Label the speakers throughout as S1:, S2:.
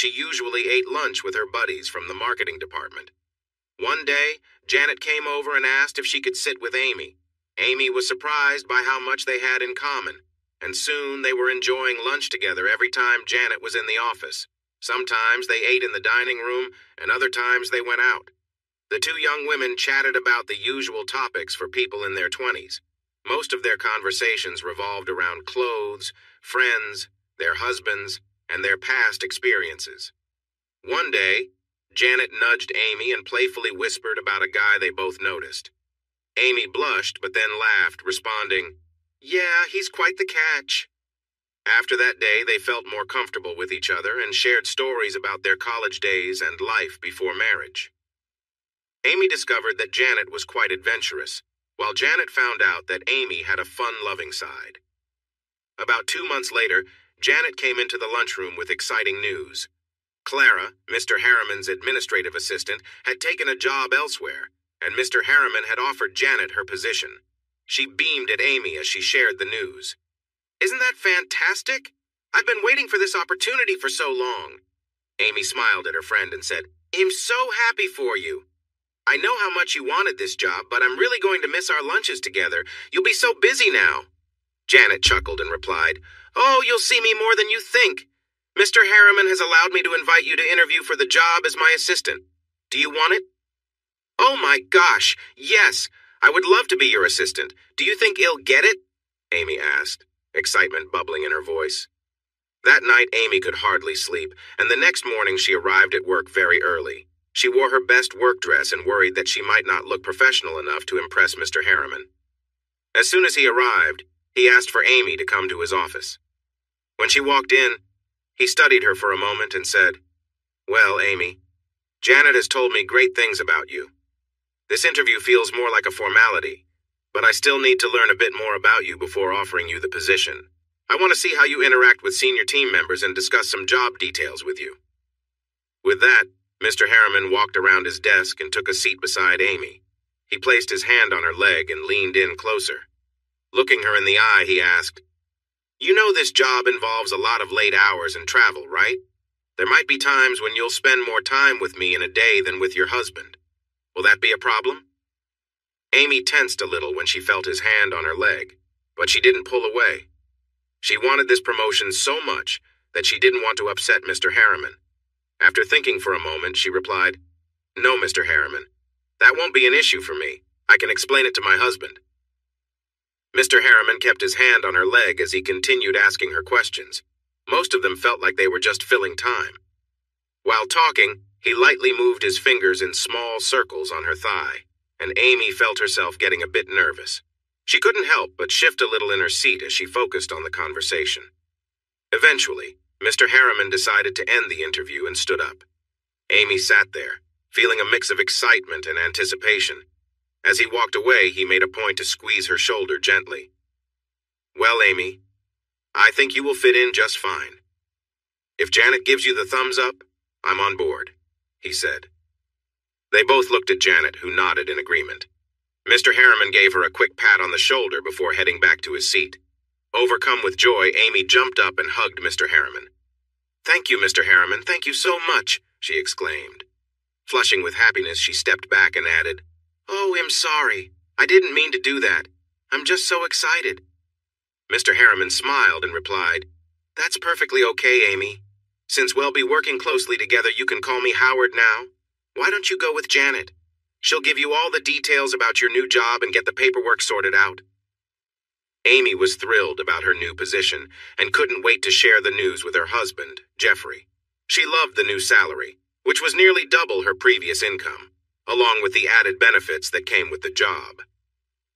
S1: She usually ate lunch with her buddies from the marketing department. One day, Janet came over and asked if she could sit with Amy. Amy was surprised by how much they had in common, and soon they were enjoying lunch together every time Janet was in the office. Sometimes they ate in the dining room, and other times they went out. The two young women chatted about the usual topics for people in their 20s. Most of their conversations revolved around clothes, friends, their husbands, and their past experiences. One day, Janet nudged Amy and playfully whispered about a guy they both noticed. Amy blushed but then laughed, responding, "Yeah, he's quite the catch." After that day, they felt more comfortable with each other and shared stories about their college days and life before marriage. Amy discovered that Janet was quite adventurous, while Janet found out that Amy had a fun-loving side. About 2 months later, Janet came into the lunchroom with exciting news. Clara, Mr. Harriman's administrative assistant, had taken a job elsewhere, and Mr. Harriman had offered Janet her position. She beamed at Amy as she shared the news. "Isn't that fantastic? I've been waiting for this opportunity for so long." Amy smiled at her friend and said, "I'm so happy for you. I know how much you wanted this job, but I'm really going to miss our lunches together. You'll be so busy now." Janet chuckled and replied, "Oh, you'll see me more than you think. Mr. Harriman has allowed me to invite you to interview for the job as my assistant. Do you want it?" "Oh my gosh, yes. I would love to be your assistant. Do you think he'll get it?" Amy asked, excitement bubbling in her voice. That night, Amy could hardly sleep, and the next morning she arrived at work very early. She wore her best work dress and worried that she might not look professional enough to impress Mr. Harriman. As soon as he arrived, he asked for Amy to come to his office. When she walked in, he studied her for a moment and said, "Well, Amy, Janet has told me great things about you. This interview feels more like a formality, but I still need to learn a bit more about you before offering you the position. I want to see how you interact with senior team members and discuss some job details with you." With that, Mr. Harriman walked around his desk and took a seat beside Amy. He placed his hand on her leg and leaned in closer. Looking her in the eye, he asked, "You know this job involves a lot of late hours and travel, right? There might be times when you'll spend more time with me in a day than with your husband. Will that be a problem?" Amy tensed a little when she felt his hand on her leg, but she didn't pull away. She wanted this promotion so much that she didn't want to upset Mr. Harriman. After thinking for a moment, she replied, "No, Mr. Harriman. That won't be an issue for me. I can explain it to my husband." Mr. Harriman kept his hand on her leg as he continued asking her questions. Most of them felt like they were just filling time. While talking, he lightly moved his fingers in small circles on her thigh, and Amy felt herself getting a bit nervous. She couldn't help but shift a little in her seat as she focused on the conversation. Eventually, Mr. Harriman decided to end the interview and stood up. Amy sat there, feeling a mix of excitement and anticipation. As he walked away, he made a point to squeeze her shoulder gently. "Well, Amy, I think you will fit in just fine. If Janet gives you the thumbs up, I'm on board," he said. They both looked at Janet, who nodded in agreement. Mr. Harriman gave her a quick pat on the shoulder before heading back to his seat. Overcome with joy, Amy jumped up and hugged Mr. Harriman. "Thank you, Mr. Harriman, thank you so much," she exclaimed. Flushing with happiness, she stepped back and added, "Oh, I'm sorry. I didn't mean to do that. I'm just so excited." Mr. Harriman smiled and replied, "That's perfectly okay, Amy. Since we'll be working closely together, you can call me Howard now. Why don't you go with Janet? She'll give you all the details about your new job and get the paperwork sorted out." Amy was thrilled about her new position and couldn't wait to share the news with her husband, Jeffrey. She loved the new salary, which was nearly double her previous income, along with the added benefits that came with the job.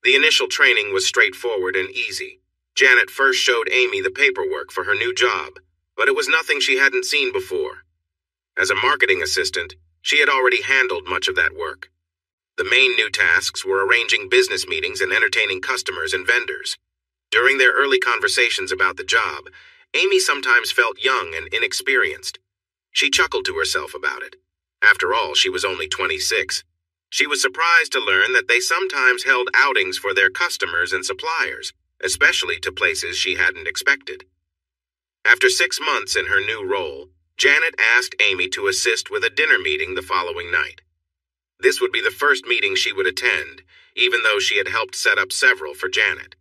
S1: The initial training was straightforward and easy. Janet first showed Amy the paperwork for her new job, but it was nothing she hadn't seen before. As a marketing assistant, she had already handled much of that work. The main new tasks were arranging business meetings and entertaining customers and vendors. During their early conversations about the job, Amy sometimes felt young and inexperienced. She chuckled to herself about it. After all, she was only 26. She was surprised to learn that they sometimes held outings for their customers and suppliers, especially to places she hadn't expected. After 6 months in her new role, Janet asked Amy to assist with a dinner meeting the following night. This would be the first meeting she would attend, even though she had helped set up several for Janet.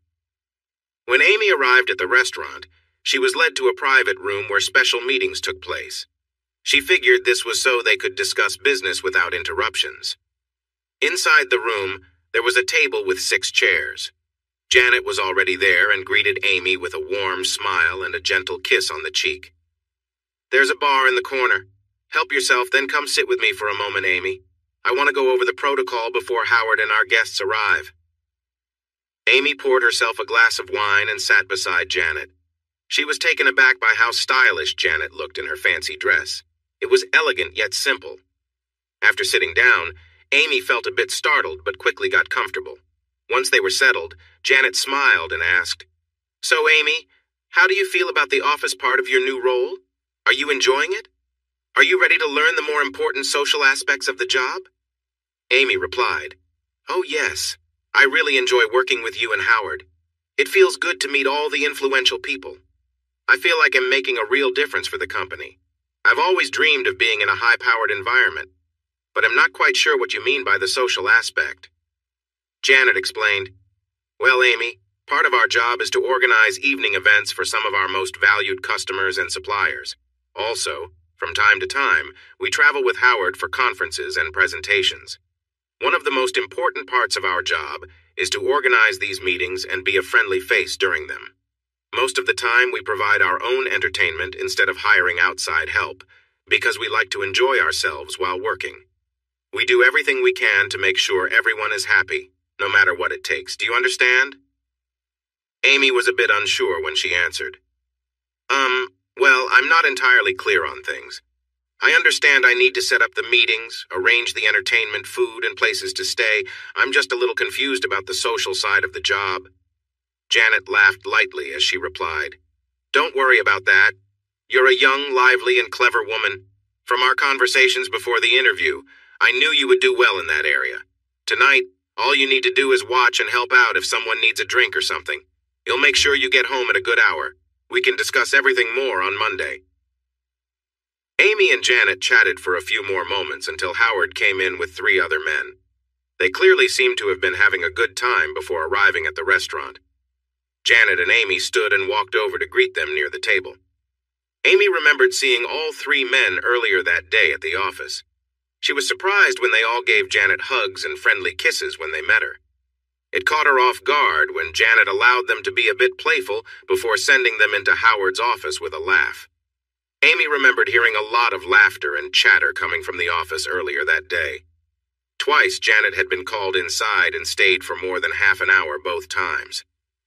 S1: When Amy arrived at the restaurant, she was led to a private room where special meetings took place. She figured this was so they could discuss business without interruptions. Inside the room, there was a table with 6 chairs. Janet was already there and greeted Amy with a warm smile and a gentle kiss on the cheek. "There's a bar in the corner. Help yourself, then come sit with me for a moment, Amy. I want to go over the protocol before Howard and our guests arrive." Amy poured herself a glass of wine and sat beside Janet. She was taken aback by how stylish Janet looked in her fancy dress. It was elegant yet simple. After sitting down, Amy felt a bit startled but quickly got comfortable. Once they were settled, Janet smiled and asked, "So, Amy, how do you feel about the office part of your new role? Are you enjoying it? Are you ready to learn the more important social aspects of the job?" Amy replied, "Oh yes, I really enjoy working with you and Howard. It feels good to meet all the influential people. I feel like I'm making a real difference for the company. I've always dreamed of being in a high-powered environment, but I'm not quite sure what you mean by the social aspect." Janet explained, "Well, Amy, part of our job is to organize evening events for some of our most valued customers and suppliers. Also, from time to time, we travel with Howard for conferences and presentations. One of the most important parts of our job is to organize these meetings and be a friendly face during them. Most of the time, we provide our own entertainment instead of hiring outside help, because we like to enjoy ourselves while working. We do everything we can to make sure everyone is happy, no matter what it takes. Do you understand?" Amy was a bit unsure when she answered, Well, I'm not entirely clear on things. I understand I need to set up the meetings, arrange the entertainment, food, and places to stay. I'm just a little confused about the social side of the job." Janet laughed lightly as she replied, "Don't worry about that. You're a young, lively, and clever woman. From our conversations before the interview, I knew you would do well in that area. Tonight, all you need to do is watch and help out if someone needs a drink or something. You'll make sure you get home at a good hour. We can discuss everything more on Monday." Amy and Janet chatted for a few more moments until Howard came in with 3 other men. They clearly seemed to have been having a good time before arriving at the restaurant. Janet and Amy stood and walked over to greet them near the table. Amy remembered seeing all 3 men earlier that day at the office. She was surprised when they all gave Janet hugs and friendly kisses when they met her. It caught her off guard when Janet allowed them to be a bit playful before sending them into Howard's office with a laugh. Amy remembered hearing a lot of laughter and chatter coming from the office earlier that day. Twice, Janet had been called inside and stayed for more than half an hour both times.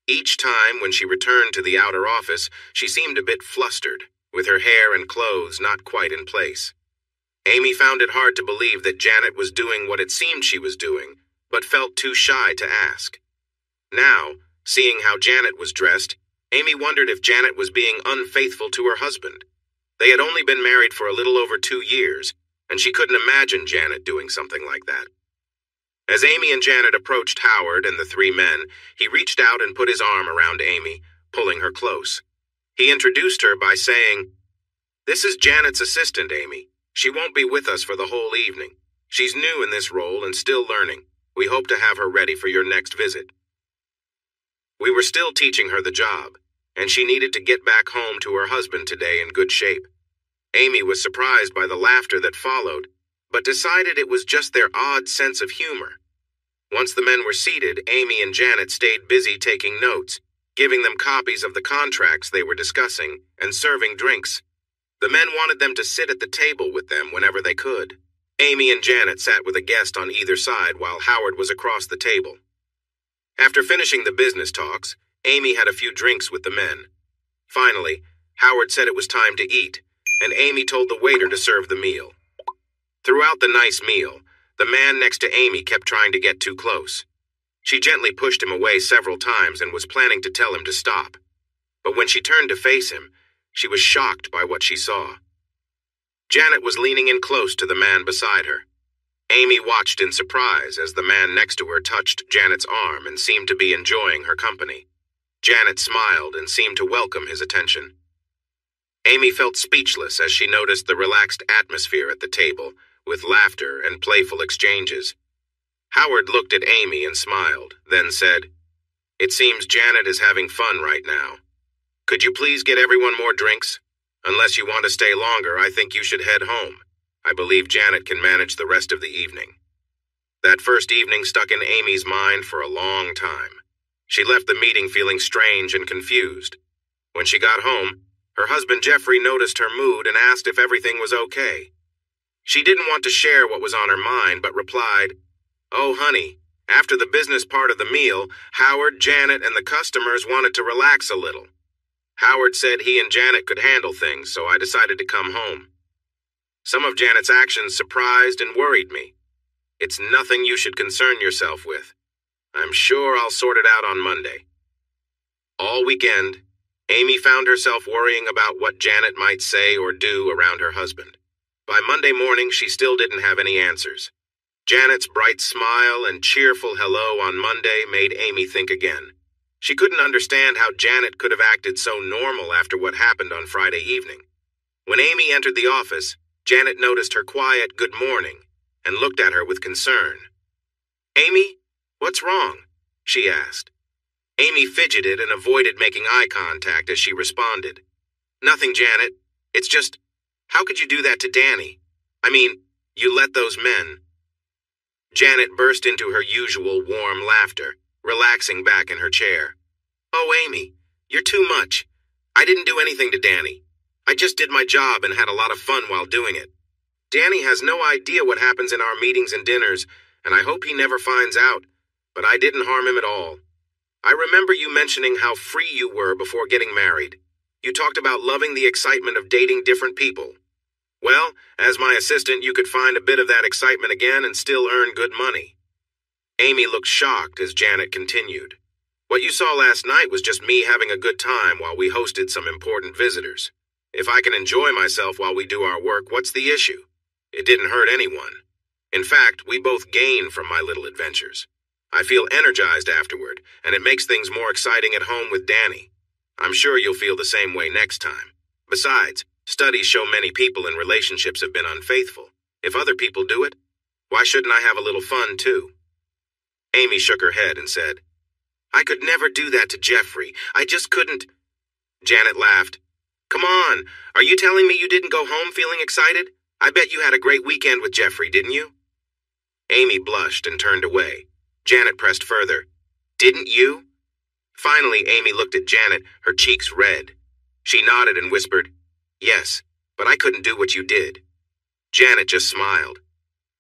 S1: Each time, when she returned to the outer office, she seemed a bit flustered, with her hair and clothes not quite in place. Amy found it hard to believe that Janet was doing what it seemed she was doing, but felt too shy to ask. Now, seeing how Janet was dressed, Amy wondered if Janet was being unfaithful to her husband. They had only been married for a little over 2 years, and she couldn't imagine Janet doing something like that. As Amy and Janet approached Howard and the 3 men, he reached out and put his arm around Amy, pulling her close. He introduced her by saying, "This is Janet's assistant, Amy. She won't be with us for the whole evening. She's new in this role and still learning. We hope to have her ready for your next visit." We were still teaching her the job, and she needed to get back home to her husband today in good shape. Amy was surprised by the laughter that followed, but decided it was just their odd sense of humor. Once the men were seated, Amy and Janet stayed busy taking notes, giving them copies of the contracts they were discussing, and serving drinks. The men wanted them to sit at the table with them whenever they could. Amy and Janet sat with a guest on either side while Howard was across the table. After finishing the business talks, Amy had a few drinks with the men. Finally, Howard said it was time to eat, and Amy told the waiter to serve the meal. Throughout the nice meal, the man next to Amy kept trying to get too close. She gently pushed him away several times and was planning to tell him to stop. But when she turned to face him, she was shocked by what she saw. Janet was leaning in close to the man beside her. Amy watched in surprise as the man next to her touched Janet's arm and seemed to be enjoying her company. Janet smiled and seemed to welcome his attention. Amy felt speechless as she noticed the relaxed atmosphere at the table, with laughter and playful exchanges. Howard looked at Amy and smiled, then said, "It seems Janet is having fun right now. Could you please get everyone more drinks? Unless you want to stay longer, I think you should head home. I believe Janet can manage the rest of the evening." That first evening stuck in Amy's mind for a long time. She left the meeting feeling strange and confused. When she got home, her husband Jeffrey noticed her mood and asked if everything was okay. She didn't want to share what was on her mind, but replied, "Oh, honey, after the business part of the meal, Howard, Janet, and the customers wanted to relax a little. Howard said he and Janet could handle things, so I decided to come home. Some of Janet's actions surprised and worried me. It's nothing you should concern yourself with. I'm sure I'll sort it out on Monday." All weekend, Amy found herself worrying about what Janet might say or do around her husband. By Monday morning, she still didn't have any answers. Janet's bright smile and cheerful hello on Monday made Amy think again. She couldn't understand how Janet could have acted so normal after what happened on Friday evening. When Amy entered the office, Janet noticed her quiet "good morning" and looked at her with concern. "Amy, what's wrong?" she asked. Amy fidgeted and avoided making eye contact as she responded. "Nothing, Janet. It's just, how could you do that to Danny? I mean, you let those men..." Janet burst into her usual warm laughter, relaxing back in her chair. "Oh, Amy, you're too much. I didn't do anything to Danny. I just did my job and had a lot of fun while doing it. Danny has no idea what happens in our meetings and dinners, and I hope he never finds out, but I didn't harm him at all. I remember you mentioning how free you were before getting married. You talked about loving the excitement of dating different people. Well, as my assistant, you could find a bit of that excitement again and still earn good money." Amy looked shocked as Janet continued. "What you saw last night was just me having a good time while we hosted some important visitors. If I can enjoy myself while we do our work, what's the issue? It didn't hurt anyone. In fact, we both gain from my little adventures. I feel energized afterward, and it makes things more exciting at home with Danny. I'm sure you'll feel the same way next time. Besides, studies show many people in relationships have been unfaithful. If other people do it, why shouldn't I have a little fun too?" Amy shook her head and said, "I could never do that to Jeffrey. I just couldn't." Janet laughed. "Come on, are you telling me you didn't go home feeling excited? I bet you had a great weekend with Jeffrey, didn't you?" Amy blushed and turned away. Janet pressed further. "Didn't you?" Finally, Amy looked at Janet, her cheeks red. She nodded and whispered, "Yes, but I couldn't do what you did." Janet just smiled.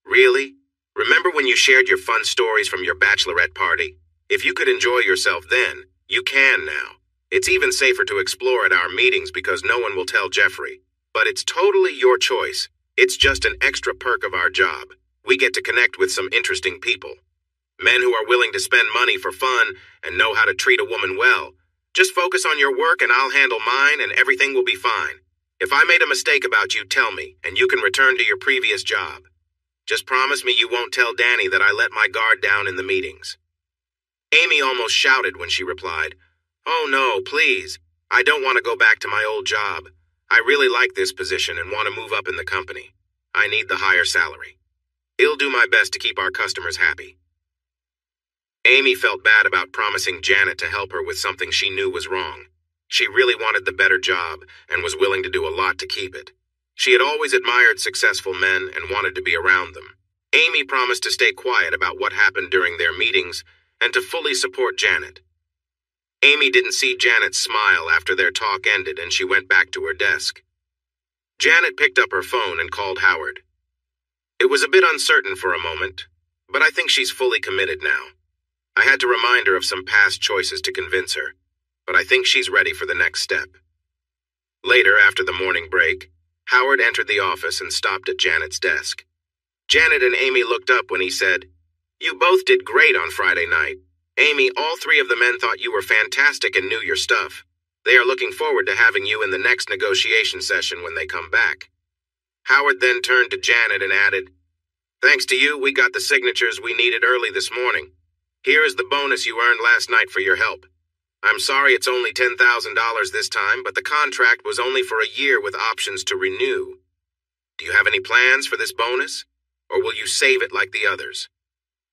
S1: "Really? Remember when you shared your fun stories from your bachelorette party? If you could enjoy yourself then, you can now. It's even safer to explore at our meetings because no one will tell Jeffrey. But it's totally your choice. It's just an extra perk of our job. We get to connect with some interesting people. Men who are willing to spend money for fun and know how to treat a woman well. Just focus on your work and I'll handle mine and everything will be fine. If I made a mistake about you, tell me, and you can return to your previous job. Just promise me you won't tell Danny that I let my guard down in the meetings." Amy almost shouted when she replied, "Oh no, please. I don't want to go back to my old job. I really like this position and want to move up in the company. I need the higher salary. I'll do my best to keep our customers happy." Amy felt bad about promising Janet to help her with something she knew was wrong. She really wanted the better job and was willing to do a lot to keep it. She had always admired successful men and wanted to be around them. Amy promised to stay quiet about what happened during their meetings and to fully support Janet. Amy didn't see Janet smile after their talk ended and she went back to her desk. Janet picked up her phone and called Howard. It was a bit uncertain for a moment, but I think she's fully committed now. I had to remind her of some past choices to convince her, but I think she's ready for the next step. Later, after the morning break, Howard entered the office and stopped at Janet's desk. Janet and Amy looked up when he said, "You both did great on Friday night. Amy, all three of the men thought you were fantastic and knew your stuff. They are looking forward to having you in the next negotiation session when they come back." Howard then turned to Janet and added, "Thanks to you, we got the signatures we needed early this morning. Here is the bonus you earned last night for your help. I'm sorry it's only $10,000 this time, but the contract was only for a year with options to renew. Do you have any plans for this bonus, or will you save it like the others?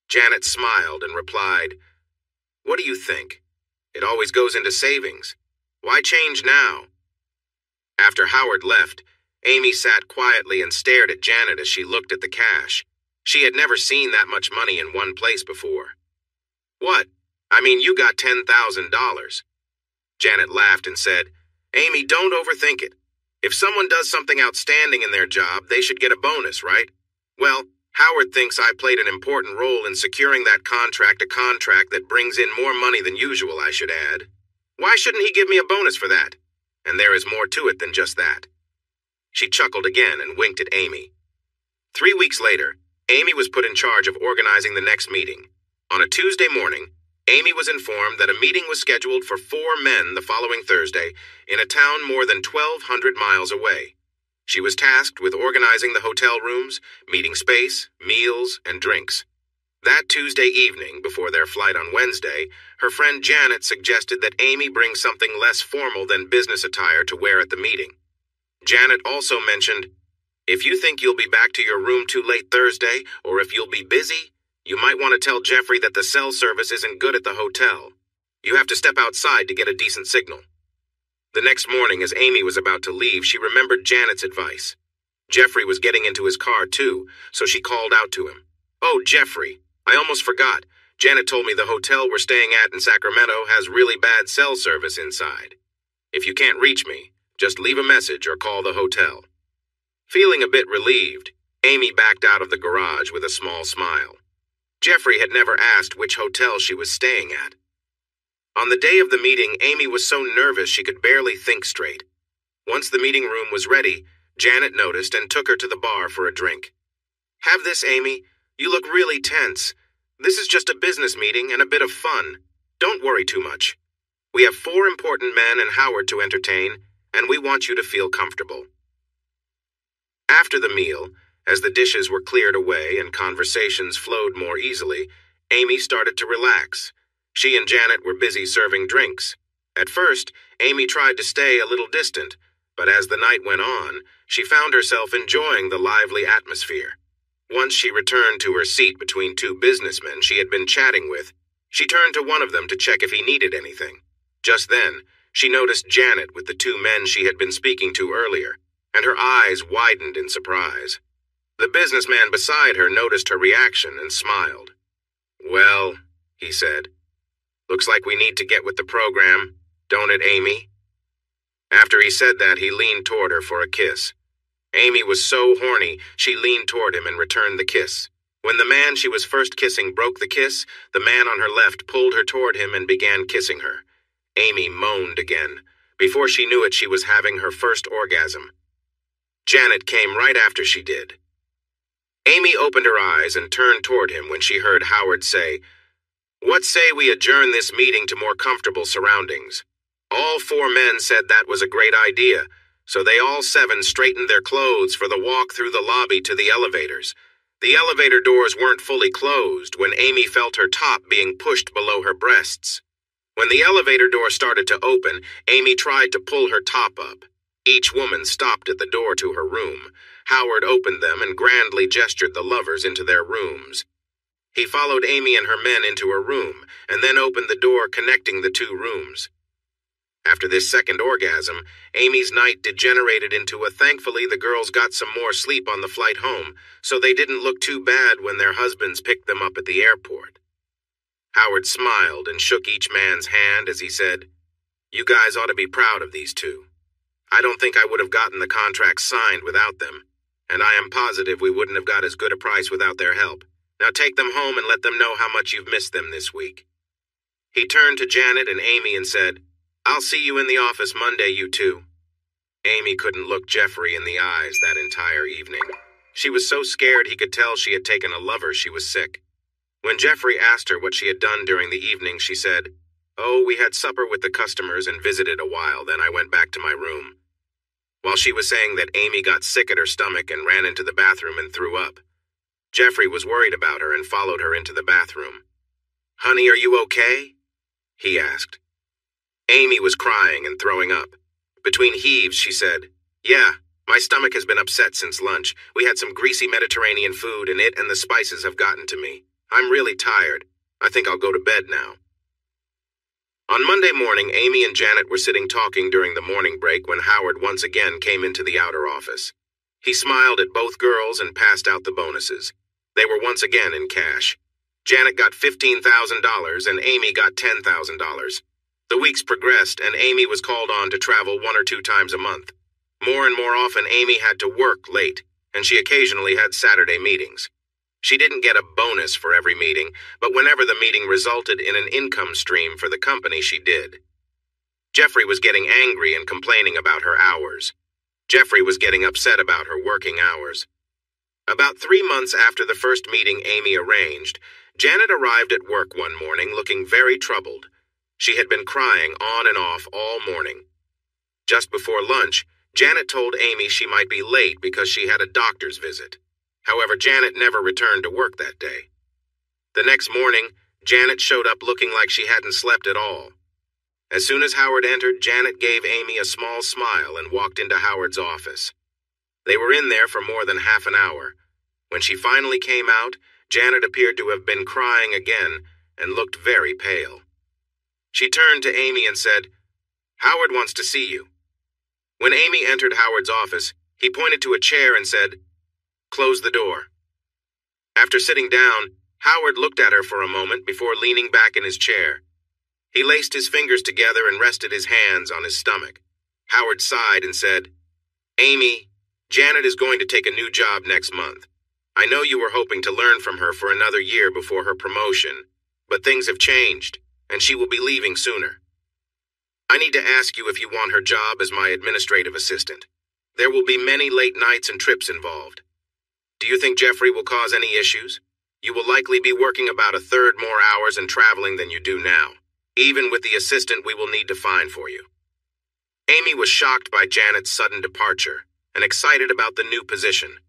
S1: Janet smiled and replied, What do you think? It always goes into savings. Why change now? After Howard left, Amy sat quietly and stared at Janet as she looked at the cash. She had never seen that much money in one place before. What? I mean, you got $10,000. Janet laughed and said, Amy, don't overthink it. If someone does something outstanding in their job, they should get a bonus, right? Well, Howard thinks I played an important role in securing that contract, a contract that brings in more money than usual, I should add. Why shouldn't he give me a bonus for that? And there is more to it than just that. She chuckled again and winked at Amy. 3 weeks later, Amy was put in charge of organizing the next meeting. On a Tuesday morning, Amy was informed that a meeting was scheduled for 4 men the following Thursday in a town more than 1,200 miles away. She was tasked with organizing the hotel rooms, meeting space, meals, and drinks. That Tuesday evening, before their flight on Wednesday, her friend Janet suggested that Amy bring something less formal than business attire to wear at the meeting. Janet also mentioned, If you think you'll be back to your room too late Thursday, or if you'll be busy, you might want to tell Jeffrey that the cell service isn't good at the hotel. You have to step outside to get a decent signal. The next morning, as Amy was about to leave, she remembered Janet's advice. Jeffrey was getting into his car too, so she called out to him. Oh, Jeffrey, I almost forgot. Janet told me the hotel we're staying at in Sacramento has really bad cell service inside. If you can't reach me, just leave a message or call the hotel. Feeling a bit relieved, Amy backed out of the garage with a small smile. Jeffrey had never asked which hotel she was staying at. On the day of the meeting, Amy was so nervous she could barely think straight. Once the meeting room was ready, Janet noticed and took her to the bar for a drink. Have this, Amy. You look really tense. This is just a business meeting and a bit of fun. Don't worry too much. We have 4 important men and Howard to entertain, and we want you to feel comfortable. After the meal, as the dishes were cleared away and conversations flowed more easily, Amy started to relax. She and Janet were busy serving drinks. At first, Amy tried to stay a little distant, but as the night went on, she found herself enjoying the lively atmosphere. Once she returned to her seat between 2 businessmen she had been chatting with, she turned to one of them to check if he needed anything. Just then, she noticed Janet with the 2 men she had been speaking to earlier, and her eyes widened in surprise. The businessman beside her noticed her reaction and smiled. Well, he said, looks like we need to get with the program, don't it, Amy? After he said that, he leaned toward her for a kiss. Amy was so horny, she leaned toward him and returned the kiss. When the man she was first kissing broke the kiss, the man on her left pulled her toward him and began kissing her. Amy moaned again. Before she knew it, she was having her first orgasm. Janet came right after she did. Amy opened her eyes and turned toward him when she heard Howard say, What say we adjourn this meeting to more comfortable surroundings? All 4 men said that was a great idea, so they all 7 straightened their clothes for the walk through the lobby to the elevators. The elevator doors weren't fully closed when Amy felt her top being pushed below her breasts. When the elevator door started to open, Amy tried to pull her top up. Each woman stopped at the door to her room. Howard opened them and grandly gestured the lovers into their rooms. He followed Amy and her men into her room, and then opened the door connecting the 2 rooms. After this second orgasm, Amy's night degenerated into a thankfully the girls got some more sleep on the flight home, so they didn't look too bad when their husbands picked them up at the airport. Howard smiled and shook each man's hand as he said, You guys ought to be proud of these 2. I don't think I would have gotten the contract signed without them, and I am positive we wouldn't have got as good a price without their help. Now take them home and let them know how much you've missed them this week. He turned to Janet and Amy and said, I'll see you in the office Monday, you 2. Amy couldn't look Jeffrey in the eyes that entire evening. She was so scared he could tell she had taken a lover she was sick. When Jeffrey asked her what she had done during the evening, she said, Oh, we had supper with the customers and visited a while, then I went back to my room. While she was saying that, Amy got sick at her stomach and ran into the bathroom and threw up. Jeffrey was worried about her and followed her into the bathroom. Honey, are you okay? He asked. Amy was crying and throwing up. Between heaves, she said, "Yeah, my stomach has been upset since lunch. We had some greasy Mediterranean food, and it and the spices have gotten to me. I'm really tired. I think I'll go to bed now." On Monday morning, Amy and Janet were sitting talking during the morning break when Howard once again came into the outer office. He smiled at both girls and passed out the bonuses. They were once again in cash. Janet got $15,000 and Amy got $10,000. The weeks progressed and Amy was called on to travel 1 or 2 times a month. More and more often, Amy had to work late, and she occasionally had Saturday meetings. She didn't get a bonus for every meeting, but whenever the meeting resulted in an income stream for the company, she did. Jeffrey was getting angry and complaining about her hours. Jeffrey was getting upset about her working hours. About 3 months after the first meeting Amy arranged, Janet arrived at work one morning looking very troubled. She had been crying on and off all morning. Just before lunch, Janet told Amy she might be late because she had a doctor's visit. However, Janet never returned to work that day. The next morning, Janet showed up looking like she hadn't slept at all. As soon as Howard entered, Janet gave Amy a small smile and walked into Howard's office. They were in there for more than half an hour. When she finally came out, Janet appeared to have been crying again and looked very pale. She turned to Amy and said, "Howard wants to see you." When Amy entered Howard's office, he pointed to a chair and said, "Close the door." After sitting down, Howard looked at her for a moment before leaning back in his chair. He laced his fingers together and rested his hands on his stomach. Howard sighed and said, "Amy, Janet is going to take a new job next month. I know you were hoping to learn from her for another year before her promotion, but things have changed, and she will be leaving sooner. I need to ask you if you want her job as my administrative assistant. There will be many late nights and trips involved. Do you think Jeffrey will cause any issues? You will likely be working about 1/3 more hours and traveling than you do now, even with the assistant we will need to find for you." Amy was shocked by Janet's sudden departure and excited about the new position.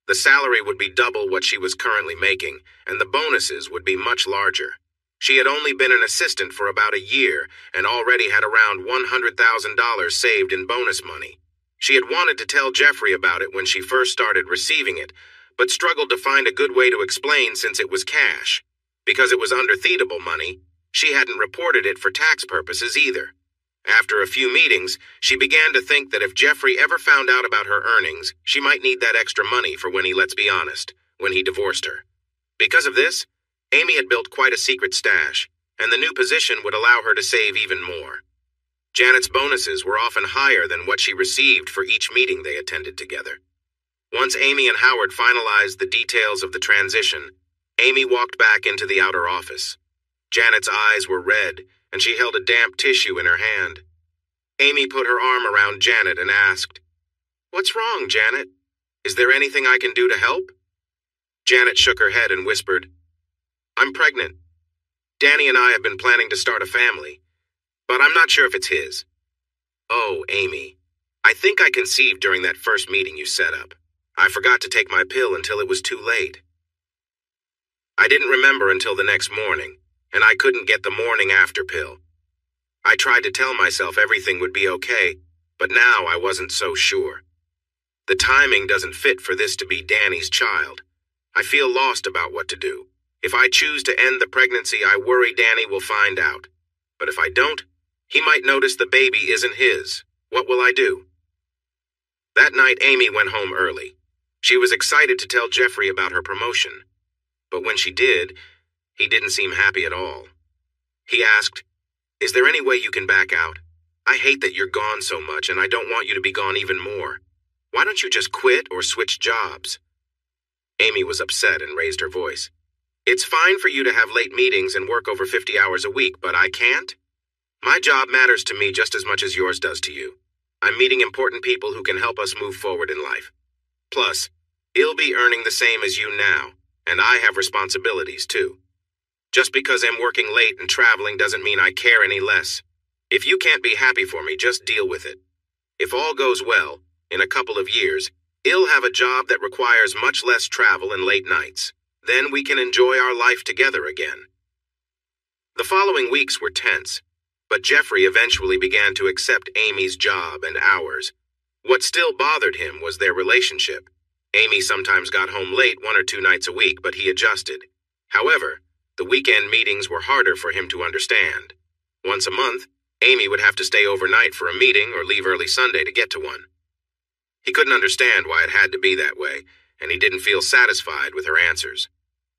S1: The salary would be double what she was currently making, and the bonuses would be much larger. She had only been an assistant for about a year and already had around $100,000 saved in bonus money. She had wanted to tell Jeffrey about it when she first started receiving it, but struggled to find a good way to explain since it was cash. Because it was undertheatable money, she hadn't reported it for tax purposes either. After a few meetings, she began to think that if Jeffrey ever found out about her earnings, she might need that extra money for when he, let's be honest, when he divorced her. Because of this, Amy had built quite a secret stash, and the new position would allow her to save even more. Janet's bonuses were often higher than what she received for each meeting they attended together. Once Amy and Howard finalized the details of the transition, Amy walked back into the outer office. Janet's eyes were red, and she held a damp tissue in her hand. Amy put her arm around Janet and asked, "What's wrong, Janet? Is there anything I can do to help?" Janet shook her head and whispered, "I'm pregnant. Danny and I have been planning to start a family, but I'm not sure if it's his." "Oh, Amy, I think I conceived during that first meeting you set up. I forgot to take my pill until it was too late." I didn't remember until the next morning, and I couldn't get the morning after pill. I tried to tell myself everything would be okay, but now I wasn't so sure. The timing doesn't fit for this to be Danny's child. I feel lost about what to do. If I choose to end the pregnancy, I worry Danny will find out. But if I don't, he might notice the baby isn't his. What will I do? That night, Amy went home early. She was excited to tell Jeffrey about her promotion. But when she did, he didn't seem happy at all. He asked, "Is there any way you can back out? I hate that you're gone so much, and I don't want you to be gone even more. Why don't you just quit or switch jobs?" Amy was upset and raised her voice. "It's fine for you to have late meetings and work over 50 hours a week, but I can't? My job matters to me just as much as yours does to you. I'm meeting important people who can help us move forward in life. Plus, he'll be earning the same as you now, and I have responsibilities too. Just because I'm working late and traveling doesn't mean I care any less. If you can't be happy for me, just deal with it. If all goes well, in a couple of years, he'll have a job that requires much less travel and late nights. Then we can enjoy our life together again." The following weeks were tense, but Jeffrey eventually began to accept Amy's job and hours. What still bothered him was their relationship. Amy sometimes got home late 1 or 2 nights a week, but he adjusted. However, the weekend meetings were harder for him to understand. Once a month, Amy would have to stay overnight for a meeting or leave early Sunday to get to one. He couldn't understand why it had to be that way, and he didn't feel satisfied with her answers.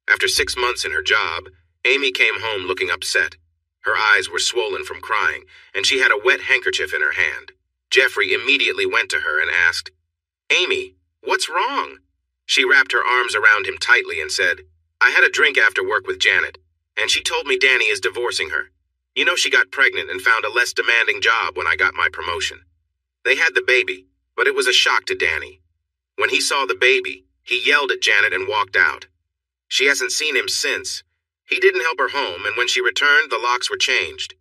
S1: After 6 months in her job, Amy came home looking upset. Her eyes were swollen from crying, and she had a wet handkerchief in her hand. Jeffrey immediately went to her and asked, "Amy, what's wrong?" She wrapped her arms around him tightly and said, "I had a drink after work with Janet, and she told me Danny is divorcing her. You know, she got pregnant and found a less demanding job when I got my promotion. They had the baby, but it was a shock to Danny. When he saw the baby, he yelled at Janet and walked out. She hasn't seen him since. He didn't help her home, and when she returned, the locks were changed.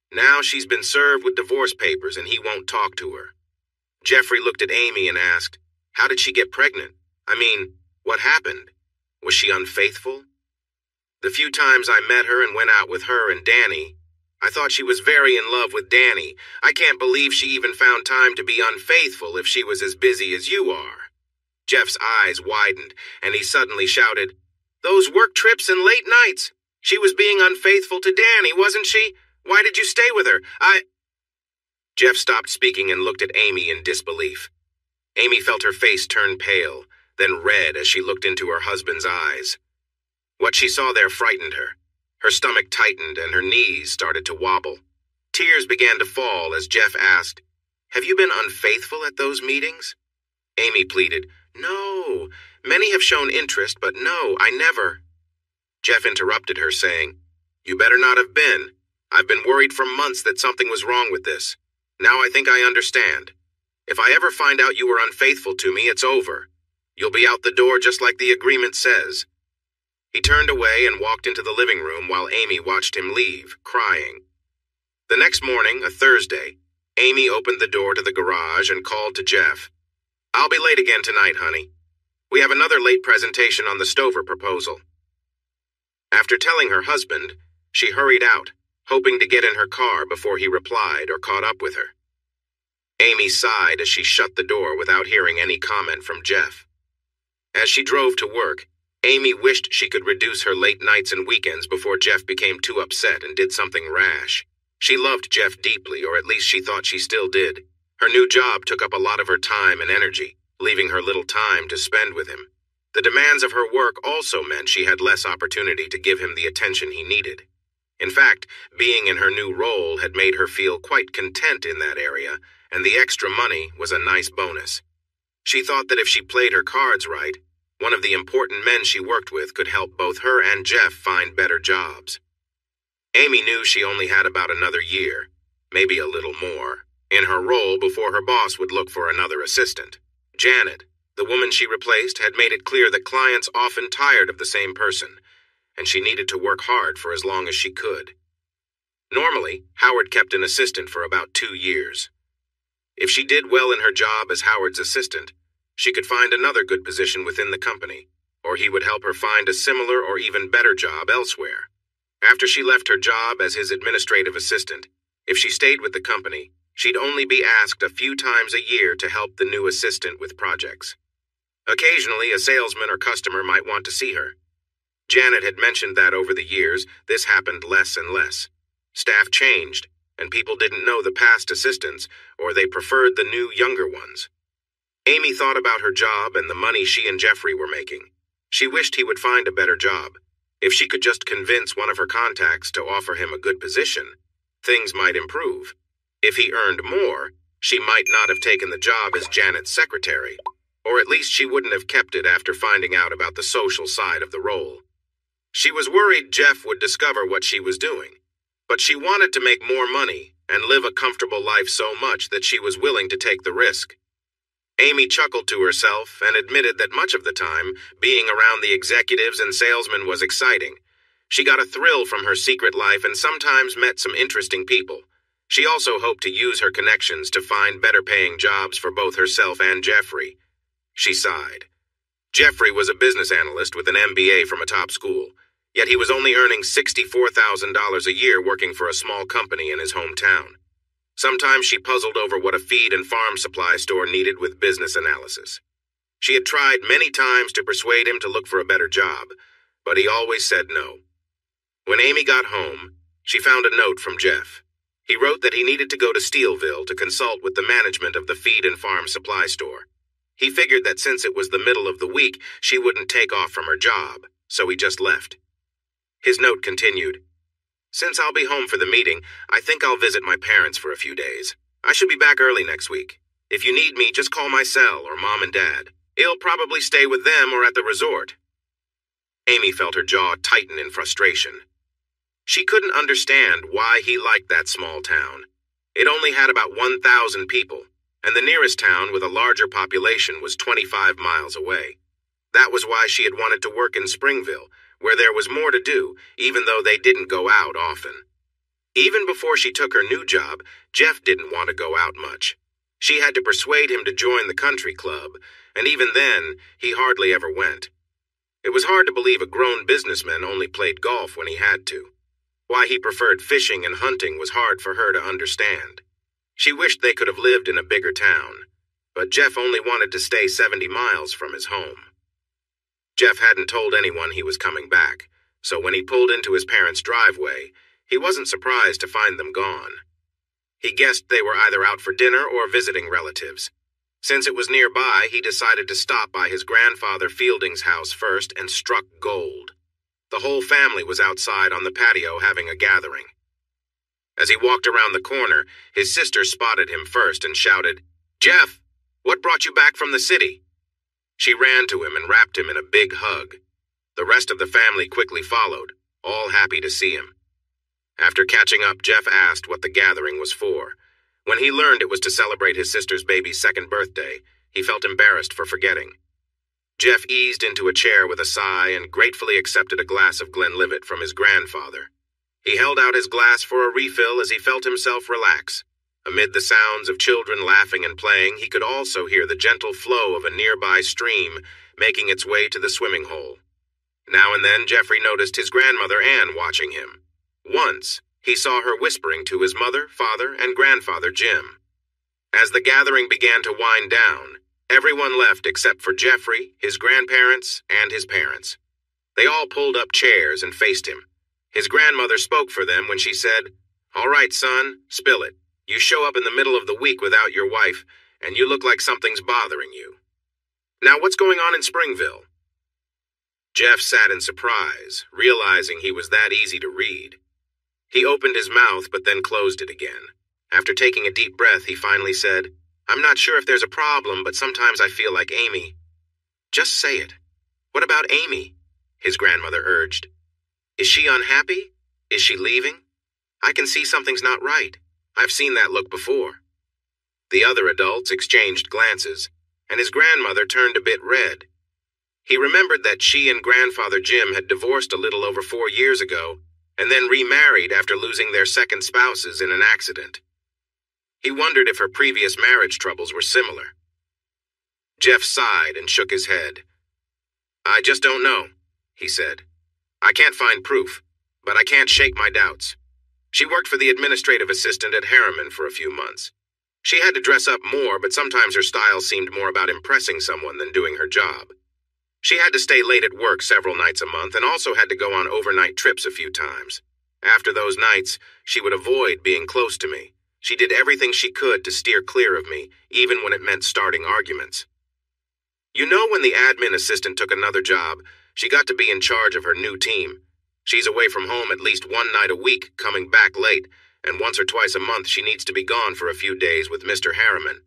S1: Now she's been served with divorce papers, and he won't talk to her." Jeffrey looked at Amy and asked, "How did she get pregnant? I mean, what happened? Was she unfaithful?" "The few times I met her and went out with her and Danny, I thought she was very in love with Danny. I can't believe she even found time to be unfaithful if she was as busy as you are." Jeff's eyes widened, and he suddenly shouted, "Those work trips and late nights! She was being unfaithful to Danny, wasn't she? Why did you stay with her? Jeff stopped speaking and looked at Amy in disbelief. Amy felt her face turn pale, then red as she looked into her husband's eyes. What she saw there frightened her. Her stomach tightened and her knees started to wobble. Tears began to fall as Jeff asked, "Have you been unfaithful at those meetings?" Amy pleaded, "No. Many have shown interest, but no, I never." Jeff interrupted her, saying, "You better not have been. I've been worried for months that something was wrong with this. Now I think I understand. If I ever find out you were unfaithful to me, it's over. You'll be out the door just like the agreement says." He turned away and walked into the living room while Amy watched him leave, crying. The next morning, a Thursday, Amy opened the door to the garage and called to Jeff. "I'll be late again tonight, honey. We have another late presentation on the Stover proposal." After telling her husband, she hurried out, hoping to get in her car before he replied or caught up with her. Amy sighed as she shut the door without hearing any comment from Jeff. As she drove to work, Amy wished she could reduce her late nights and weekends before Jeff became too upset and did something rash. She loved Jeff deeply, or at least she thought she still did. Her new job took up a lot of her time and energy, leaving her little time to spend with him. The demands of her work also meant she had less opportunity to give him the attention he needed. In fact, being in her new role had made her feel quite content in that area, and the extra money was a nice bonus. She thought that if she played her cards right, one of the important men she worked with could help both her and Jeff find better jobs. Amy knew she only had about another year, maybe a little more, in her role before her boss would look for another assistant. Janet, the woman she replaced, had made it clear that clients often tired of the same person, and she needed to work hard for as long as she could. Normally, Howard kept an assistant for about 2 years. If she did well in her job as Howard's assistant, she could find another good position within the company, or he would help her find a similar or even better job elsewhere. After she left her job as his administrative assistant, if she stayed with the company, she'd only be asked a few times a year to help the new assistant with projects. Occasionally, a salesman or customer might want to see her. Janet had mentioned that over the years, this happened less and less. Staff changed, and people didn't know the past assistants, or they preferred the new, younger ones. Amy thought about her job and the money she and Jeffrey were making. She wished he would find a better job. If she could just convince one of her contacts to offer him a good position, things might improve. If he earned more, she might not have taken the job as Janet's secretary, or at least she wouldn't have kept it after finding out about the social side of the role. She was worried Jeff would discover what she was doing, but she wanted to make more money and live a comfortable life so much that she was willing to take the risk. Amy chuckled to herself and admitted that much of the time, being around the executives and salesmen was exciting. She got a thrill from her secret life and sometimes met some interesting people. She also hoped to use her connections to find better-paying jobs for both herself and Jeffrey. She sighed. Jeffrey was a business analyst with an MBA from a top school. Yet he was only earning $64,000 a year working for a small company in his hometown. Sometimes she puzzled over what a feed and farm supply store needed with business analysis. She had tried many times to persuade him to look for a better job, but he always said no. When Amy got home, she found a note from Jeff. He wrote that he needed to go to Steelville to consult with the management of the feed and farm supply store. He figured that since it was the middle of the week, she wouldn't take off from her job, so he just left. His note continued, "Since I'll be home for the meeting, I think I'll visit my parents for a few days. I should be back early next week. If you need me, just call my cell or Mom and Dad. He'll probably stay with them or at the resort." Amy felt her jaw tighten in frustration. She couldn't understand why he liked that small town. It only had about 1,000 people, and the nearest town with a larger population was 25 miles away. That was why she had wanted to work in Springville, where there was more to do, even though they didn't go out often. Even before she took her new job, Jeff didn't want to go out much. She had to persuade him to join the country club, and even then, he hardly ever went. It was hard to believe a grown businessman only played golf when he had to. Why he preferred fishing and hunting was hard for her to understand. She wished they could have lived in a bigger town, but Jeff only wanted to stay 70 miles from his home. Jeff hadn't told anyone he was coming back, so when he pulled into his parents' driveway, he wasn't surprised to find them gone. He guessed they were either out for dinner or visiting relatives. Since it was nearby, he decided to stop by his grandfather Fielding's house first and struck gold. The whole family was outside on the patio having a gathering. As he walked around the corner, his sister spotted him first and shouted, "Jeff, what brought you back from the city?" She ran to him and wrapped him in a big hug. The rest of the family quickly followed, all happy to see him. After catching up, Jeff asked what the gathering was for. When he learned it was to celebrate his sister's baby's second birthday, he felt embarrassed for forgetting. Jeff eased into a chair with a sigh and gratefully accepted a glass of Glenlivet from his grandfather. He held out his glass for a refill as he felt himself relax. Amid the sounds of children laughing and playing, he could also hear the gentle flow of a nearby stream making its way to the swimming hole. Now and then, Jeffrey noticed his grandmother Anne watching him. Once, he saw her whispering to his mother, father, and grandfather Jim. As the gathering began to wind down, everyone left except for Jeffrey, his grandparents, and his parents. They all pulled up chairs and faced him. His grandmother spoke for them when she said, "All right, son, spill it. You show up in the middle of the week without your wife, and you look like something's bothering you. Now what's going on in Springville?" Jeff sat in surprise, realizing he was that easy to read. He opened his mouth but then closed it again. After taking a deep breath, he finally said, "I'm not sure if there's a problem, but sometimes I feel like Amy." "Just say it. What about Amy?" his grandmother urged. "Is she unhappy? Is she leaving? I can see something's not right. I've seen that look before." The other adults exchanged glances, and his grandmother turned a bit red. He remembered that she and grandfather Jim had divorced a little over 4 years ago, and then remarried after losing their second spouses in an accident. He wondered if her previous marriage troubles were similar. Jeff sighed and shook his head. "I just don't know," he said. "I can't find proof, but I can't shake my doubts. She worked for the administrative assistant at Harriman for a few months. She had to dress up more, but sometimes her style seemed more about impressing someone than doing her job. She had to stay late at work several nights a month and also had to go on overnight trips a few times. After those nights, she would avoid being close to me. She did everything she could to steer clear of me, even when it meant starting arguments. You know, when the admin assistant took another job, she got to be in charge of her new team. She's away from home at least one night a week, coming back late, and once or twice a month she needs to be gone for a few days with Mr. Harriman.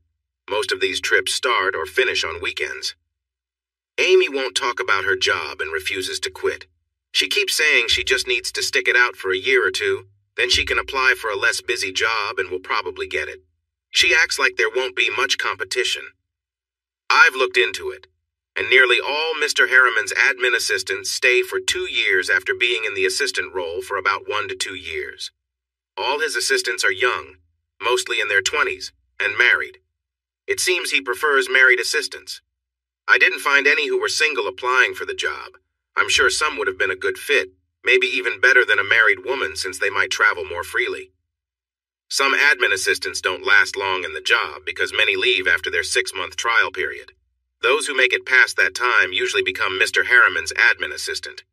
S1: Most of these trips start or finish on weekends. Amy won't talk about her job and refuses to quit. She keeps saying she just needs to stick it out for a year or two, then she can apply for a less busy job and will probably get it. She acts like there won't be much competition. I've looked into it, and nearly all Mr. Harriman's admin assistants stay for 2 years after being in the assistant role for about 1 to 2 years. All his assistants are young, mostly in their 20s, and married. It seems he prefers married assistants. I didn't find any who were single applying for the job. I'm sure some would have been a good fit, maybe even better than a married woman since they might travel more freely. Some admin assistants don't last long in the job because many leave after their 6-month trial period. Those who make it past that time usually become Mr. Harriman's admin assistant.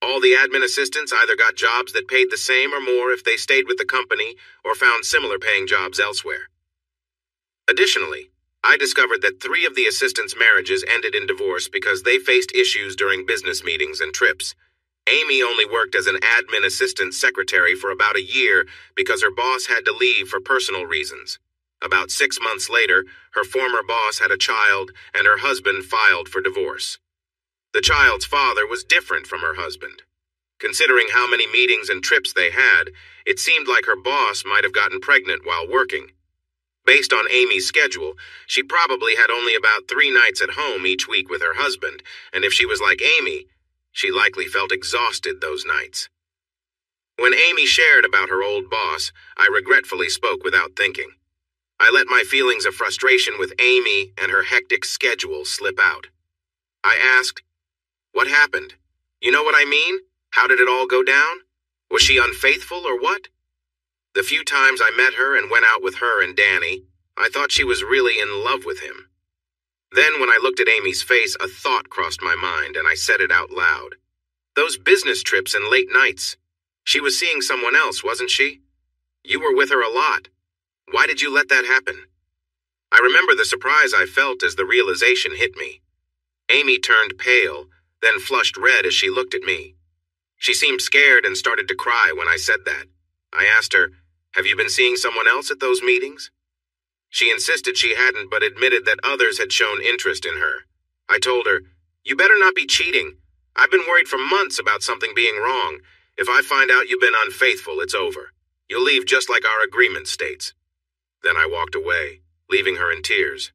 S1: All the admin assistants either got jobs that paid the same or more if they stayed with the company or found similar paying jobs elsewhere. Additionally, I discovered that 3 of the assistants' marriages ended in divorce because they faced issues during business meetings and trips. Amy only worked as an admin assistant secretary for about a year because her boss had to leave for personal reasons. About 6 months later, her former boss had a child and her husband filed for divorce. The child's father was different from her husband. Considering how many meetings and trips they had, it seemed like her boss might have gotten pregnant while working. Based on Amy's schedule, she probably had only about 3 nights at home each week with her husband, and if she was like Amy, she likely felt exhausted those nights. When Amy shared about her old boss, I regretfully spoke without thinking. I let my feelings of frustration with Amy and her hectic schedule slip out. I asked, "What happened? You know what I mean? How did it all go down? Was she unfaithful or what?" The few times I met her and went out with her and Danny, I thought she was really in love with him. Then when I looked at Amy's face, a thought crossed my mind and I said it out loud. Those business trips and late nights. She was seeing someone else, wasn't she? You were with her a lot. Why did you let that happen? I remember the surprise I felt as the realization hit me. Amy turned pale, then flushed red as she looked at me. She seemed scared and started to cry when I said that. I asked her, "Have you been seeing someone else at those meetings?" She insisted she hadn't, but admitted that others had shown interest in her. I told her, "You better not be cheating. I've been worried for months about something being wrong. If I find out you've been unfaithful, it's over. You'll leave just like our agreement states." Then I walked away, leaving her in tears.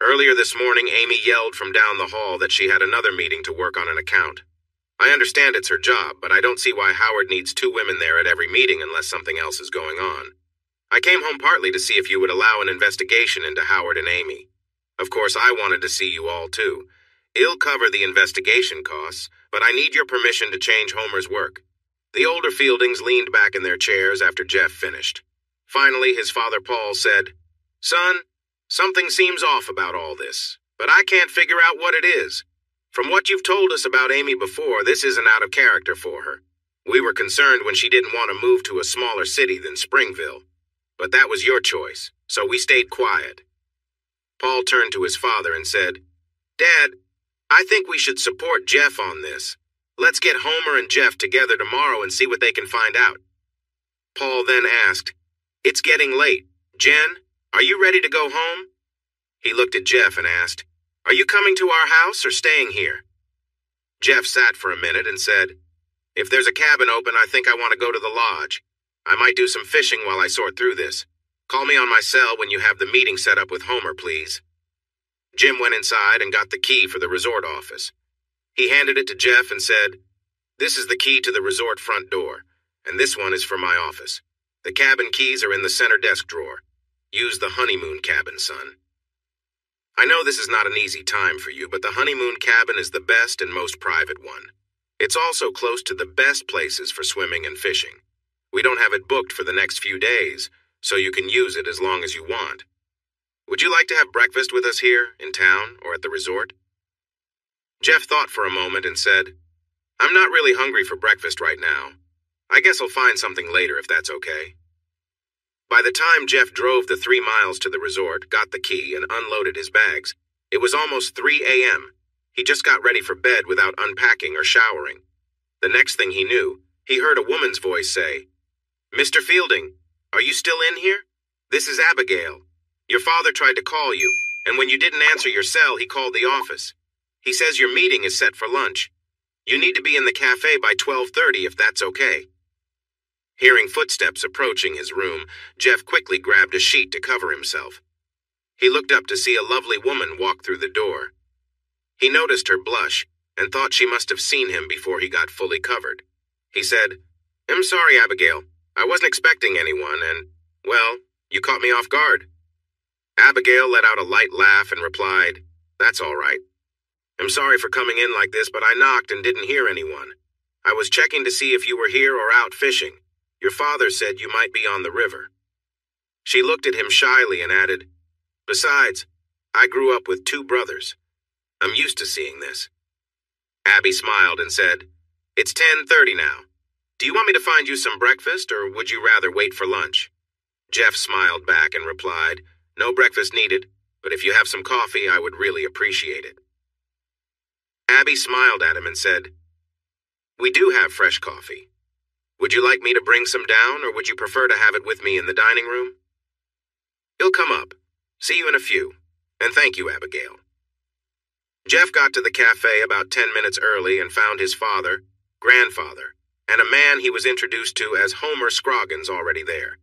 S1: Earlier this morning, Amy yelled from down the hall that she had another meeting to work on an account. I understand it's her job, but I don't see why Howard needs 2 women there at every meeting unless something else is going on. I came home partly to see if you would allow an investigation into Howard and Amy. Of course, I wanted to see you all too. I'll cover the investigation costs, but I need your permission to change Homer's work. The older Fieldings leaned back in their chairs after Jeff finished. Finally, his father Paul said, "Son, something seems off about all this, but I can't figure out what it is. From what you've told us about Amy before, this isn't out of character for her. We were concerned when she didn't want to move to a smaller city than Springville. But that was your choice, so we stayed quiet." Paul turned to his father and said, "Dad, I think we should support Jeff on this. Let's get Homer and Jeff together tomorrow and see what they can find out." Paul then asked, "It's getting late. Jen, are you ready to go home?" He looked at Jeff and asked, "Are you coming to our house or staying here?" Jeff sat for a minute and said, "If there's a cabin open, I think I want to go to the lodge. I might do some fishing while I sort through this. Call me on my cell when you have the meeting set up with Homer, please." Jim went inside and got the key for the resort office. He handed it to Jeff and said, "This is the key to the resort front door, and this one is for my office. The cabin keys are in the center desk drawer. Use the honeymoon cabin, son." I know this is not an easy time for you, but the honeymoon cabin is the best and most private one. It's also close to the best places for swimming and fishing. We don't have it booked for the next few days, so you can use it as long as you want. Would you like to have breakfast with us here, in town, or at the resort? Jeff thought for a moment and said, "I'm not really hungry for breakfast right now. I guess I'll find something later if that's okay." By the time Jeff drove the 3 miles to the resort, got the key, and unloaded his bags, it was almost 3 a.m. He just got ready for bed without unpacking or showering. The next thing he knew, he heard a woman's voice say, "Mr. Fielding, are you still in here? This is Abigail. Your father tried to call you, and when you didn't answer your cell, he called the office. He says your meeting is set for lunch. You need to be in the cafe by 12:30 if that's okay." Hearing footsteps approaching his room, Jeff quickly grabbed a sheet to cover himself. He looked up to see a lovely woman walk through the door. He noticed her blush and thought she must have seen him before he got fully covered. He said, "I'm sorry, Abigail. I wasn't expecting anyone, and, well, you caught me off guard." Abigail let out a light laugh and replied, "That's all right. I'm sorry for coming in like this, but I knocked and didn't hear anyone. I was checking to see if you were here or out fishing. Your father said you might be on the river." She looked at him shyly and added, "Besides, I grew up with 2 brothers. I'm used to seeing this." Abby smiled and said, "It's 10:30 now. Do you want me to find you some breakfast, or would you rather wait for lunch?" Jeff smiled back and replied, "No breakfast needed, but if you have some coffee, I would really appreciate it." Abby smiled at him and said, "We do have fresh coffee. Would you like me to bring some down, or would you prefer to have it with me in the dining room?" "He'll come up. See you in a few. And thank you, Abigail." Jeff got to the cafe about 10 minutes early and found his father, grandfather, and a man he was introduced to as Homer Scroggins already there.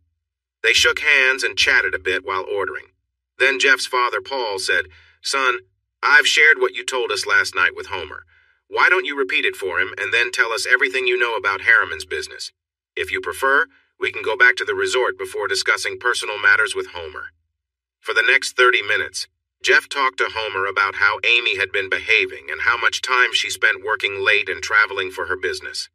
S1: They shook hands and chatted a bit while ordering. Then Jeff's father, Paul, said, "Son, I've shared what you told us last night with Homer. Why don't you repeat it for him and then tell us everything you know about Harriman's business? If you prefer, we can go back to the resort before discussing personal matters with Homer." For the next 30 minutes, Jeff talked to Homer about how Amy had been behaving and how much time she spent working late and traveling for her business.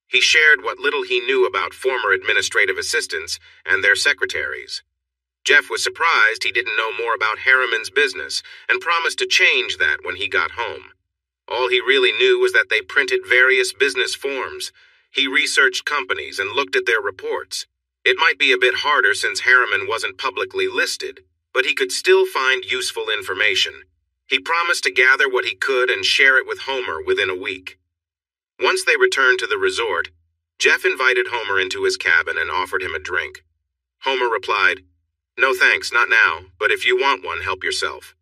S1: He shared what little he knew about former administrative assistants and their secretaries. Jeff was surprised he didn't know more about Harriman's business and promised to change that when he got home. All he really knew was that they printed various business forms. He researched companies and looked at their reports. It might be a bit harder since Harriman wasn't publicly listed, but he could still find useful information. He promised to gather what he could and share it with Homer within a week. Once they returned to the resort, Jeff invited Homer into his cabin and offered him a drink. Homer replied, "No thanks, not now, but if you want one, help yourself.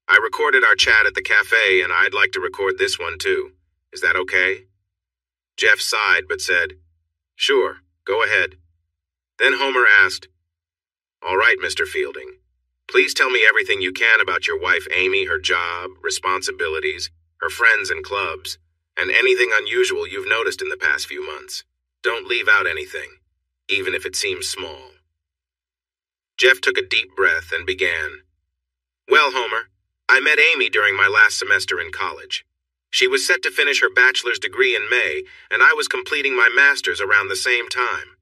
S1: I recorded our chat at the cafe and I'd like to record this one too. Is that okay?" Jeff sighed but said, "Sure, go ahead." Then Homer asked, "All right, Mr. Fielding. Please tell me everything you can about your wife Amy, her job, responsibilities, her friends and clubs, and anything unusual you've noticed in the past few months. Don't leave out anything, even if it seems small." Jeff took a deep breath and began. "Well, Homer, I met Amy during my last semester in college. She was set to finish her bachelor's degree in May, and I was completing my master's around the same time.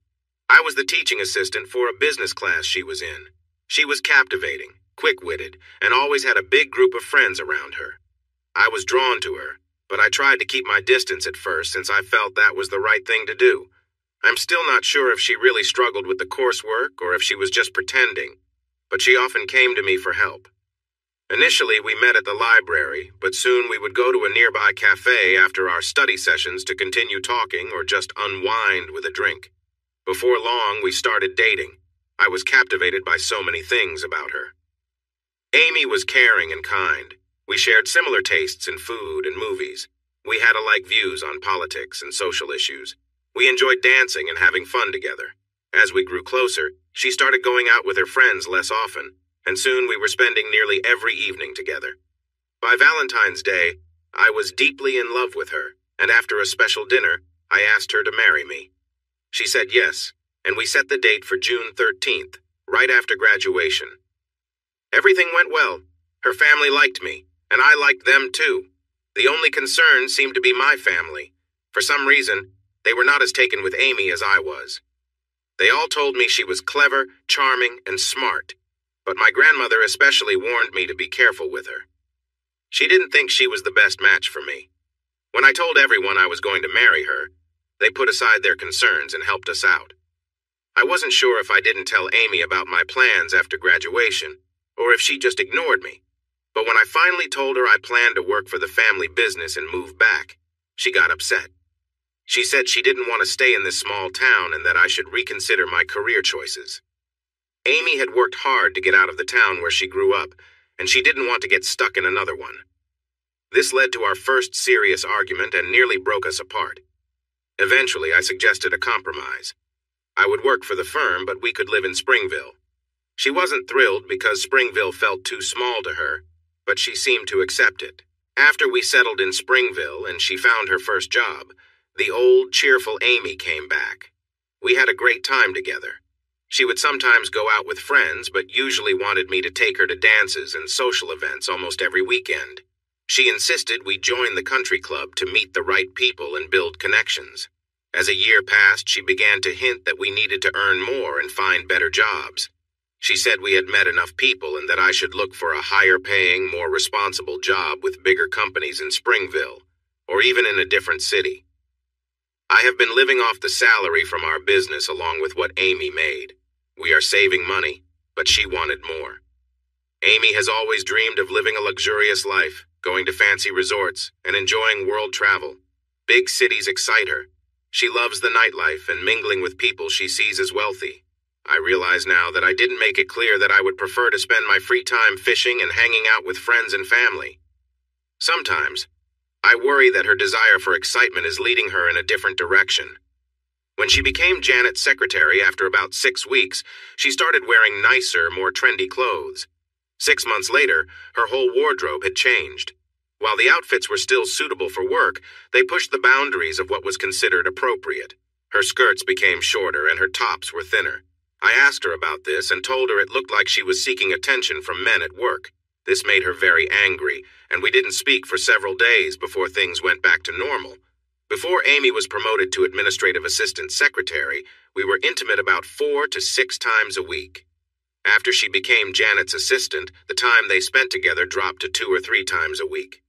S1: I was the teaching assistant for a business class she was in. She was captivating, quick-witted, and always had a big group of friends around her. I was drawn to her, but I tried to keep my distance at first since I felt that was the right thing to do. I'm still not sure if she really struggled with the coursework or if she was just pretending, but she often came to me for help. Initially, we met at the library, but soon we would go to a nearby cafe after our study sessions to continue talking or just unwind with a drink. Before long, we started dating. I was captivated by so many things about her. Amy was caring and kind. We shared similar tastes in food and movies. We had alike views on politics and social issues. We enjoyed dancing and having fun together. As we grew closer, she started going out with her friends less often, and soon we were spending nearly every evening together. By Valentine's Day, I was deeply in love with her, and after a special dinner, I asked her to marry me. She said yes, and we set the date for June 13th, right after graduation. Everything went well. Her family liked me, and I liked them too. The only concern seemed to be my family. For some reason, they were not as taken with Amy as I was. They all told me she was clever, charming, and smart, but my grandmother especially warned me to be careful with her. She didn't think she was the best match for me. When I told everyone I was going to marry her, they put aside their concerns and helped us out. I wasn't sure if I didn't tell Amy about my plans after graduation, or if she just ignored me. But when I finally told her I planned to work for the family business and move back, she got upset. She said she didn't want to stay in this small town and that I should reconsider my career choices. Amy had worked hard to get out of the town where she grew up, and she didn't want to get stuck in another one. This led to our first serious argument and nearly broke us apart. Eventually, I suggested a compromise. I would work for the firm, but we could live in Springville. She wasn't thrilled because Springville felt too small to her, but she seemed to accept it. After we settled in Springville and she found her first job, the old, cheerful Amy came back. We had a great time together. She would sometimes go out with friends, but usually wanted me to take her to dances and social events almost every weekend. She insisted we join the country club to meet the right people and build connections. As a year passed, she began to hint that we needed to earn more and find better jobs. She said we had met enough people and that I should look for a higher-paying, more responsible job with bigger companies in Springville, or even in a different city. I have been living off the salary from our business along with what Amy made. We are saving money, but she wanted more. Amy has always dreamed of living a luxurious life, going to fancy resorts, and enjoying world travel. Big cities excite her. She loves the nightlife and mingling with people she sees as wealthy. I realize now that I didn't make it clear that I would prefer to spend my free time fishing and hanging out with friends and family. Sometimes, I worry that her desire for excitement is leading her in a different direction. When she became Janet's secretary after about 6 weeks, she started wearing nicer, more trendy clothes. 6 months later, her whole wardrobe had changed. While the outfits were still suitable for work, they pushed the boundaries of what was considered appropriate. Her skirts became shorter and her tops were thinner. I asked her about this and told her it looked like she was seeking attention from men at work. This made her very angry, and we didn't speak for several days before things went back to normal. Before Amy was promoted to administrative assistant secretary, we were intimate about 4 to 6 times a week. After she became Janet's assistant, the time they spent together dropped to 2 or 3 times a week.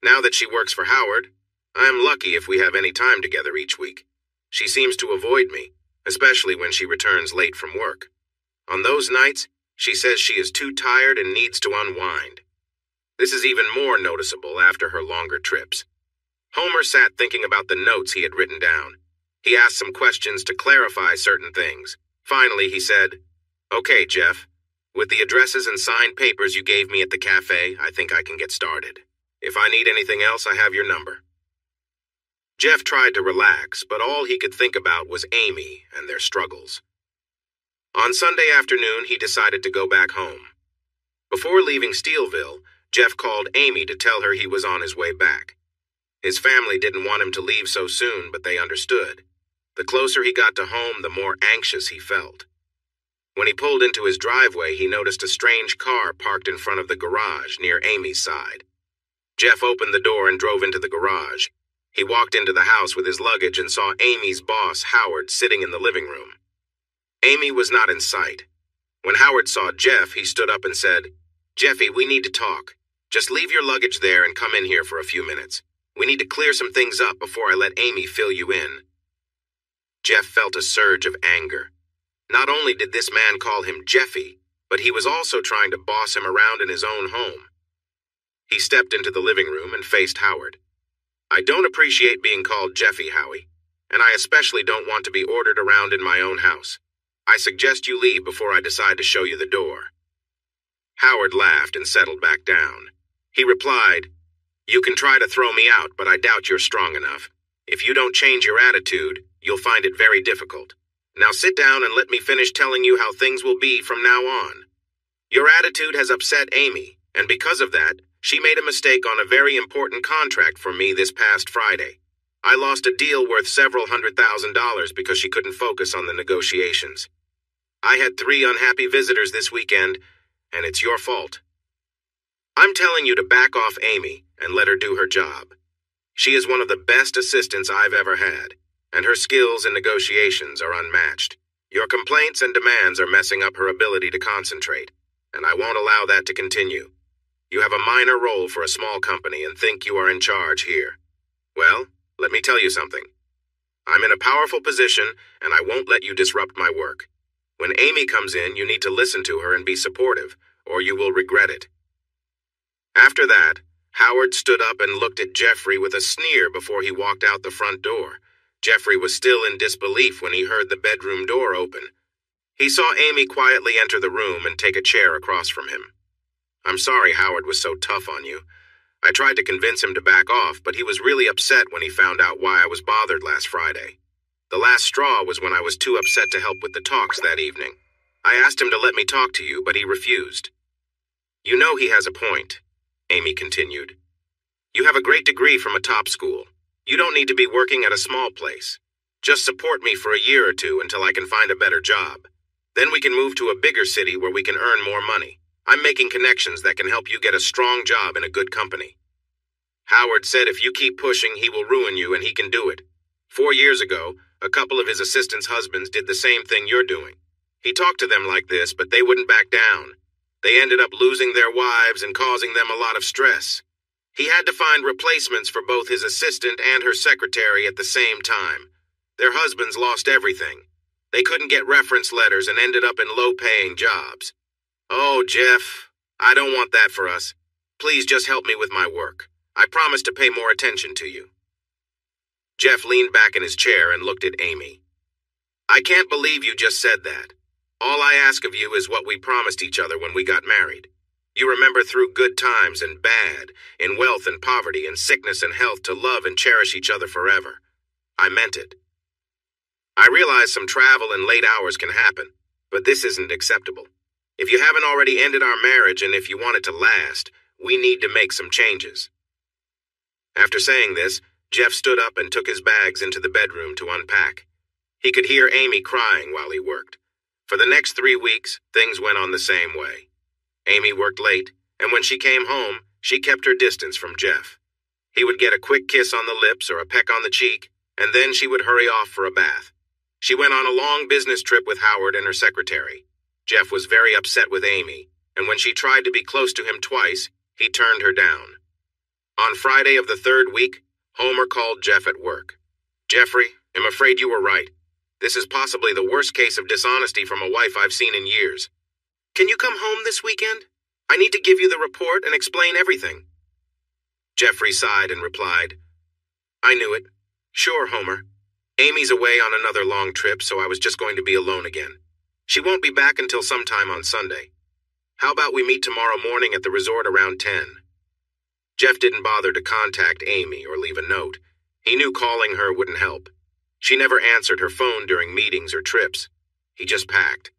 S1: Now that she works for Howard, I am lucky if we have any time together each week. She seems to avoid me, especially when she returns late from work. On those nights, she says she is too tired and needs to unwind. This is even more noticeable after her longer trips. Homer sat thinking about the notes he had written down. He asked some questions to clarify certain things. Finally, he said, "Okay, Jeff, with the addresses and signed papers you gave me at the cafe, I think I can get started. If I need anything else, I have your number." Jeff tried to relax, but all he could think about was Amy and their struggles. On Sunday afternoon, he decided to go back home. Before leaving Steelville, Jeff called Amy to tell her he was on his way back. His family didn't want him to leave so soon, but they understood. The closer he got to home, the more anxious he felt. When he pulled into his driveway, he noticed a strange car parked in front of the garage near Amy's side. Jeff opened the door and drove into the garage. He walked into the house with his luggage and saw Amy's boss, Howard, sitting in the living room. Amy was not in sight. When Howard saw Jeff, he stood up and said, "Jeffy, we need to talk. Just leave your luggage there and come in here for a few minutes. We need to clear some things up before I let Amy fill you in." Jeff felt a surge of anger. Not only did this man call him Jeffy, but he was also trying to boss him around in his own home. He stepped into the living room and faced Howard. "I don't appreciate being called Jeffy, Howie, and I especially don't want to be ordered around in my own house. I suggest you leave before I decide to show you the door." Howard laughed and settled back down. He replied, "You can try to throw me out, but I doubt you're strong enough. If you don't change your attitude, you'll find it very difficult. Now sit down and let me finish telling you how things will be from now on. Your attitude has upset Amy, and because of that, she made a mistake on a very important contract for me this past Friday. I lost a deal worth several $100,000 because she couldn't focus on the negotiations. I had 3 unhappy visitors this weekend, and it's your fault. I'm telling you to back off Amy and let her do her job. She is one of the best assistants I've ever had, and her skills in negotiations are unmatched. Your complaints and demands are messing up her ability to concentrate, and I won't allow that to continue. You have a minor role for a small company and think you are in charge here. Well, let me tell you something. I'm in a powerful position, and I won't let you disrupt my work. When Amy comes in, you need to listen to her and be supportive, or you will regret it." After that, Howard stood up and looked at Jeffrey with a sneer before he walked out the front door. Jeffrey was still in disbelief when he heard the bedroom door open. He saw Amy quietly enter the room and take a chair across from him. "I'm sorry Howard was so tough on you. I tried to convince him to back off, but he was really upset when he found out why I was bothered last Friday. The last straw was when I was too upset to help with the talks that evening. I asked him to let me talk to you, but he refused." "You know he has a point," Amy continued. "You have a great degree from a top school. You don't need to be working at a small place. Just support me for a year or 2 until I can find a better job. Then we can move to a bigger city where we can earn more money. I'm making connections that can help you get a strong job in a good company." Howard said if you keep pushing, he will ruin you, and he can do it. 4 years ago, a couple of his assistants' husbands did the same thing you're doing. He talked to them like this, but they wouldn't back down. They ended up losing their wives and causing them a lot of stress. He had to find replacements for both his assistant and her secretary at the same time. Their husbands lost everything. They couldn't get reference letters and ended up in low-paying jobs. Oh, Jeff, I don't want that for us. Please just help me with my work. I promise to pay more attention to you. Jeff leaned back in his chair and looked at Amy. I can't believe you just said that. All I ask of you is what we promised each other when we got married. You remember through good times and bad, in wealth and poverty, in sickness and health, to love and cherish each other forever. I meant it. I realize some travel and late hours can happen, but this isn't acceptable. If you haven't already ended our marriage and if you want it to last, we need to make some changes. After saying this, Jeff stood up and took his bags into the bedroom to unpack. He could hear Amy crying while he worked. For the next 3 weeks, things went on the same way. Amy worked late, and when she came home, she kept her distance from Jeff. He would get a quick kiss on the lips or a peck on the cheek, and then she would hurry off for a bath. She went on a long business trip with Howard and her secretary. Jeff was very upset with Amy, and when she tried to be close to him twice, he turned her down. On Friday of the 3rd week, Homer called Jeff at work. Jeffrey, I'm afraid you were right. This is possibly the worst case of dishonesty from a wife I've seen in years. Can you come home this weekend? I need to give you the report and explain everything. Jeffrey sighed and replied, I knew it. Sure, Homer. Amy's away on another long trip, so I was just going to be alone again. She won't be back until sometime on Sunday. How about we meet tomorrow morning at the resort around 10? Jeff didn't bother to contact Amy or leave a note. He knew calling her wouldn't help. She never answered her phone during meetings or trips. He just packed.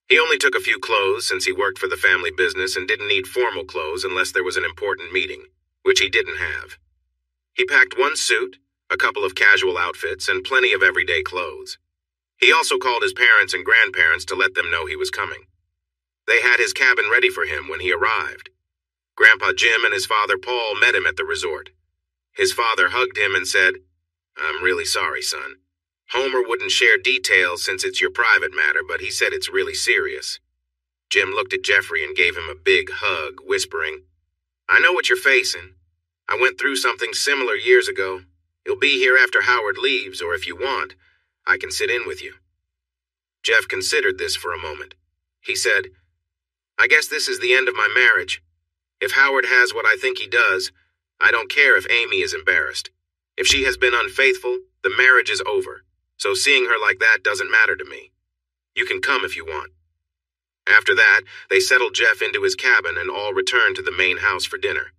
S1: He only took a few clothes since he worked for the family business and didn't need formal clothes unless there was an important meeting, which he didn't have. He packed one suit, a couple of casual outfits, and plenty of everyday clothes. He also called his parents and grandparents to let them know he was coming. They had his cabin ready for him when he arrived. Grandpa Jim and his father Paul met him at the resort. His father hugged him and said, I'm really sorry, son. Homer wouldn't share details since it's your private matter, but he said it's really serious. Jim looked at Jeffrey and gave him a big hug, whispering, I know what you're facing. I went through something similar years ago. You'll be here after Howard leaves, or if you want, I can sit in with you. Jeff considered this for a moment. He said, I guess this is the end of my marriage. If Howard has what I think he does, I don't care if Amy is embarrassed. If she has been unfaithful, the marriage is over, so seeing her like that doesn't matter to me. You can come if you want. After that, they settled Jeff into his cabin and all returned to the main house for dinner.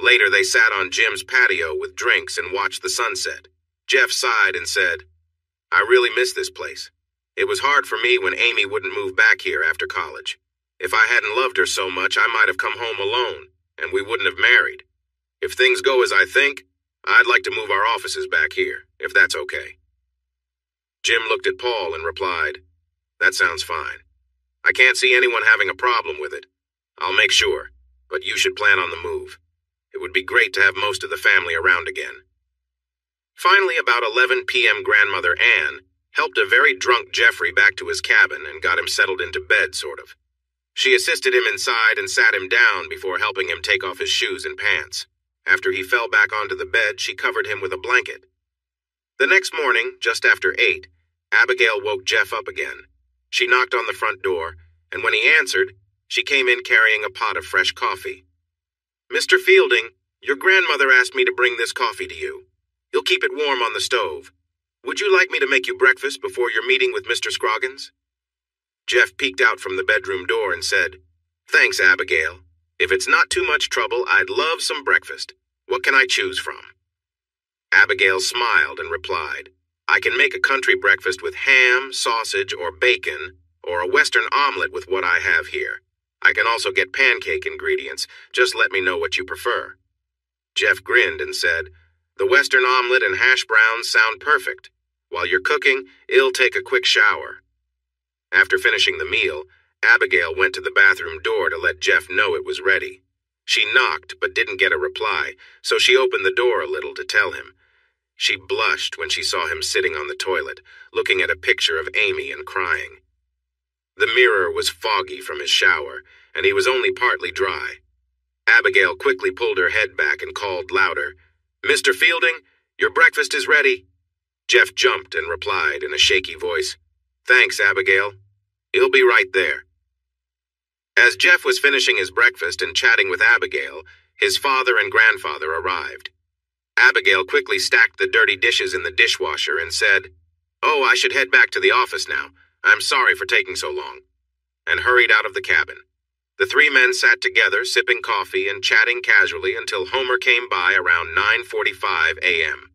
S1: Later, they sat on Jim's patio with drinks and watched the sunset. Jeff sighed and said, I really miss this place. It was hard for me when Amy wouldn't move back here after college. If I hadn't loved her so much, I might have come home alone, and we wouldn't have married. If things go as I think, I'd like to move our offices back here, if that's okay. Jim looked at Paul and replied, That sounds fine. I can't see anyone having a problem with it. I'll make sure, but you should plan on the move. It would be great to have most of the family around again. Finally, about 11 p.m., Grandmother Ann helped a very drunk Jeffrey back to his cabin and got him settled into bed, sort of. She assisted him inside and sat him down before helping him take off his shoes and pants. After he fell back onto the bed, she covered him with a blanket. The next morning, just after 8, Abigail woke Jeff up again. She knocked on the front door, and when he answered, she came in carrying a pot of fresh coffee. Mr. Fielding, your grandmother asked me to bring this coffee to you. You'll keep it warm on the stove. Would you like me to make you breakfast before your meeting with Mr. Scroggins? Jeff peeked out from the bedroom door and said, Thanks, Abigail. If it's not too much trouble, I'd love some breakfast. What can I choose from? Abigail smiled and replied, I can make a country breakfast with ham, sausage, or bacon, or a Western omelet with what I have here. I can also get pancake ingredients. Just let me know what you prefer. Jeff grinned and said, The Western omelet and hash browns sound perfect. While you're cooking, I'll take a quick shower. After finishing the meal, Abigail went to the bathroom door to let Jeff know it was ready. She knocked but didn't get a reply, so she opened the door a little to tell him. She blushed when she saw him sitting on the toilet, looking at a picture of Amy and crying. The mirror was foggy from his shower, and he was only partly dry. Abigail quickly pulled her head back and called louder, "Mr. Fielding, your breakfast is ready." Jeff jumped and replied in a shaky voice, "Thanks, Abigail. He'll be right there." As Jeff was finishing his breakfast and chatting with Abigail, his father and grandfather arrived. Abigail quickly stacked the dirty dishes in the dishwasher and said, "Oh, I should head back to the office now. I'm sorry for taking so long," and hurried out of the cabin. The three men sat together, sipping coffee and chatting casually until Homer came by around 9:45 a.m.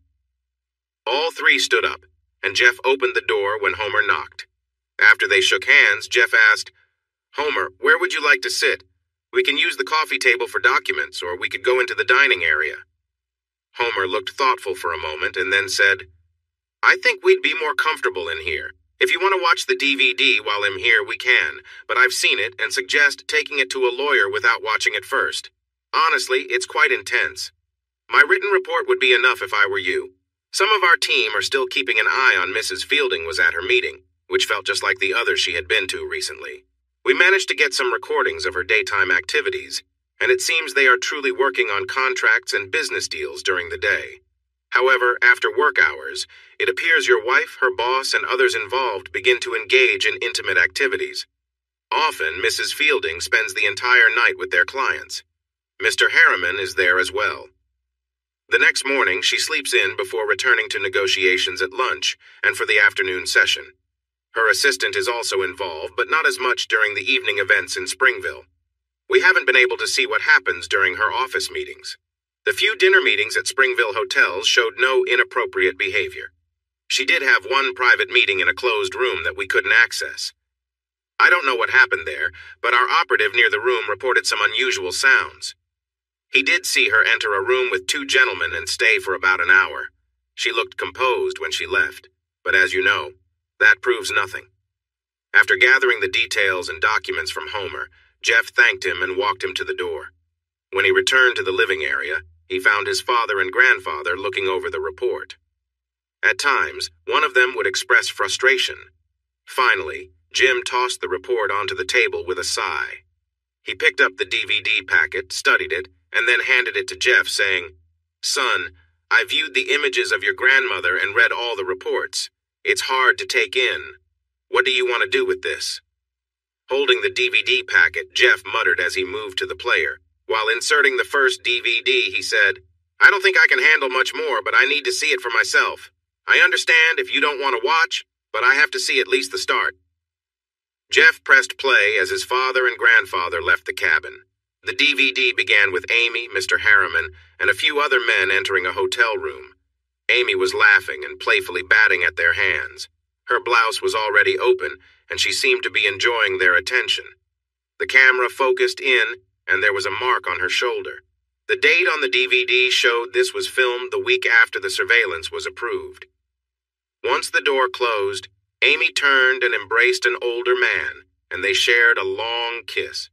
S1: All three stood up, and Jeff opened the door when Homer knocked. After they shook hands, Jeff asked, "Homer, where would you like to sit? We can use the coffee table for documents, or we could go into the dining area." Homer looked thoughtful for a moment and then said, "I think we'd be more comfortable in here. If you want to watch the DVD while I'm here, we can, but I've seen it and suggest taking it to a lawyer without watching it first. Honestly, it's quite intense. My written report would be enough if I were you. Some of our team are still keeping an eye on Mrs. Fielding was at her meeting, which felt just like the others she had been to recently. We managed to get some recordings of her daytime activities, and it seems they are truly working on contracts and business deals during the day. However, after work hours, it appears your wife, her boss, and others involved begin to engage in intimate activities. Often, Mrs. Fielding spends the entire night with their clients. Mr. Harriman is there as well. The next morning, she sleeps in before returning to negotiations at lunch and for the afternoon session. Her assistant is also involved, but not as much during the evening events in Springville. We haven't been able to see what happens during her office meetings. The few dinner meetings at Springville hotels showed no inappropriate behavior. She did have one private meeting in a closed room that we couldn't access. I don't know what happened there, but our operative near the room reported some unusual sounds. He did see her enter a room with two gentlemen and stay for about an hour. She looked composed when she left, but as you know, that proves nothing. After gathering the details and documents from Homer, Jeff thanked him and walked him to the door. When he returned to the living area, he found his father and grandfather looking over the report. At times, one of them would express frustration. Finally, Jim tossed the report onto the table with a sigh. He picked up the DVD packet, studied it, and then handed it to Jeff, saying, "Son, I viewed the images of your grandmother and read all the reports. It's hard to take in. What do you want to do with this?" Holding the DVD packet, Jeff muttered as he moved to the player. While inserting the first DVD, he said, "I don't think I can handle much more, but I need to see it for myself. I understand if you don't want to watch, but I have to see at least the start." Jeff pressed play as his father and grandfather left the cabin. The DVD began with Amy, Mr. Harriman, and a few other men entering a hotel room. Amy was laughing and playfully batting at their hands. Her blouse was already open, and she seemed to be enjoying their attention. The camera focused in, and there was a mark on her shoulder. The date on the DVD showed this was filmed the week after the surveillance was approved. Once the door closed, Amy turned and embraced an older man, and they shared a long kiss.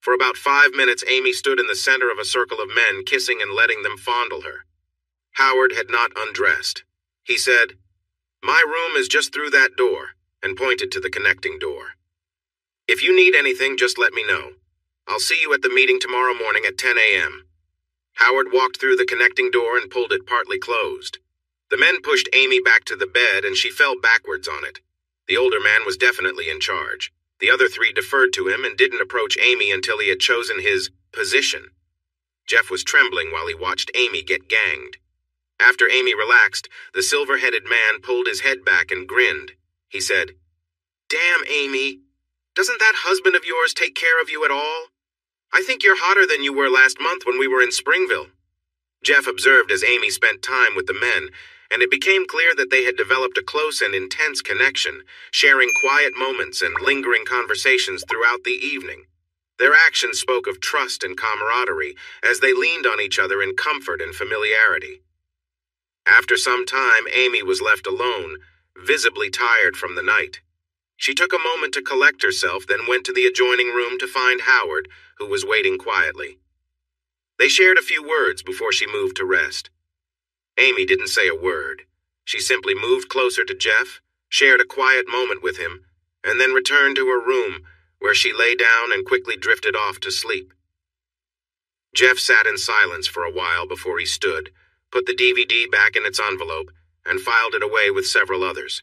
S1: For about 5 minutes, Amy stood in the center of a circle of men, kissing and letting them fondle her. Howard had not undressed. He said, "My room is just through that door," and pointed to the connecting door. "If you need anything, just let me know. I'll see you at the meeting tomorrow morning at 10 a.m. Howard walked through the connecting door and pulled it partly closed. The men pushed Amy back to the bed, and she fell backwards on it. The older man was definitely in charge. The other three deferred to him and didn't approach Amy until he had chosen his position. Jeff was trembling while he watched Amy get ganged. After Amy relaxed, the silver-headed man pulled his head back and grinned. He said, "Damn, Amy. Doesn't that husband of yours take care of you at all? I think you're hotter than you were last month when we were in Springville." Jeff observed as Amy spent time with the men, and it became clear that they had developed a close and intense connection, sharing quiet moments and lingering conversations throughout the evening. Their actions spoke of trust and camaraderie as they leaned on each other in comfort and familiarity. After some time, Amy was left alone, visibly tired from the night. She took a moment to collect herself, then went to the adjoining room to find Howard, who was waiting quietly. They shared a few words before she moved to rest. Amy didn't say a word. She simply moved closer to Jeff, shared a quiet moment with him, and then returned to her room, where she lay down and quickly drifted off to sleep. Jeff sat in silence for a while before he stood, put the DVD back in its envelope, and filed it away with several others.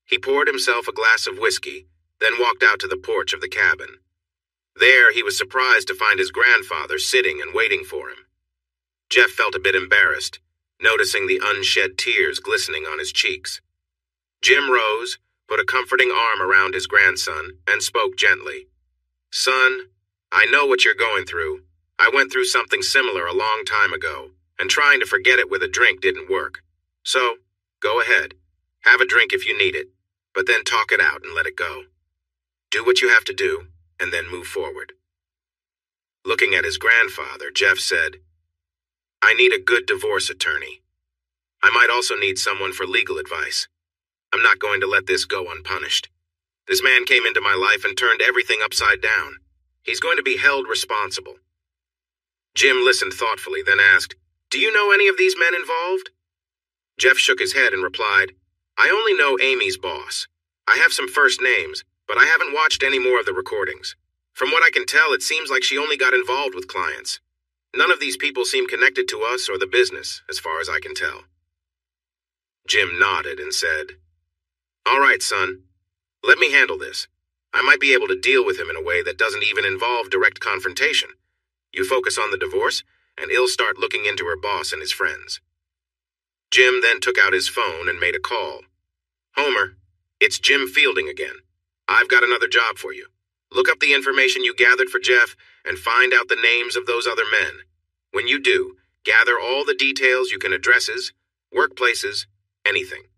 S1: He poured himself a glass of whiskey, then walked out to the porch of the cabin. There, he was surprised to find his grandfather sitting and waiting for him. Jeff felt a bit embarrassed, noticing the unshed tears glistening on his cheeks. Jim rose, put a comforting arm around his grandson, and spoke gently. "Son, I know what you're going through. I went through something similar a long time ago, and trying to forget it with a drink didn't work. So, go ahead. Have a drink if you need it, but then talk it out and let it go. Do what you have to do, and then move forward." Looking at his grandfather, Jeff said, "I need a good divorce attorney. I might also need someone for legal advice. I'm not going to let this go unpunished. This man came into my life and turned everything upside down. He's going to be held responsible." Jim listened thoughtfully, then asked, "Do you know any of these men involved?" Jeff shook his head and replied, "I only know Amy's boss. I have some first names, but I haven't watched any more of the recordings. From what I can tell, it seems like she only got involved with clients. None of these people seem connected to us or the business, as far as I can tell." Jim nodded and said, "All right, son. Let me handle this. I might be able to deal with him in a way that doesn't even involve direct confrontation. You focus on the divorce, and he'll start looking into her boss and his friends." Jim then took out his phone and made a call. "Homer, it's Jim Fielding again. I've got another job for you. Look up the information you gathered for Jeff and find out the names of those other men. When you do, gather all the details you can: addresses, workplaces, anything.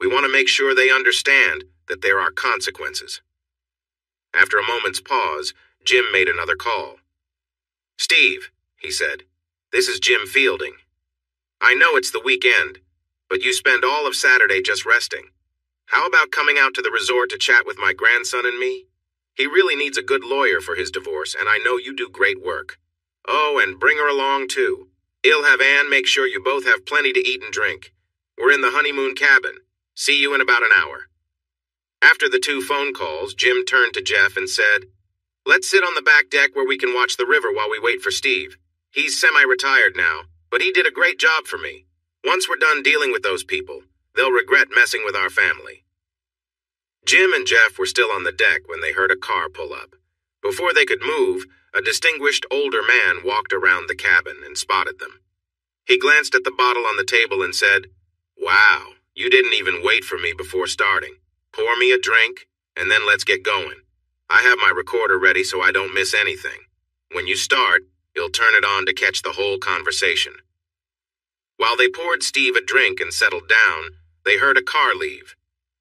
S1: We want to make sure they understand that there are consequences." After a moment's pause, Jim made another call. "Steve," he said, "this is Jim Fielding. I know it's the weekend, but you spend all of Saturday just resting. How about coming out to the resort to chat with my grandson and me? He really needs a good lawyer for his divorce, and I know you do great work. Oh, and bring her along, too. He'll have Ann make sure you both have plenty to eat and drink. We're in the honeymoon cabin. See you in about an hour." After the 2 phone calls, Jim turned to Jeff and said, "Let's sit on the back deck where we can watch the river while we wait for Steve. He's semi-retired now, but he did a great job for me. Once we're done dealing with those people, they'll regret messing with our family." Jim and Jeff were still on the deck when they heard a car pull up. Before they could move, a distinguished older man walked around the cabin and spotted them. He glanced at the bottle on the table and said, "Wow, you didn't even wait for me before starting. Pour me a drink, and then let's get going. I have my recorder ready so I don't miss anything. When you start, you'll turn it on to catch the whole conversation." While they poured Steve a drink and settled down, they heard a car leave.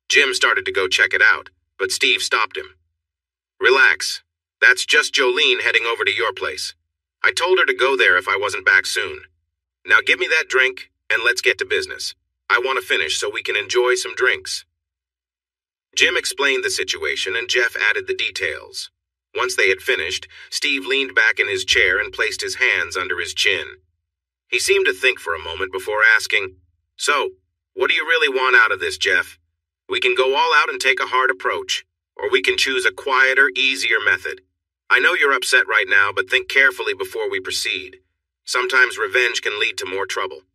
S1: Jim started to go check it out, but Steve stopped him. "Relax. That's just Jolene heading over to your place. I told her to go there if I wasn't back soon. Now give me that drink, and let's get to business. I want to finish so we can enjoy some drinks." Jim explained the situation, and Jeff added the details. Once they had finished, Steve leaned back in his chair and placed his hands under his chin. He seemed to think for a moment before asking, "So, what do you really want out of this, Jeff? We can go all out and take a hard approach, or we can choose a quieter, easier method. I know you're upset right now, but think carefully before we proceed. Sometimes revenge can lead to more trouble."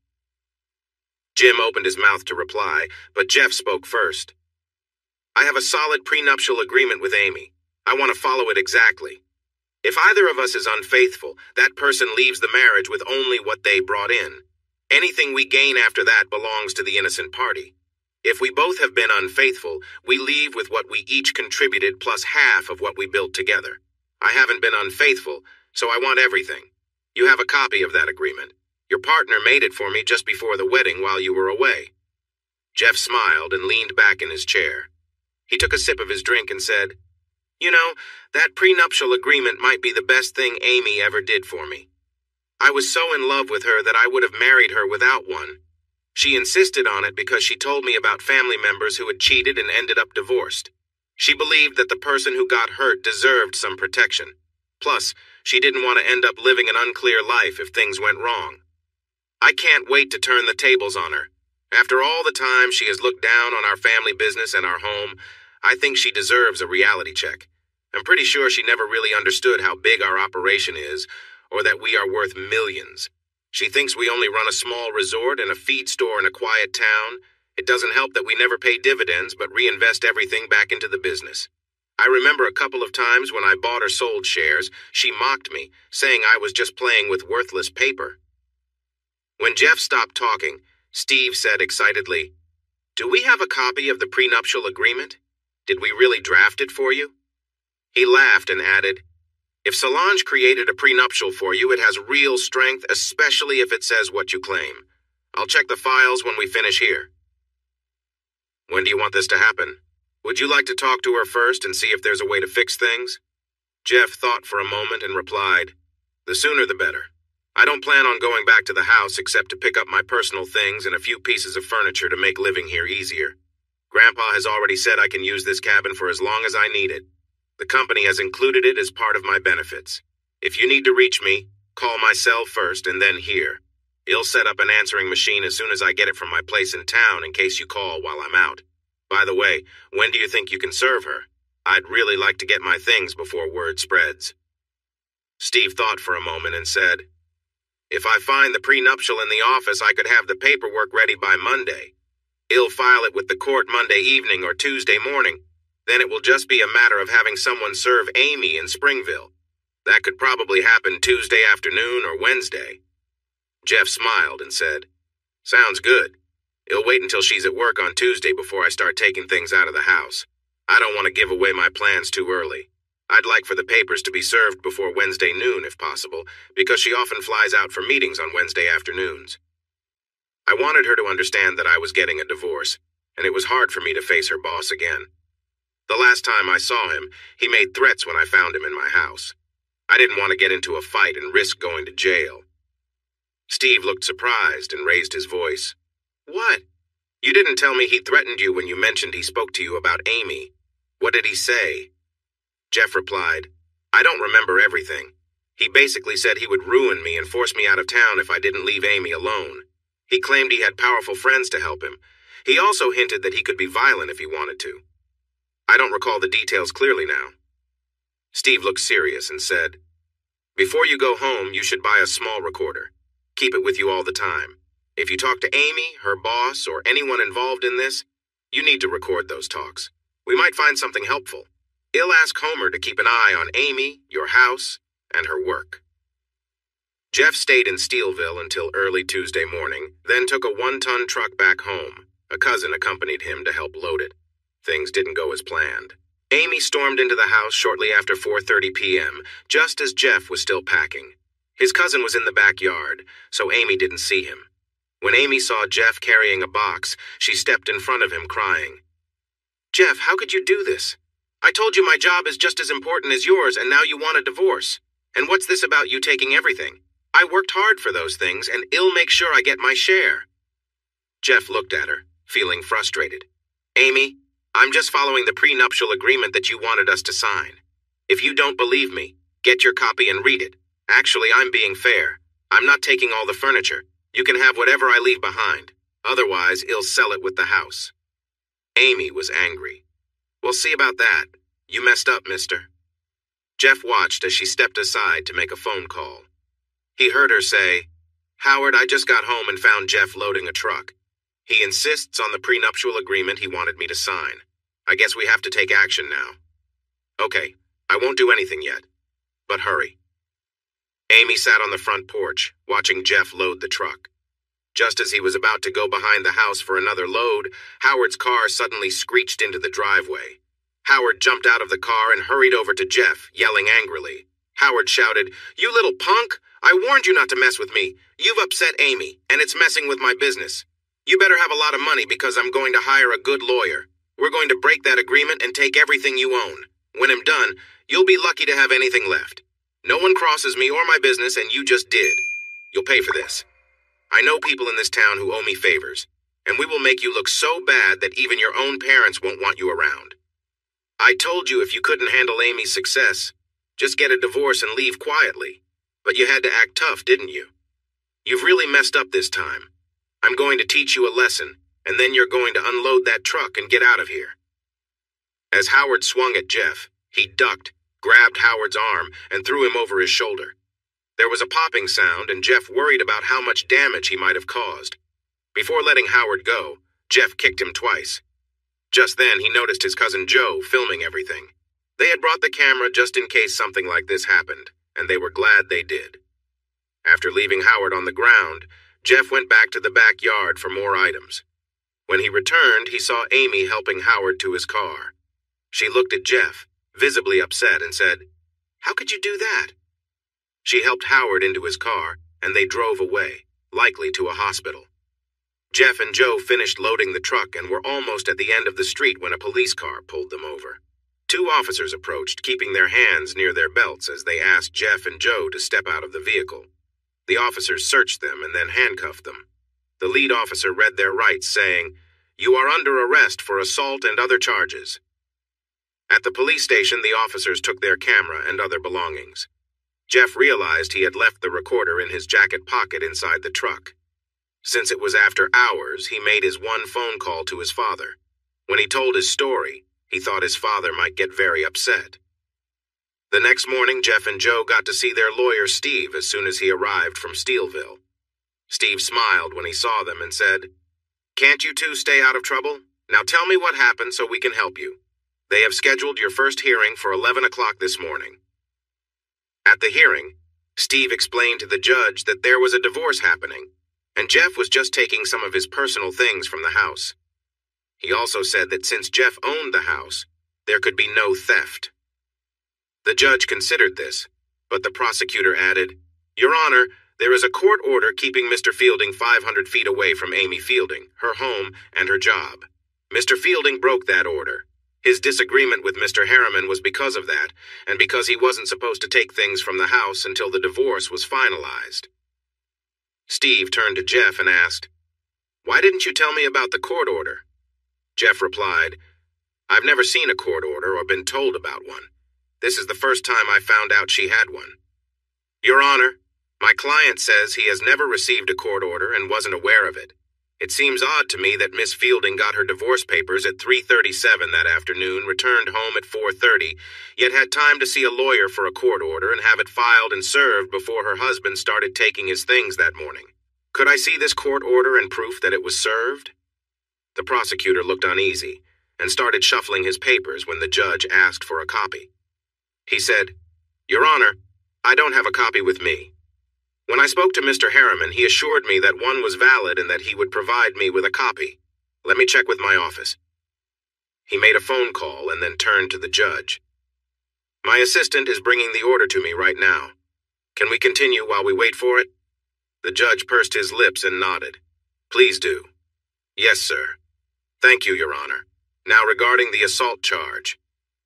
S1: Jim opened his mouth to reply, but Jeff spoke first. "I have a solid prenuptial agreement with Amy. I want to follow it exactly. If either of us is unfaithful, that person leaves the marriage with only what they brought in. Anything we gain after that belongs to the innocent party. If we both have been unfaithful, we leave with what we each contributed plus half of what we built together. I haven't been unfaithful, so I want everything. You have a copy of that agreement. Your partner made it for me just before the wedding while you were away." Jeff smiled and leaned back in his chair. He took a sip of his drink and said, "You know, that prenuptial agreement might be the best thing Amy ever did for me. I was so in love with her that I would have married her without one. She insisted on it because she told me about family members who had cheated and ended up divorced. She believed that the person who got hurt deserved some protection. Plus, She didn't want to end up living an unclear life if things went wrong. I can't wait to turn the tables on her. After all the time she has looked down on our family business and our home, I think she deserves a reality check. I'm pretty sure she never really understood how big our operation is, or that we are worth millions. She thinks we only run a small resort and a feed store in a quiet town. It doesn't help that we never pay dividends but reinvest everything back into the business. I remember a couple of times when I bought or sold shares, she mocked me, saying I was just playing with worthless paper. When Jeff stopped talking, Steve said excitedly, "Do we have a copy of the prenuptial agreement? Did we really draft it for you?" He laughed and added, "If Solange created a prenuptial for you, it has real strength, especially if it says what you claim. I'll check the files when we finish here." "When do you want this to happen? Would you like to talk to her first and see if there's a way to fix things?" Jeff thought for a moment and replied, "The sooner the better. I don't plan on going back to the house except to pick up my personal things and a few pieces of furniture to make living here easier. Grandpa has already said I can use this cabin for as long as I need it. The company has included it as part of my benefits. If you need to reach me, call my cell first and then here. He'll set up an answering machine as soon as I get it from my place in town in case you call while I'm out. By the way, when do you think you can serve her? I'd really like to get my things before word spreads." Steve thought for a moment and said, "If I find the prenuptial in the office, I could have the paperwork ready by Monday. He'll file it with the court Monday evening or Tuesday morning. Then it will just be a matter of having someone serve Amy in Springville. That could probably happen Tuesday afternoon or Wednesday." Jeff smiled and said, "Sounds good. He'll wait until she's at work on Tuesday before I start taking things out of the house. I don't want to give away my plans too early. I'd like for the papers to be served before Wednesday noon if possible, because she often flies out for meetings on Wednesday afternoons." I wanted her to understand that I was getting a divorce, and it was hard for me to face her boss again. The last time I saw him, he made threats when I found him in my house. I didn't want to get into a fight and risk going to jail. Steve looked surprised and raised his voice. "What? You didn't tell me he threatened you when you mentioned he spoke to you about Amy. What did he say?" Jeff replied, "I don't remember everything. He basically said he would ruin me and force me out of town if I didn't leave Amy alone. He claimed he had powerful friends to help him. He also hinted that he could be violent if he wanted to. I don't recall the details clearly now." Steve looked serious and said, "Before you go home, you should buy a small recorder. Keep it with you all the time. If you talk to Amy, her boss, or anyone involved in this, you need to record those talks. We might find something helpful. He'll ask Homer to keep an eye on Amy, your house, and her work." Jeff stayed in Steelville until early Tuesday morning, then took a 1-ton truck back home. A cousin accompanied him to help load it. Things didn't go as planned. Amy stormed into the house shortly after 4:30 p.m., just as Jeff was still packing. His cousin was in the backyard, so Amy didn't see him. When Amy saw Jeff carrying a box, she stepped in front of him crying, "Jeff, how could you do this? I told you my job is just as important as yours, and now you want a divorce. And what's this about you taking everything? I worked hard for those things, and I'll make sure I get my share." Jeff looked at her, feeling frustrated. "Amy, I'm just following the prenuptial agreement that you wanted us to sign. If you don't believe me, get your copy and read it. Actually, I'm being fair. I'm not taking all the furniture. You can have whatever I leave behind. Otherwise, I'll sell it with the house." Amy was angry. "We'll see about that. You messed up, mister." Jeff watched as she stepped aside to make a phone call. He heard her say, "Howard, I just got home and found Jeff loading a truck. He insists on the prenuptial agreement he wanted me to sign. I guess we have to take action now." "Okay, I won't do anything yet. But hurry." Amy sat on the front porch, watching Jeff load the truck. Just as he was about to go behind the house for another load, Howard's car suddenly screeched into the driveway. Howard jumped out of the car and hurried over to Jeff, yelling angrily. Howard shouted, "You little punk! I warned you not to mess with me. You've upset Amy, and it's messing with my business. You better have a lot of money because I'm going to hire a good lawyer. We're going to break that agreement and take everything you own. When I'm done, you'll be lucky to have anything left. No one crosses me or my business, and you just did. You'll pay for this. I know people in this town who owe me favors, and we will make you look so bad that even your own parents won't want you around. I told you if you couldn't handle Amy's success, Just get a divorce and leave quietly. But you had to act tough, didn't you? You've really messed up this time. I'm going to teach you a lesson, and then you're going to unload that truck and get out of here." As Howard swung at Jeff, he ducked, grabbed Howard's arm, and threw him over his shoulder. There was a popping sound, and Jeff worried about how much damage he might have caused. Before letting Howard go, Jeff kicked him twice. Just then, he noticed his cousin Joe filming everything. They had brought the camera just in case something like this happened, and they were glad they did. After leaving Howard on the ground, Jeff went back to the backyard for more items. When he returned, he saw Amy helping Howard to his car. She looked at Jeff, visibly upset, and said, "How could you do that?" She helped Howard into his car, and they drove away, likely to a hospital. Jeff and Joe finished loading the truck and were almost at the end of the street when a police car pulled them over. Two officers approached, keeping their hands near their belts as they asked Jeff and Joe to step out of the vehicle. The officers searched them and then handcuffed them. The lead officer read their rights, saying, "You are under arrest for assault and other charges." At the police station, the officers took their camera and other belongings. Jeff realized he had left the recorder in his jacket pocket inside the truck. Since it was after hours, he made his one phone call to his father. When he told his story, he thought his father might get very upset. The next morning, Jeff and Joe got to see their lawyer, Steve, as soon as he arrived from Steelville. Steve smiled when he saw them and said, "Can't you two stay out of trouble? Now tell me what happened so we can help you. They have scheduled your first hearing for 11 o'clock this morning." At the hearing, Steve explained to the judge that there was a divorce happening, and Jeff was just taking some of his personal things from the house. He also said that since Jeff owned the house, there could be no theft. The judge considered this, but the prosecutor added, "Your Honor, there is a court order keeping Mr. Fielding 500 feet away from Amy Fielding, her home, and her job. Mr. Fielding broke that order. His disagreement with Mr. Harriman was because of that, and because he wasn't supposed to take things from the house until the divorce was finalized." Steve turned to Jeff and asked, "Why didn't you tell me about the court order?" Jeff replied, "I've never seen a court order or been told about one. This is the first time I found out she had one. Your Honor, my client says he has never received a court order and wasn't aware of it. It seems odd to me that Miss Fielding got her divorce papers at 3:37 that afternoon, returned home at 4:30, yet had time to see a lawyer for a court order and have it filed and served before her husband started taking his things that morning. Could I see this court order and proof that it was served?" The prosecutor looked uneasy and started shuffling his papers when the judge asked for a copy. He said, "Your Honor, I don't have a copy with me. When I spoke to Mr. Harriman, he assured me that one was valid and that he would provide me with a copy. Let me check with my office." He made a phone call and then turned to the judge. "My assistant is bringing the order to me right now. Can we continue while we wait for it?" The judge pursed his lips and nodded. "Please do." "Yes, sir." "Thank you, Your Honor. Now regarding the assault charge.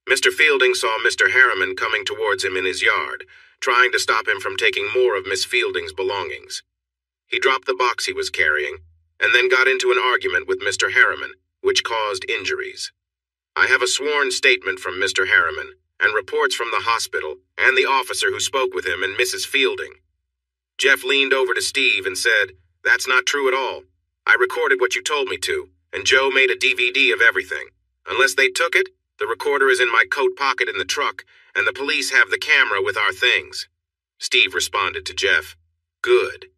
S1: Mr. Fielding saw Mr. Harriman coming towards him in his yard, trying to stop him from taking more of Miss Fielding's belongings. He dropped the box he was carrying, and then got into an argument with Mr. Harriman, which caused injuries. I have a sworn statement from Mr. Harriman, and reports from the hospital, and the officer who spoke with him and Mrs. Fielding." Jeff leaned over to Steve and said, "That's not true at all. I recorded what you told me to, and Joe made a DVD of everything. Unless they took it, the recorder is in my coat pocket in the truck, and the police have the camera with our things." Steve responded to Jeff, "Good.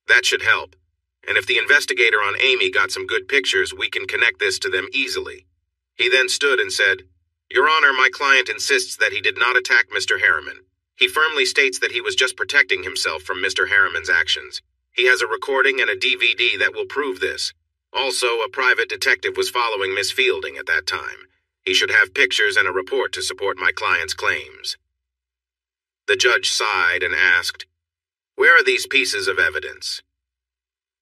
S1: That should help. And if the investigator on Amy got some good pictures, we can connect this to them easily." He then stood and said, "Your Honor, my client insists that he did not attack Mr. Harriman. He firmly states that he was just protecting himself from Mr. Harriman's actions. He has a recording and a DVD that will prove this. Also, a private detective was following Miss Fielding at that time. He should have pictures and a report to support my client's claims." The judge sighed and asked, "Where are these pieces of evidence?"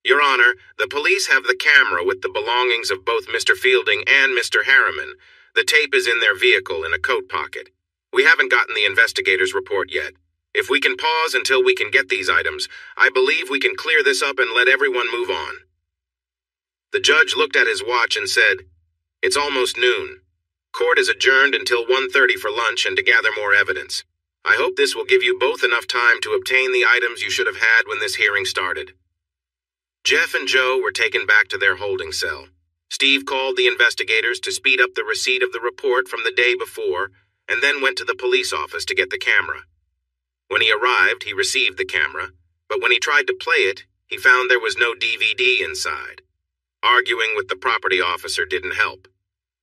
S1: "Your Honor, the police have the camera with the belongings of both Mr. Fielding and Mr. Harriman. The tape is in their vehicle in a coat pocket. We haven't gotten the investigator's report yet. If we can pause until we can get these items, I believe we can clear this up and let everyone move on." The judge looked at his watch and said, "It's almost noon. Court is adjourned until 1:30 for lunch and to gather more evidence. I hope this will give you both enough time to obtain the items you should have had when this hearing started." Jeff and Joe were taken back to their holding cell. Steve called the investigators to speed up the receipt of the report from the day before, and then went to the police office to get the camera. When he arrived, he received the camera, but when he tried to play it, he found there was no DVD inside. Arguing with the property officer didn't help.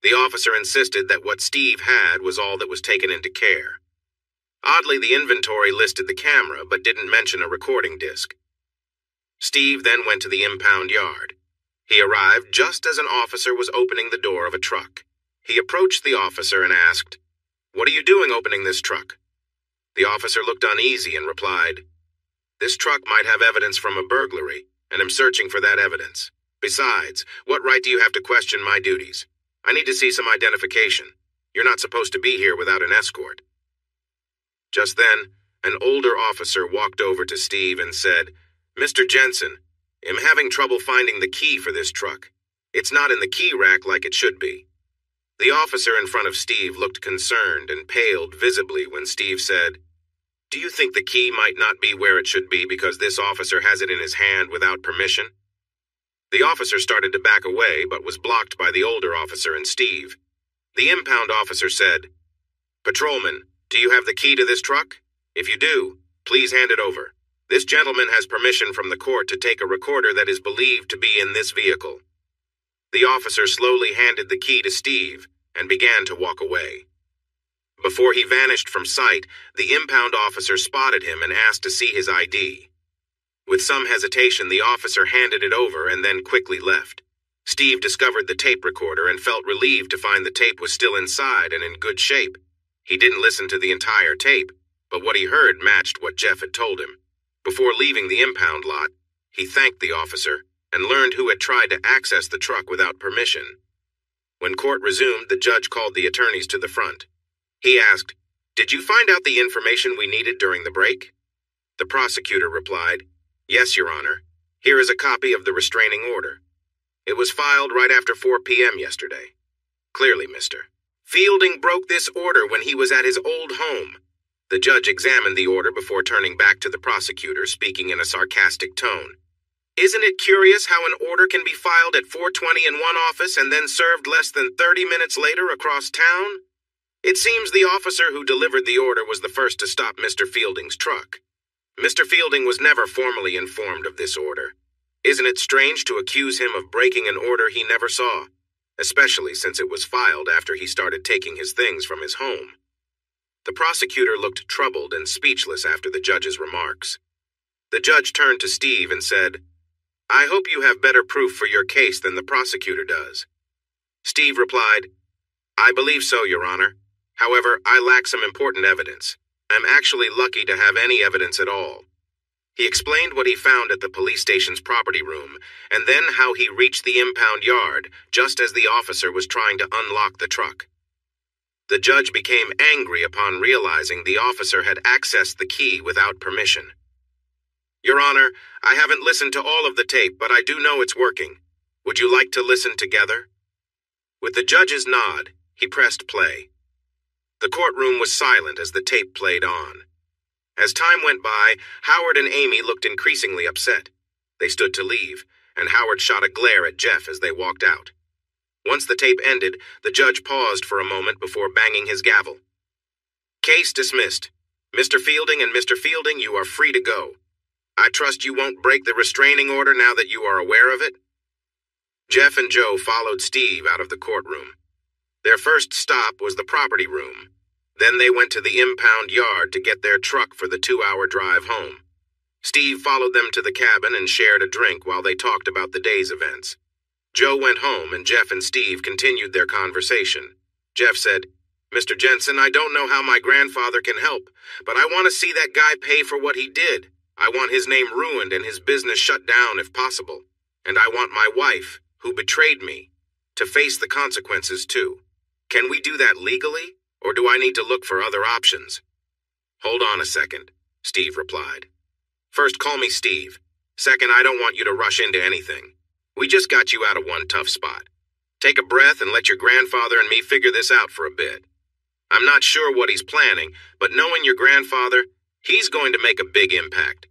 S1: The officer insisted that what Steve had was all that was taken into care. Oddly, the inventory listed the camera, but didn't mention a recording disc. Steve then went to the impound yard. He arrived just as an officer was opening the door of a truck. He approached the officer and asked, "What are you doing opening this truck?" The officer looked uneasy and replied, "This truck might have evidence from a burglary, and I'm searching for that evidence. Besides, what right do you have to question my duties? I need to see some identification. You're not supposed to be here without an escort." Just then, an older officer walked over to Steve and said, "Mr. Jensen, I'm having trouble finding the key for this truck. It's not in the key rack like it should be." The officer in front of Steve looked concerned and paled visibly when Steve said, "Do you think the key might not be where it should be because this officer has it in his hand without permission?" The officer started to back away but was blocked by the older officer and Steve. The impound officer said, "Patrolman, do you have the key to this truck? If you do, please hand it over. This gentleman has permission from the court to take a recorder that is believed to be in this vehicle." The officer slowly handed the key to Steve and began to walk away. Before he vanished from sight, the impound officer spotted him and asked to see his ID. With some hesitation, the officer handed it over and then quickly left. Steve discovered the tape recorder and felt relieved to find the tape was still inside and in good shape. He didn't listen to the entire tape, but what he heard matched what Jeff had told him. Before leaving the impound lot, he thanked the officer and learned who had tried to access the truck without permission. When court resumed, the judge called the attorneys to the front. He asked, "Did you find out the information we needed during the break?" The prosecutor replied, "Yes, Your Honor. Here is a copy of the restraining order. It was filed right after 4 p.m. yesterday. Clearly, Mr. Fielding broke this order when he was at his old home." The judge examined the order before turning back to the prosecutor, speaking in a sarcastic tone. "Isn't it curious how an order can be filed at 4:20 in one office and then served less than 30 minutes later across town? It seems the officer who delivered the order was the first to stop Mr. Fielding's truck. Mr. Fielding was never formally informed of this order. Isn't it strange to accuse him of breaking an order he never saw, especially since it was filed after he started taking his things from his home?" The prosecutor looked troubled and speechless after the judge's remarks. The judge turned to Steve and said, "I hope you have better proof for your case than the prosecutor does." Steve replied, "I believe so, Your Honor. However, I lack some important evidence. I'm actually lucky to have any evidence at all." He explained what he found at the police station's property room, and then how he reached the impound yard just as the officer was trying to unlock the truck. The judge became angry upon realizing the officer had accessed the key without permission. "Your Honor, I haven't listened to all of the tape, but I do know it's working. Would you like to listen together?" With the judge's nod, he pressed play. The courtroom was silent as the tape played on. As time went by, Howard and Amy looked increasingly upset. They stood to leave, and Howard shot a glare at Jeff as they walked out. Once the tape ended, the judge paused for a moment before banging his gavel. "Case dismissed. Mr. Fielding and Mr. Fielding, you are free to go. I trust you won't break the restraining order now that you are aware of it." Jeff and Joe followed Steve out of the courtroom. Their first stop was the property room. Then they went to the impound yard to get their truck for the 2-hour drive home. Steve followed them to the cabin and shared a drink while they talked about the day's events. Joe went home and Jeff and Steve continued their conversation. Jeff said, "Mr. Jensen, I don't know how my grandfather can help, but I want to see that guy pay for what he did. I want his name ruined and his business shut down if possible. And I want my wife, who betrayed me, to face the consequences too. Can we do that legally? Or do I need to look for other options?" "Hold on a second," Steve replied. "First, call me Steve. Second, I don't want you to rush into anything. We just got you out of one tough spot. Take a breath and let your grandfather and me figure this out for a bit." I'm not sure what he's planning, but knowing your grandfather, he's going to make a big impact.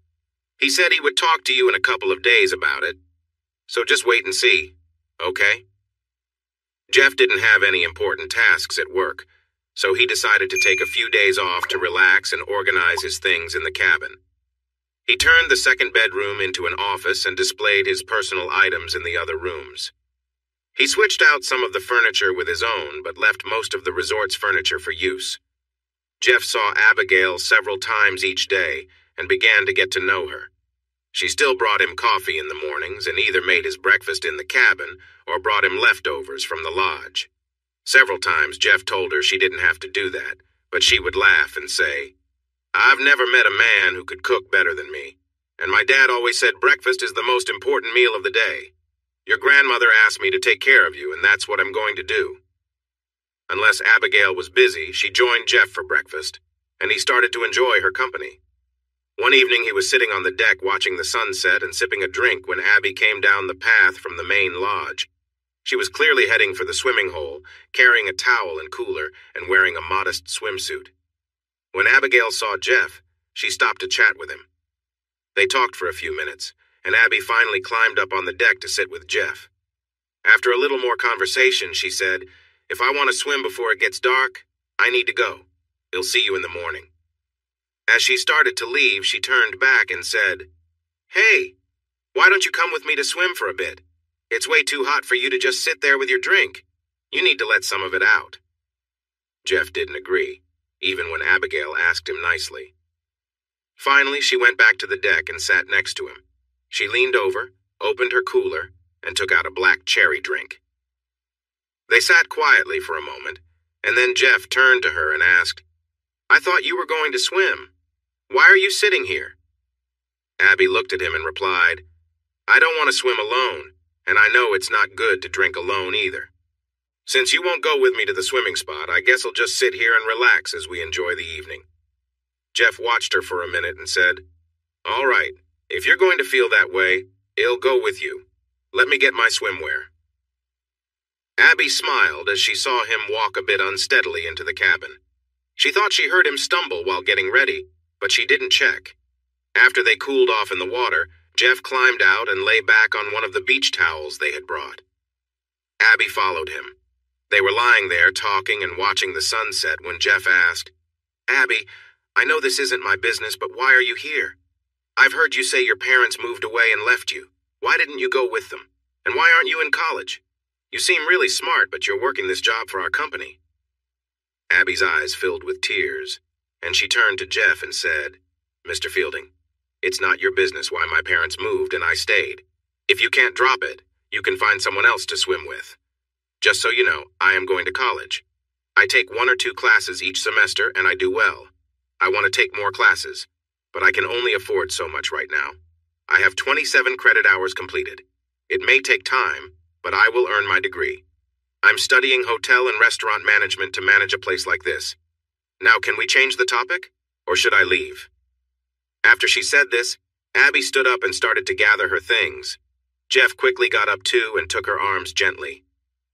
S1: He said he would talk to you in a couple of days about it. So just wait and see, okay? Jeff didn't have any important tasks at work, so he decided to take a few days off to relax and organize his things in the cabin. He turned the second bedroom into an office and displayed his personal items in the other rooms. He switched out some of the furniture with his own, but left most of the resort's furniture for use. Jeff saw Abigail several times each day and began to get to know her. She still brought him coffee in the mornings and either made his breakfast in the cabin or brought him leftovers from the lodge. Several times Jeff told her she didn't have to do that, but she would laugh and say, "I've never met a man who could cook better than me, and my dad always said breakfast is the most important meal of the day. Your grandmother asked me to take care of you, and that's what I'm going to do." Unless Abigail was busy, she joined Jeff for breakfast, and he started to enjoy her company. One evening he was sitting on the deck watching the sunset and sipping a drink when Abby came down the path from the main lodge. She was clearly heading for the swimming hole, carrying a towel and cooler and wearing a modest swimsuit. When Abigail saw Jeff, she stopped to chat with him. They talked for a few minutes, and Abby finally climbed up on the deck to sit with Jeff. After a little more conversation, she said, "If I want to swim before it gets dark, I need to go. He'll see you in the morning." As she started to leave, she turned back and said, "Hey, why don't you come with me to swim for a bit? It's way too hot for you to just sit there with your drink. You need to let some of it out." Jeff didn't agree, even when Abigail asked him nicely. Finally, she went back to the deck and sat next to him. She leaned over, opened her cooler, and took out a black cherry drink. They sat quietly for a moment, and then Jeff turned to her and asked, "I thought you were going to swim. Why are you sitting here?" Abby looked at him and replied, "I don't want to swim alone, and I know it's not good to drink alone either. Since you won't go with me to the swimming spot, I guess I'll just sit here and relax as we enjoy the evening." Jeff watched her for a minute and said, "All right, if you're going to feel that way, I'll go with you. Let me get my swimwear." Abby smiled as she saw him walk a bit unsteadily into the cabin. She thought she heard him stumble while getting ready, but she didn't check. After they cooled off in the water, Jeff climbed out and lay back on one of the beach towels they had brought. Abby followed him. They were lying there talking and watching the sunset when Jeff asked, "Abby, I know this isn't my business, but why are you here? I've heard you say your parents moved away and left you. Why didn't you go with them? And why aren't you in college? You seem really smart, but you're working this job for our company." Abby's eyes filled with tears, and she turned to Jeff and said, "Mr. Fielding, it's not your business why my parents moved and I stayed. If you can't drop it, you can find someone else to swim with. Just so you know, I am going to college. I take 1 or 2 classes each semester and I do well. I want to take more classes, but I can only afford so much right now. I have 27 credit hours completed. It may take time, but I will earn my degree. I'm studying hotel and restaurant management to manage a place like this. Now, can we change the topic, or should I leave?" After she said this, Abby stood up and started to gather her things. Jeff quickly got up too and took her arms gently.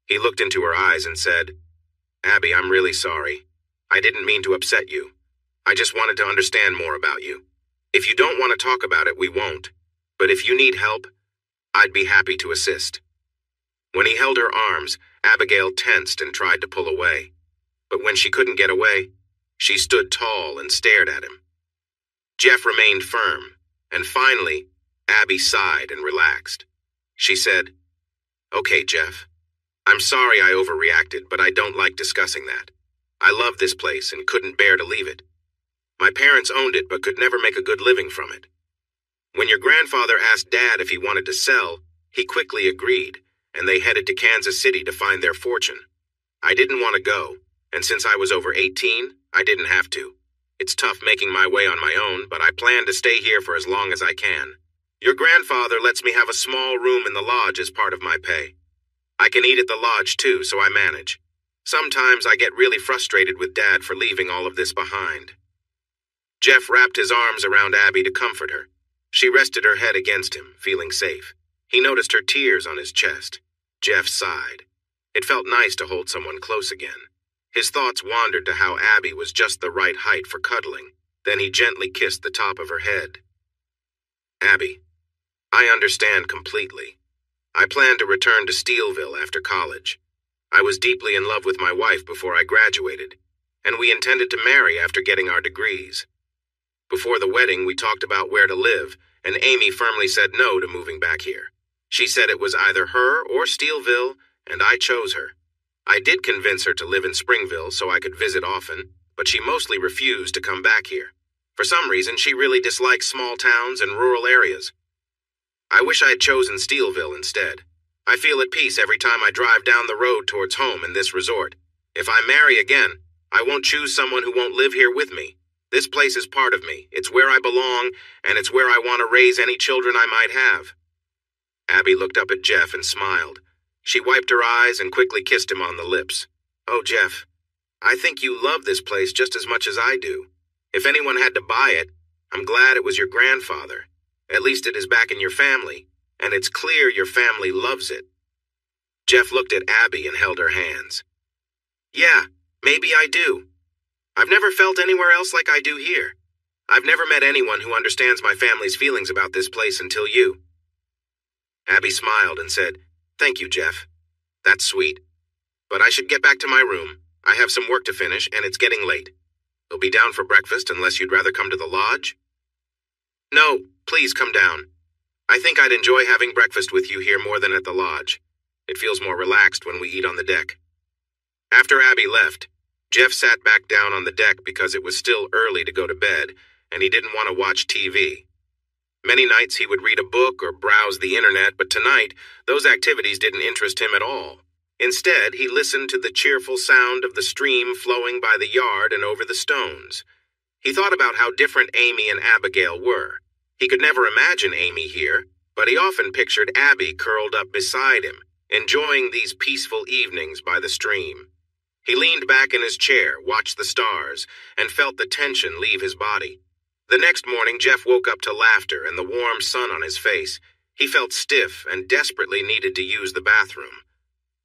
S1: He looked into her eyes and said, "Abby, I'm really sorry. I didn't mean to upset you. I just wanted to understand more about you. If you don't want to talk about it, we won't. But if you need help, I'd be happy to assist." When he held her arms, Abigail tensed and tried to pull away. But when she couldn't get away, she stood tall and stared at him. Jeff remained firm, and finally, Abby sighed and relaxed. She said, "Okay, Jeff. I'm sorry I overreacted, but I don't like discussing that. I love this place and couldn't bear to leave it. My parents owned it but could never make a good living from it. When your grandfather asked Dad if he wanted to sell, he quickly agreed, and they headed to Kansas City to find their fortune. I didn't want to go, and since I was over 18, I didn't have to. It's tough making my way on my own, but I plan to stay here for as long as I can. Your grandfather lets me have a small room in the lodge as part of my pay. I can eat at the lodge too, so I manage. Sometimes I get really frustrated with Dad for leaving all of this behind." Jeff wrapped his arms around Abby to comfort her. She rested her head against him, feeling safe. He noticed her tears on his chest. Jeff sighed. It felt nice to hold someone close again. His thoughts wandered to how Abby was just the right height for cuddling. Then he gently kissed the top of her head. Abby, I understand completely. I plan to return to Steelville after college. I was deeply in love with my wife before I graduated, and we intended to marry after getting our degrees. Before the wedding, we talked about where to live, and Amy firmly said no to moving back here. She said it was either her or Steelville, and I chose her. I did convince her to live in Springville so I could visit often, but she mostly refused to come back here. For some reason, she really dislikes small towns and rural areas. I wish I had chosen Steelville instead. I feel at peace every time I drive down the road towards home in this resort. If I marry again, I won't choose someone who won't live here with me. This place is part of me. It's where I belong, and it's where I want to raise any children I might have. Abby looked up at Jeff and smiled. She wiped her eyes and quickly kissed him on the lips. Oh, Jeff, I think you love this place just as much as I do. If anyone had to buy it, I'm glad it was your grandfather. At least it is back in your family, and it's clear your family loves it. Jeff looked at Abby and held her hands. Yeah, maybe I do. I've never felt anywhere else like I do here. I've never met anyone who understands my family's feelings about this place until you. Abby smiled and said, Thank you, Jeff. That's sweet. But I should get back to my room. I have some work to finish, and it's getting late. You'll be down for breakfast unless you'd rather come to the lodge? No, please come down. I think I'd enjoy having breakfast with you here more than at the lodge. It feels more relaxed when we eat on the deck. After Abby left, Jeff sat back down on the deck because it was still early to go to bed, and he didn't want to watch TV. Many nights he would read a book or browse the internet, but tonight, those activities didn't interest him at all. Instead, he listened to the cheerful sound of the stream flowing by the yard and over the stones. He thought about how different Amy and Abigail were. He could never imagine Amy here, but he often pictured Abby curled up beside him, enjoying these peaceful evenings by the stream. He leaned back in his chair, watched the stars, and felt the tension leave his body. The next morning, Jeff woke up to laughter and the warm sun on his face. He felt stiff and desperately needed to use the bathroom.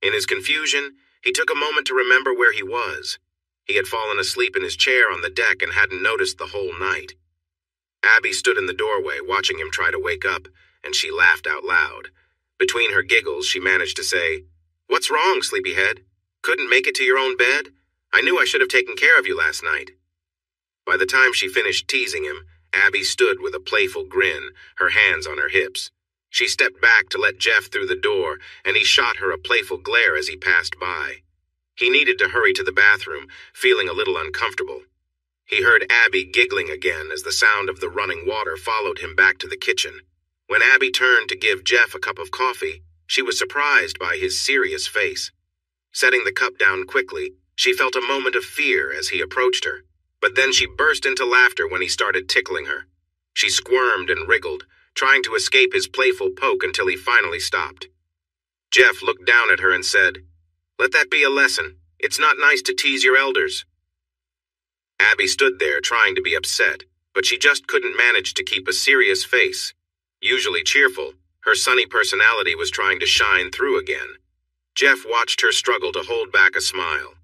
S1: In his confusion, he took a moment to remember where he was. He had fallen asleep in his chair on the deck and hadn't noticed the whole night. Abby stood in the doorway, watching him try to wake up, and she laughed out loud. Between her giggles, she managed to say, What's wrong, sleepyhead? Couldn't make it to your own bed? I knew I should have taken care of you last night. By the time she finished teasing him, Abby stood with a playful grin, her hands on her hips. She stepped back to let Jeff through the door, and he shot her a playful glare as he passed by. He needed to hurry to the bathroom, feeling a little uncomfortable. He heard Abby giggling again as the sound of the running water followed him back to the kitchen. When Abby turned to give Jeff a cup of coffee, she was surprised by his serious face. Setting the cup down quickly, she felt a moment of fear as he approached her, but then she burst into laughter when he started tickling her. She squirmed and wriggled, trying to escape his playful poke until he finally stopped. Jeff looked down at her and said, Let that be a lesson. It's not nice to tease your elders. Abby stood there trying to be upset, but she just couldn't manage to keep a serious face. Usually cheerful, her sunny personality was trying to shine through again. Jeff watched her struggle to hold back a smile.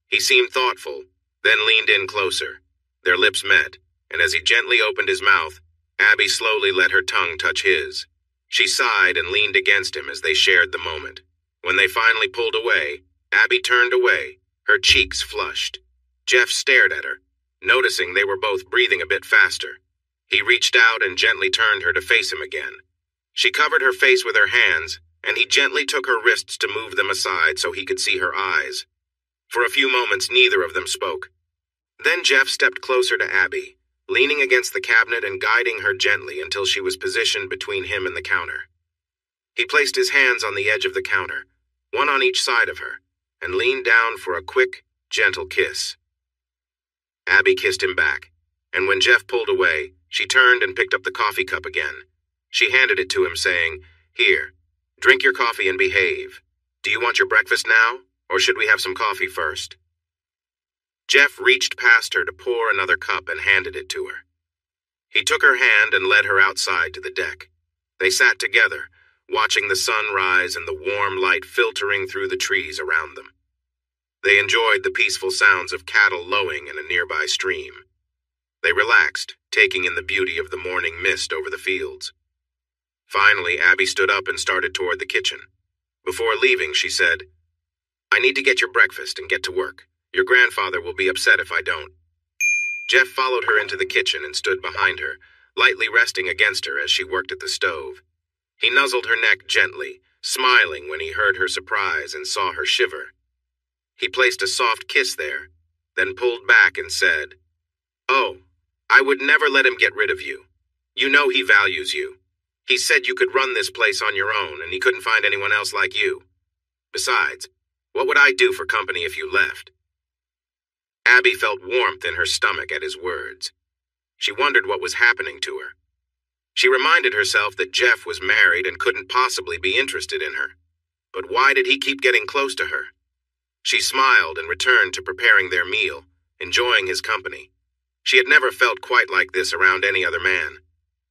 S1: He seemed thoughtful, then leaned in closer. Their lips met, and as he gently opened his mouth, Abby slowly let her tongue touch his. She sighed and leaned against him as they shared the moment. When they finally pulled away, Abby turned away, her cheeks flushed. Jeff stared at her, noticing they were both breathing a bit faster. He reached out and gently turned her to face him again. She covered her face with her hands, and he gently took her wrists to move them aside so he could see her eyes. For a few moments, neither of them spoke. Then Jeff stepped closer to Abby, leaning against the cabinet and guiding her gently until she was positioned between him and the counter. He placed his hands on the edge of the counter, one on each side of her, and leaned down for a quick, gentle kiss. Abby kissed him back, and when Jeff pulled away, she turned and picked up the coffee cup again. She handed it to him, saying, Here, drink your coffee and behave. Do you want your breakfast now, or should we have some coffee first? Jeff reached past her to pour another cup and handed it to her. He took her hand and led her outside to the deck. They sat together, watching the sun rise and the warm light filtering through the trees around them. They enjoyed the peaceful sounds of cattle lowing in a nearby stream. They relaxed, taking in the beauty of the morning mist over the fields. Finally, Abby stood up and started toward the kitchen. Before leaving, she said, "I need to get your breakfast and get to work. Your grandfather will be upset if I don't." Jeff followed her into the kitchen and stood behind her, lightly resting against her as she worked at the stove. He nuzzled her neck gently, smiling when he heard her surprise and saw her shiver. He placed a soft kiss there, then pulled back and said, "Oh, I would never let him get rid of you. You know he values you. He said you could run this place on your own and he couldn't find anyone else like you. Besides, what would I do for company if you left?" Abby felt warmth in her stomach at his words. She wondered what was happening to her. She reminded herself that Jeff was married and couldn't possibly be interested in her. But why did he keep getting close to her? She smiled and returned to preparing their meal, enjoying his company. She had never felt quite like this around any other man.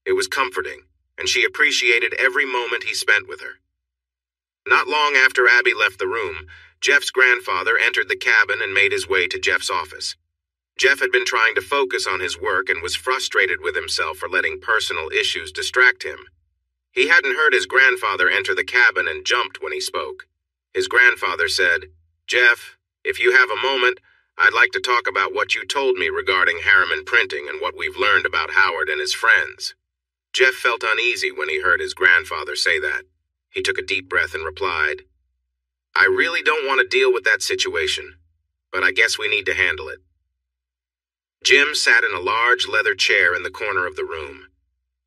S1: It was comforting, and she appreciated every moment he spent with her. Not long after Abby left the room, Jeff's grandfather entered the cabin and made his way to Jeff's office. Jeff had been trying to focus on his work and was frustrated with himself for letting personal issues distract him. He hadn't heard his grandfather enter the cabin and jumped when he spoke. His grandfather said, "Jeff, if you have a moment, I'd like to talk about what you told me regarding Harriman Printing and what we've learned about Howard and his friends." Jeff felt uneasy when he heard his grandfather say that. He took a deep breath and replied, "I really don't want to deal with that situation, but I guess we need to handle it." Jim sat in a large leather chair in the corner of the room.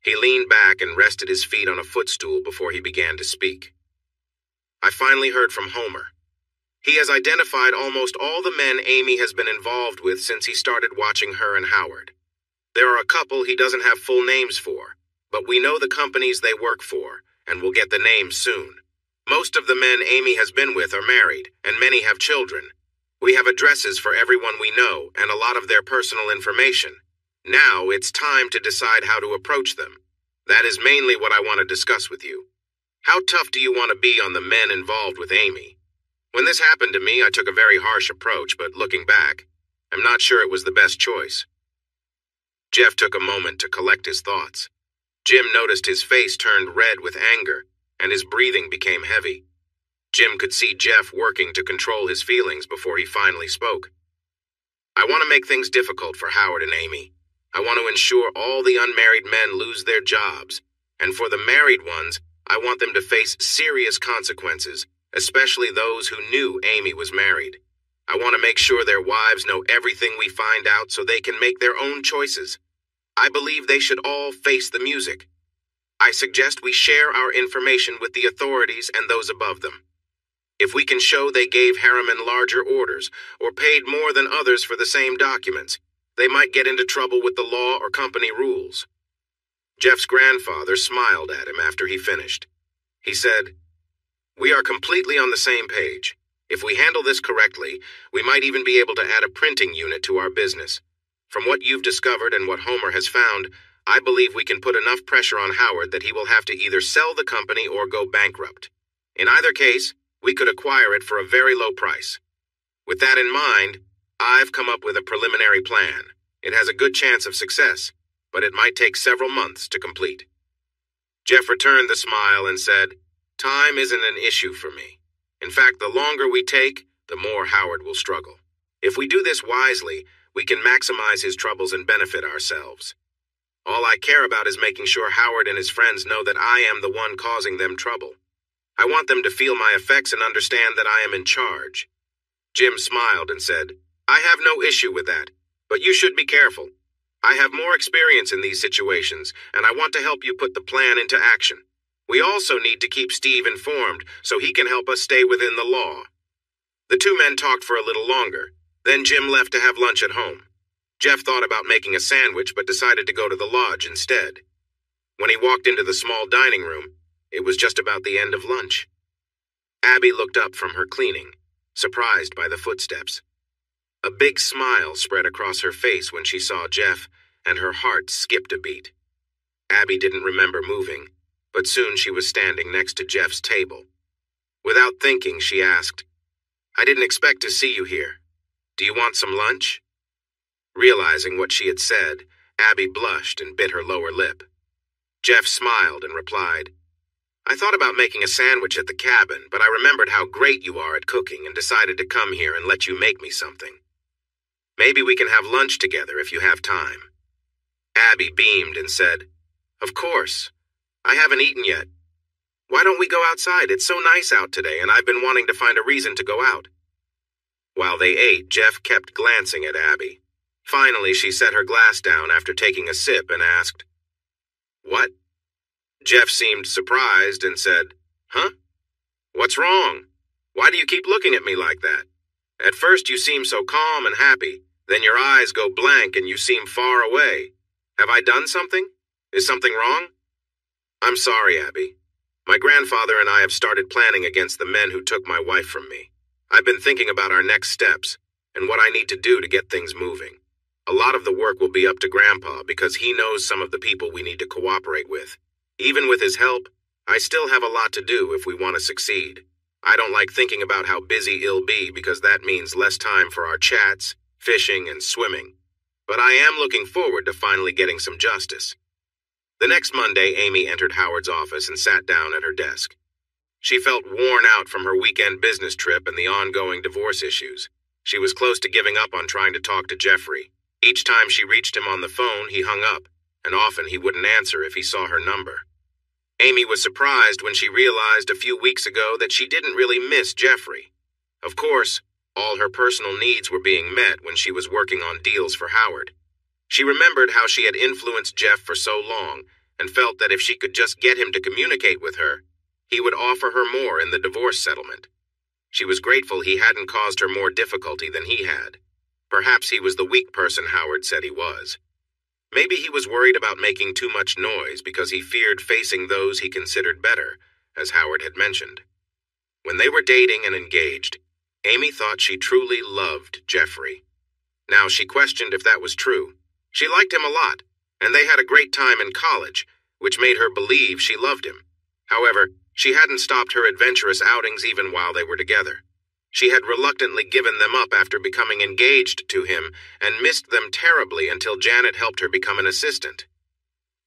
S1: He leaned back and rested his feet on a footstool before he began to speak. "I finally heard from Homer. He has identified almost all the men Amy has been involved with since he started watching her and Howard. There are a couple he doesn't have full names for, but we know the companies they work for, and we'll get the names soon. Most of the men Amy has been with are married, and many have children. We have addresses for everyone we know and a lot of their personal information. Now it's time to decide how to approach them. That is mainly what I want to discuss with you. How tough do you want to be on the men involved with Amy? When this happened to me, I took a very harsh approach, but looking back, I'm not sure it was the best choice." Jeff took a moment to collect his thoughts. Jim noticed his face turned red with anger, and his breathing became heavy. Jim could see Jeff working to control his feelings before he finally spoke. "I want to make things difficult for Howard and Amy. I want to ensure all the unmarried men lose their jobs, and for the married ones, I want them to face serious consequences, especially those who knew Amy was married. I want to make sure their wives know everything we find out so they can make their own choices. I believe they should all face the music. I suggest we share our information with the authorities and those above them. If we can show they gave Harriman larger orders or paid more than others for the same documents, they might get into trouble with the law or company rules." Jeff's grandfather smiled at him after he finished. He said, "We are completely on the same page. If we handle this correctly, we might even be able to add a printing unit to our business. From what you've discovered and what Homer has found, I believe we can put enough pressure on Howard that he will have to either sell the company or go bankrupt. In either case, we could acquire it for a very low price. With that in mind, I've come up with a preliminary plan. It has a good chance of success, but it might take several months to complete." Jeff returned the smile and said, "Time isn't an issue for me. In fact, the longer we take, the more Howard will struggle. If we do this wisely, we can maximize his troubles and benefit ourselves. All I care about is making sure Howard and his friends know that I am the one causing them trouble. I want them to feel my effects and understand that I am in charge." Jim smiled and said, "I have no issue with that, but you should be careful. I have more experience in these situations, and I want to help you put the plan into action. We also need to keep Steve informed so he can help us stay within the law." The two men talked for a little longer. Then Jim left to have lunch at home. Jeff thought about making a sandwich but decided to go to the lodge instead. When he walked into the small dining room, it was just about the end of lunch. Abby looked up from her cleaning, surprised by the footsteps. A big smile spread across her face when she saw Jeff, and her heart skipped a beat. Abby didn't remember moving, but soon she was standing next to Jeff's table. Without thinking, she asked, I didn't expect to see you here. Do you want some lunch? Realizing what she had said, Abby blushed and bit her lower lip. Jeff smiled and replied, I thought about making a sandwich at the cabin, but I remembered how great you are at cooking and decided to come here and let you make me something. Maybe we can have lunch together if you have time. Abby beamed and said, Of course. I haven't eaten yet. Why don't we go outside? It's so nice out today, and I've been wanting to find a reason to go out. While they ate, Jeff kept glancing at Abby. Finally, she set her glass down after taking a sip and asked, What? Jeff seemed surprised and said, Huh? What's wrong? Why do you keep looking at me like that? At first you seem so calm and happy, then your eyes go blank and you seem far away. Have I done something? Is something wrong? I'm sorry, Abby. My grandfather and I have started planning against the men who took my wife from me. I've been thinking about our next steps and what I need to do to get things moving. A lot of the work will be up to Grandpa because he knows some of the people we need to cooperate with. Even with his help, I still have a lot to do if we want to succeed. I don't like thinking about how busy he'll be because that means less time for our chats, fishing, and swimming. But I am looking forward to finally getting some justice. The next Monday, Amy entered Howard's office and sat down at her desk. She felt worn out from her weekend business trip and the ongoing divorce issues. She was close to giving up on trying to talk to Jeffrey. Each time she reached him on the phone, he hung up, and often he wouldn't answer if he saw her number. Amy was surprised when she realized a few weeks ago that she didn't really miss Jeffrey. Of course, all her personal needs were being met when she was working on deals for Howard. She remembered how she had influenced Jeff for so long and felt that if she could just get him to communicate with her, he would offer her more in the divorce settlement. She was grateful he hadn't caused her more difficulty than he had. Perhaps he was the weak person Howard said he was. Maybe he was worried about making too much noise because he feared facing those he considered better, as Howard had mentioned. When they were dating and engaged, Amy thought she truly loved Jeffrey. Now she questioned if that was true. She liked him a lot, and they had a great time in college, which made her believe she loved him. However, she hadn't stopped her adventurous outings even while they were together. She had reluctantly given them up after becoming engaged to him and missed them terribly until Janet helped her become an assistant.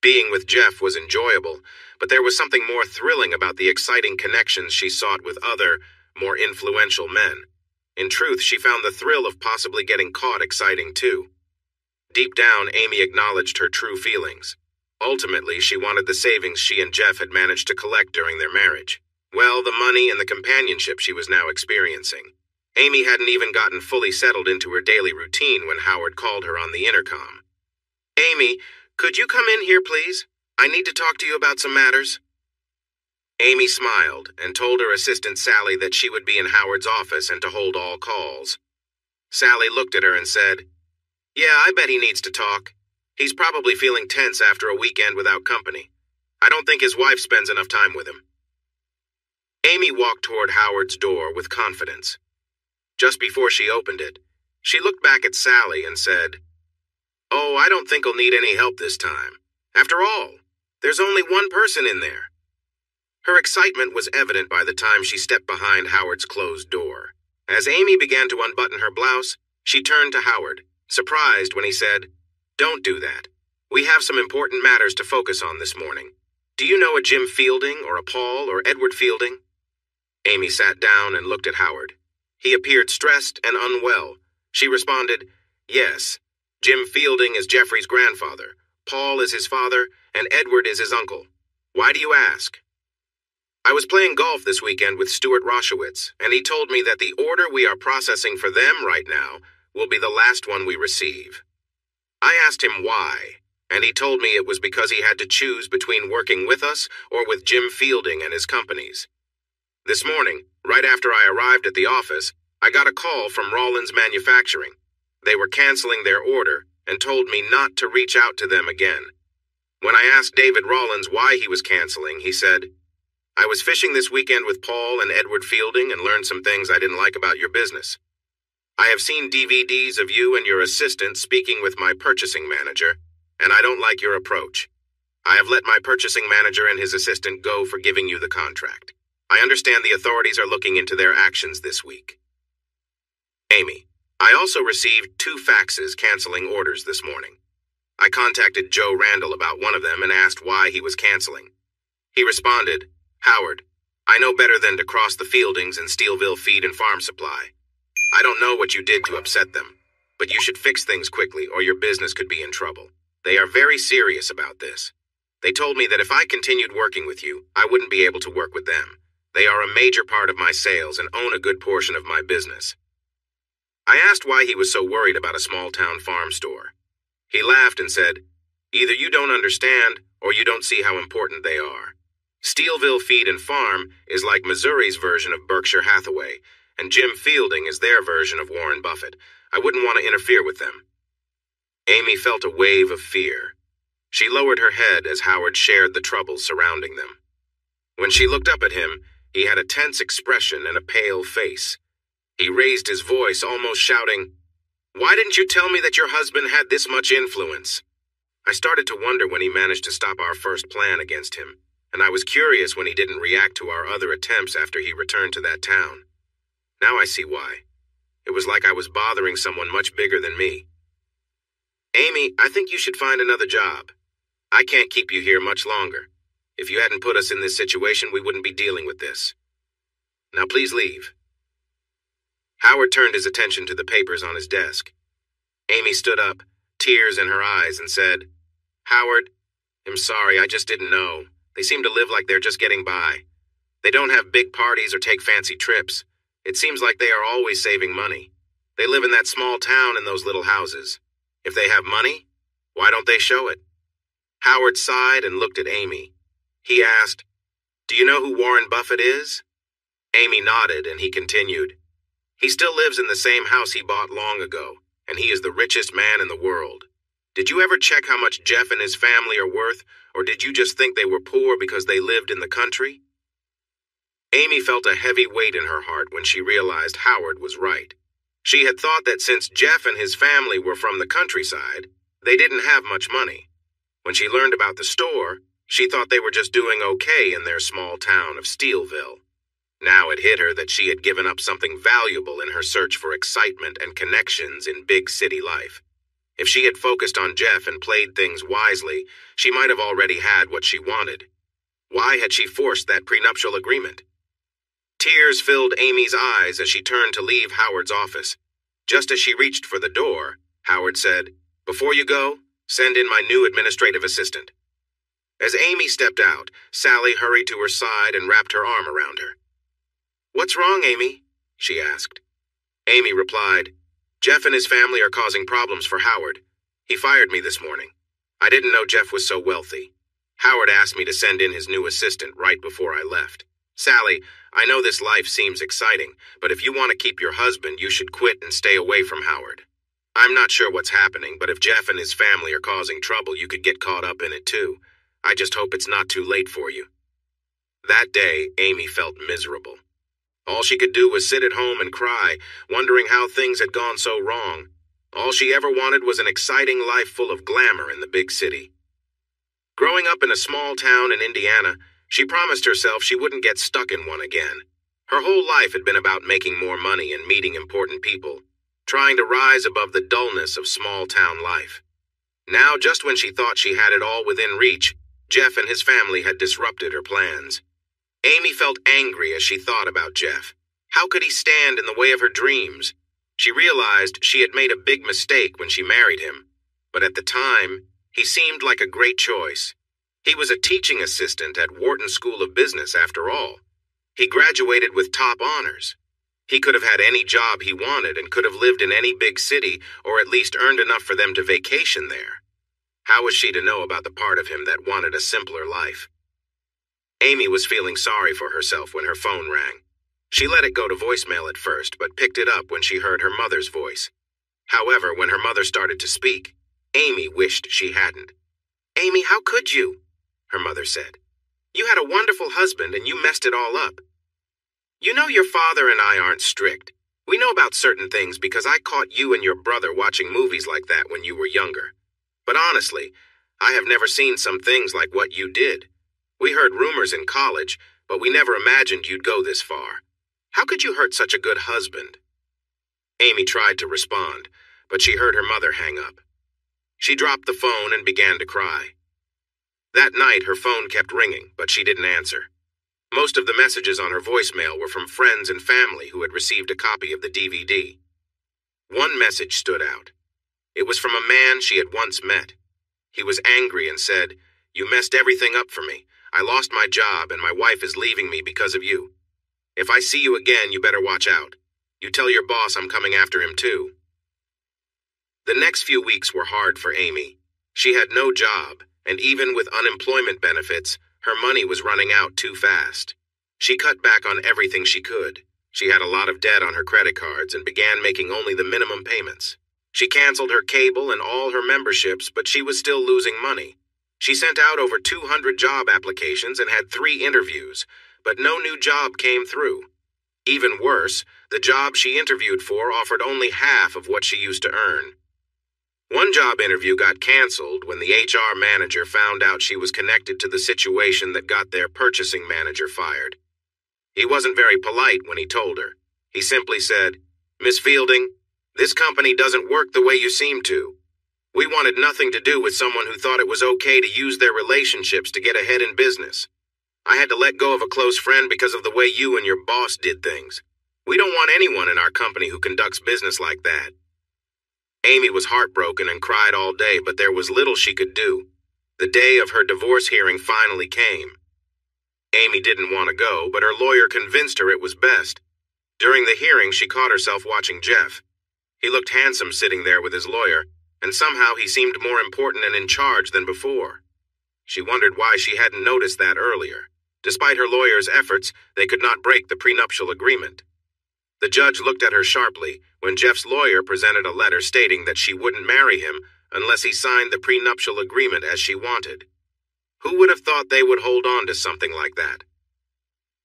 S1: Being with Jeff was enjoyable, but there was something more thrilling about the exciting connections she sought with other, more influential men. In truth, she found the thrill of possibly getting caught exciting too. Deep down, Amy acknowledged her true feelings. Ultimately, she wanted the savings she and Jeff had managed to collect during their marriage. Well, the money and the companionship she was now experiencing. Amy hadn't even gotten fully settled into her daily routine when Howard called her on the intercom. Amy, could you come in here, please? I need to talk to you about some matters. Amy smiled and told her assistant Sally that she would be in Howard's office and to hold all calls. Sally looked at her and said, Yeah, I bet he needs to talk. He's probably feeling tense after a weekend without company. I don't think his wife spends enough time with him. Amy walked toward Howard's door with confidence. Just before she opened it, she looked back at Sally and said, Oh, I don't think he'll need any help this time. After all, there's only one person in there. Her excitement was evident by the time she stepped behind Howard's closed door. As Amy began to unbutton her blouse, she turned to Howard, surprised when he said, Don't do that. We have some important matters to focus on this morning. Do you know a Jim Fielding or a Paul or Edward Fielding? Amy sat down and looked at Howard. He appeared stressed and unwell. She responded, Yes, Jim Fielding is Jeffrey's grandfather, Paul is his father, and Edward is his uncle. Why do you ask? I was playing golf this weekend with Stuart Roshowitz, and he told me that the order we are processing for them right now will be the last one we receive. I asked him why, and he told me it was because he had to choose between working with us or with Jim Fielding and his companies. This morning, right after I arrived at the office, I got a call from Rollins Manufacturing. They were canceling their order and told me not to reach out to them again. When I asked David Rollins why he was canceling, he said, I was fishing this weekend with Paul and Edward Fielding and learned some things I didn't like about your business. I have seen DVDs of you and your assistant speaking with my purchasing manager, and I don't like your approach. I have let my purchasing manager and his assistant go for giving you the contract. I understand the authorities are looking into their actions this week. Amy, I also received 2 faxes canceling orders this morning. I contacted Joe Randall about one of them and asked why he was canceling. He responded, "Howard, I know better than to cross the Fieldings and Steelville Feed and Farm Supply. I don't know what you did to upset them, but you should fix things quickly or your business could be in trouble. They are very serious about this. They told me that if I continued working with you, I wouldn't be able to work with them. They are a major part of my sales and own a good portion of my business." I asked why he was so worried about a small-town farm store. He laughed and said, "Either you don't understand or you don't see how important they are. Steelville Feed and Farm is like Missouri's version of Berkshire Hathaway, and Jim Fielding is their version of Warren Buffett. I wouldn't want to interfere with them." Amy felt a wave of fear. She lowered her head as Howard shared the troubles surrounding them. When she looked up at him, he had a tense expression and a pale face. He raised his voice, almost shouting, "Why didn't you tell me that your husband had this much influence?" I started to wonder when he managed to stop our first plan against him, and I was curious when he didn't react to our other attempts after he returned to that town. Now I see why. It was like I was bothering someone much bigger than me. "Amy, I think you should find another job. I can't keep you here much longer. If you hadn't put us in this situation, we wouldn't be dealing with this. Now please leave." Howard turned his attention to the papers on his desk. Amy stood up, tears in her eyes, and said, "Howard, I'm sorry, I just didn't know. They seem to live like they're just getting by. They don't have big parties or take fancy trips. It seems like they are always saving money. They live in that small town in those little houses. If they have money, why don't they show it?" Howard sighed and looked at Amy. He asked, "Do you know who Warren Buffett is?" Amy nodded, and he continued, "He still lives in the same house he bought long ago, and he is the richest man in the world. Did you ever check how much Jeff and his family are worth, or did you just think they were poor because they lived in the country?" Amy felt a heavy weight in her heart when she realized Howard was right. She had thought that since Jeff and his family were from the countryside, they didn't have much money. When she learned about the store, she thought they were just doing okay in their small town of Steelville. Now it hit her that she had given up something valuable in her search for excitement and connections in big city life. If she had focused on Jeff and played things wisely, she might have already had what she wanted. Why had she forced that prenuptial agreement? Tears filled Amy's eyes as she turned to leave Howard's office. Just as she reached for the door, Howard said, "Before you go, send in my new administrative assistant." As Amy stepped out, Sally hurried to her side and wrapped her arm around her. "What's wrong, Amy?" she asked. Amy replied, "Jeff and his family are causing problems for Howard. He fired me this morning. I didn't know Jeff was so wealthy. Howard asked me to send in his new assistant right before I left. Sally, I know this life seems exciting, but if you want to keep your husband, you should quit and stay away from Howard. I'm not sure what's happening, but if Jeff and his family are causing trouble, you could get caught up in it too. I just hope it's not too late for you." That day, Amy felt miserable. All she could do was sit at home and cry, wondering how things had gone so wrong. All she ever wanted was an exciting life full of glamour in the big city. Growing up in a small town in Indiana, she promised herself she wouldn't get stuck in one again. Her whole life had been about making more money and meeting important people, trying to rise above the dullness of small-town life. Now, just when she thought she had it all within reach, Jeff and his family had disrupted her plans. Amy felt angry as she thought about Jeff. How could he stand in the way of her dreams? She realized she had made a big mistake when she married him, but at the time, he seemed like a great choice. He was a teaching assistant at Wharton School of Business, after all. He graduated with top honors. He could have had any job he wanted and could have lived in any big city, or at least earned enough for them to vacation there. How was she to know about the part of him that wanted a simpler life? Amy was feeling sorry for herself when her phone rang. She let it go to voicemail at first, but picked it up when she heard her mother's voice. However, when her mother started to speak, Amy wished she hadn't. "Amy, how could you?" her mother said. "You had a wonderful husband and you messed it all up. You know your father and I aren't strict. We know about certain things because I caught you and your brother watching movies like that when you were younger. But honestly, I have never seen some things like what you did. We heard rumors in college, but we never imagined you'd go this far. How could you hurt such a good husband?" Amy tried to respond, but she heard her mother hang up. She dropped the phone and began to cry. That night, her phone kept ringing, but she didn't answer. Most of the messages on her voicemail were from friends and family who had received a copy of the DVD. One message stood out. It was from a man she had once met. He was angry and said, "You messed everything up for me. I lost my job and my wife is leaving me because of you. If I see you again, you better watch out. You tell your boss I'm coming after him too." The next few weeks were hard for Amy. She had no job, and even with unemployment benefits, her money was running out too fast. She cut back on everything she could. She had a lot of debt on her credit cards and began making only the minimum payments. She canceled her cable and all her memberships, but she was still losing money. She sent out over 200 job applications and had 3 interviews, but no new job came through. Even worse, the job she interviewed for offered only half of what she used to earn. One job interview got canceled when the HR manager found out she was connected to the situation that got their purchasing manager fired. He wasn't very polite when he told her. He simply said, "Miss Fielding, this company doesn't work the way you seem to. We wanted nothing to do with someone who thought it was okay to use their relationships to get ahead in business. I had to let go of a close friend because of the way you and your boss did things. We don't want anyone in our company who conducts business like that." Amy was heartbroken and cried all day, but there was little she could do. The day of her divorce hearing finally came. Amy didn't want to go, but her lawyer convinced her it was best. During the hearing, she caught herself watching Jeff. He looked handsome sitting there with his lawyer, and somehow he seemed more important and in charge than before. She wondered why she hadn't noticed that earlier. Despite her lawyer's efforts, they could not break the prenuptial agreement. The judge looked at her sharply when Jeff's lawyer presented a letter stating that she wouldn't marry him unless he signed the prenuptial agreement as she wanted. Who would have thought they would hold on to something like that?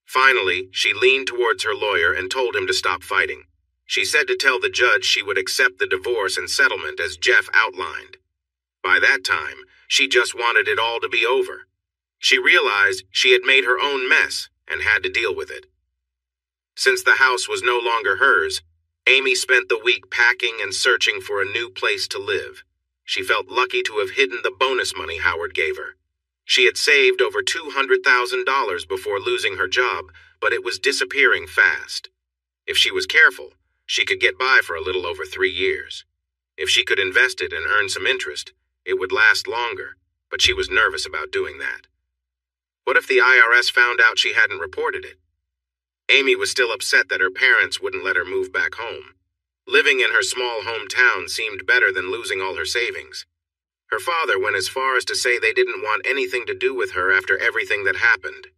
S1: Finally, she leaned towards her lawyer and told him to stop fighting. She said to tell the judge she would accept the divorce and settlement as Jeff outlined. By that time, she just wanted it all to be over. She realized she had made her own mess and had to deal with it. Since the house was no longer hers, Amy spent the week packing and searching for a new place to live. She felt lucky to have hidden the bonus money Howard gave her. She had saved over $200,000 before losing her job, but it was disappearing fast. If she was careful, she could get by for a little over 3 years. If she could invest it and earn some interest, it would last longer, but she was nervous about doing that. What if the IRS found out she hadn't reported it? Amy was still upset that her parents wouldn't let her move back home. Living in her small hometown seemed better than losing all her savings. Her father went as far as to say they didn't want anything to do with her after everything that happened.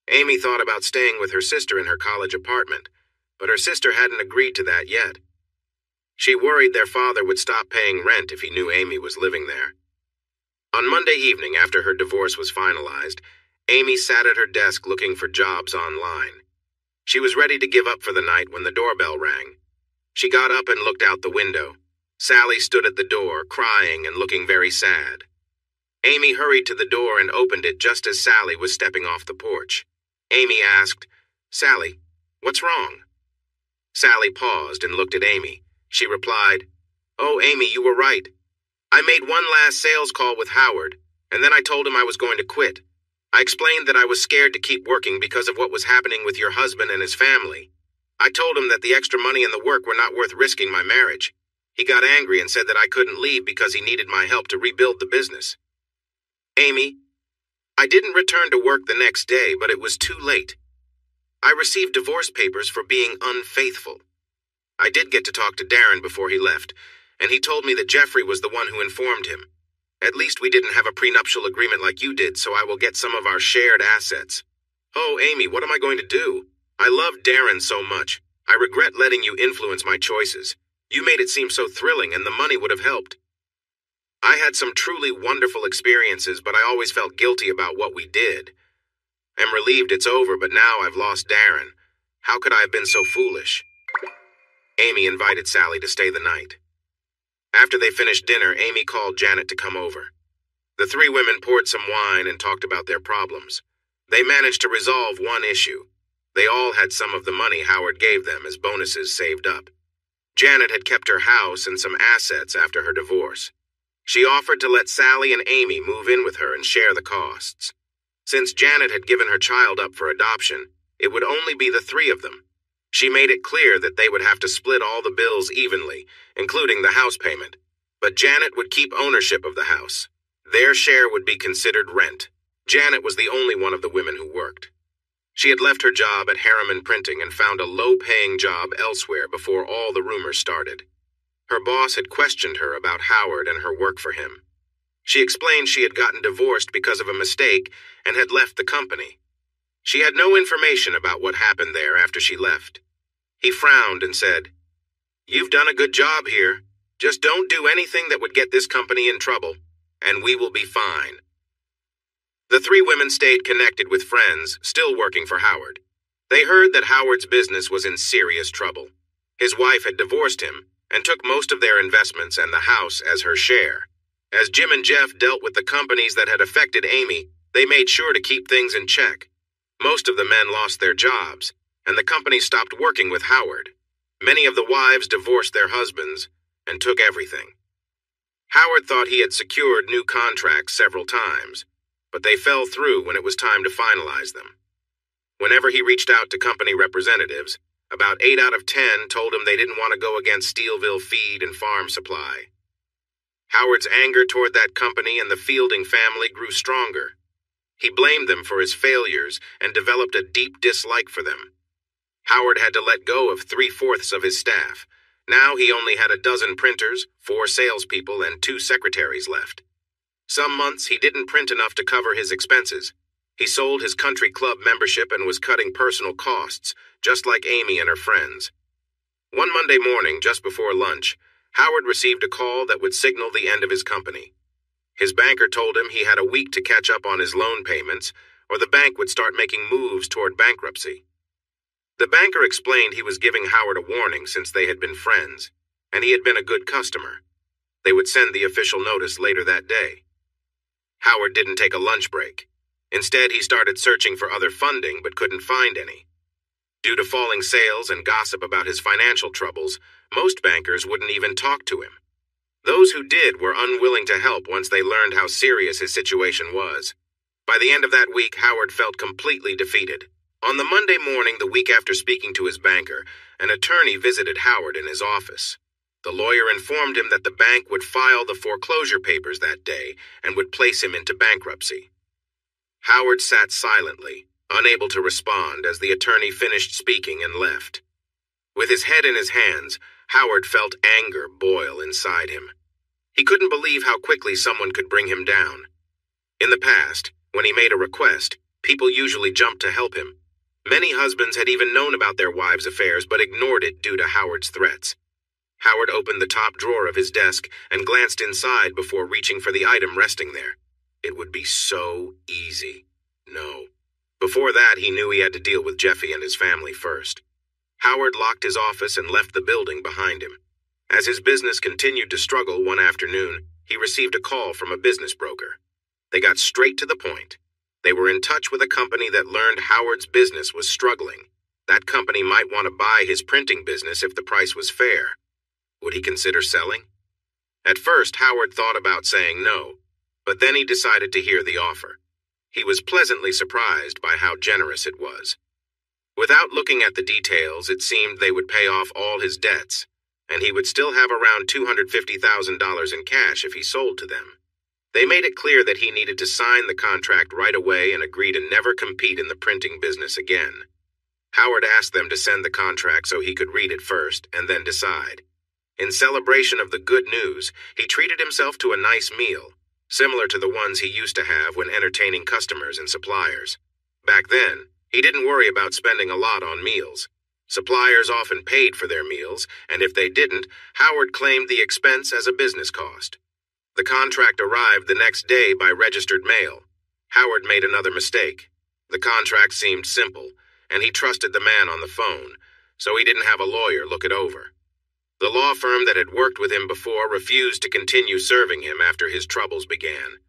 S1: Amy thought about staying with her sister in her college apartment, but her sister hadn't agreed to that yet. She worried their father would stop paying rent if he knew Amy was living there. On Monday evening, after her divorce was finalized, Amy sat at her desk looking for jobs online. She was ready to give up for the night when the doorbell rang. She got up and looked out the window. Sally stood at the door, crying and looking very sad. Amy hurried to the door and opened it just as Sally was stepping off the porch. Amy asked, "Sally, what's wrong?" Sally paused and looked at Amy. She replied, "Oh, Amy, you were right. I made one last sales call with Howard, and then I told him I was going to quit. I explained that I was scared to keep working because of what was happening with your husband and his family. I told him that the extra money and the work were not worth risking my marriage. He got angry and said that I couldn't leave because he needed my help to rebuild the business." Amy, I didn't return to work the next day, but it was too late. I received divorce papers for being unfaithful. I did get to talk to Darren before he left, and he told me that Jeffrey was the one who informed him. At least we didn't have a prenuptial agreement like you did, so I will get some of our shared assets. Oh, Amy, what am I going to do? I love Darren so much. I regret letting you influence my choices. You made it seem so thrilling, and the money would have helped. I had some truly wonderful experiences, but I always felt guilty about what we did. I'm relieved it's over, but now I've lost Darren. How could I have been so foolish? Amy invited Sally to stay the night. After they finished dinner, Amy called Janet to come over. The 3 women poured some wine and talked about their problems. They managed to resolve one issue. They all had some of the money Howard gave them as bonuses saved up. Janet had kept her house and some assets after her divorce. She offered to let Sally and Amy move in with her and share the costs. Since Janet had given her child up for adoption, it would only be the three of them. She made it clear that they would have to split all the bills evenly, including the house payment. But Janet would keep ownership of the house. Their share would be considered rent. Janet was the only one of the women who worked. She had left her job at Harriman Printing and found a low-paying job elsewhere before all the rumors started. Her boss had questioned her about Howard and her work for him. She explained she had gotten divorced because of a mistake and had left the company. She had no information about what happened there after she left. He frowned and said, "You've done a good job here. Just don't do anything that would get this company in trouble, and we will be fine." The three women stayed connected with friends, still working for Howard. They heard that Howard's business was in serious trouble. His wife had divorced him and took most of their investments and the house as her share. As Jim and Jeff dealt with the companies that had affected Amy, they made sure to keep things in check. Most of the men lost their jobs, and the company stopped working with Howard. Many of the wives divorced their husbands and took everything. Howard thought he had secured new contracts several times, but they fell through when it was time to finalize them. Whenever he reached out to company representatives, about 8 out of 10 told him they didn't want to go against Steelville Feed and Farm Supply. Howard's anger toward that company and the Fielding family grew stronger. He blamed them for his failures and developed a deep dislike for them. Howard had to let go of 3/4 of his staff. Now he only had a dozen printers, 4 salespeople, and 2 secretaries left. Some months he didn't print enough to cover his expenses. He sold his country club membership and was cutting personal costs, just like Amy and her friends. One Monday morning, just before lunch, Howard received a call that would signal the end of his company. His banker told him he had a week to catch up on his loan payments, or the bank would start making moves toward bankruptcy. The banker explained he was giving Howard a warning since they had been friends, and he had been a good customer. They would send the official notice later that day. Howard didn't take a lunch break. Instead, he started searching for other funding but couldn't find any. Due to falling sales and gossip about his financial troubles, most bankers wouldn't even talk to him. Those who did were unwilling to help once they learned how serious his situation was. By the end of that week, Howard felt completely defeated. On the Monday morning, the week after speaking to his banker, an attorney visited Howard in his office. The lawyer informed him that the bank would file the foreclosure papers that day and would place him into bankruptcy. Howard sat silently, unable to respond as the attorney finished speaking and left. With his head in his hands, Howard felt anger boil inside him. He couldn't believe how quickly someone could bring him down. In the past, when he made a request, people usually jumped to help him. Many husbands had even known about their wives' affairs but ignored it due to Howard's threats. Howard opened the top drawer of his desk and glanced inside before reaching for the item resting there. It would be so easy. No. Before that, he knew he had to deal with Jeffy and his family first. Howard locked his office and left the building behind him. As his business continued to struggle one afternoon, he received a call from a business broker. They got straight to the point. They were in touch with a company that learned Howard's business was struggling. That company might want to buy his printing business if the price was fair. Would he consider selling? At first, Howard thought about saying no, but then he decided to hear the offer. He was pleasantly surprised by how generous it was. Without looking at the details, it seemed they would pay off all his debts, and he would still have around $250,000 in cash if he sold to them. They made it clear that he needed to sign the contract right away and agree to never compete in the printing business again. Howard asked them to send the contract so he could read it first and then decide. In celebration of the good news, he treated himself to a nice meal, similar to the ones he used to have when entertaining customers and suppliers. Back then, he didn't worry about spending a lot on meals. Suppliers often paid for their meals, and if they didn't, Howard claimed the expense as a business cost. The contract arrived the next day by registered mail. Howard made another mistake. The contract seemed simple, and he trusted the man on the phone, so he didn't have a lawyer look it over. The law firm that had worked with him before refused to continue serving him after his troubles began.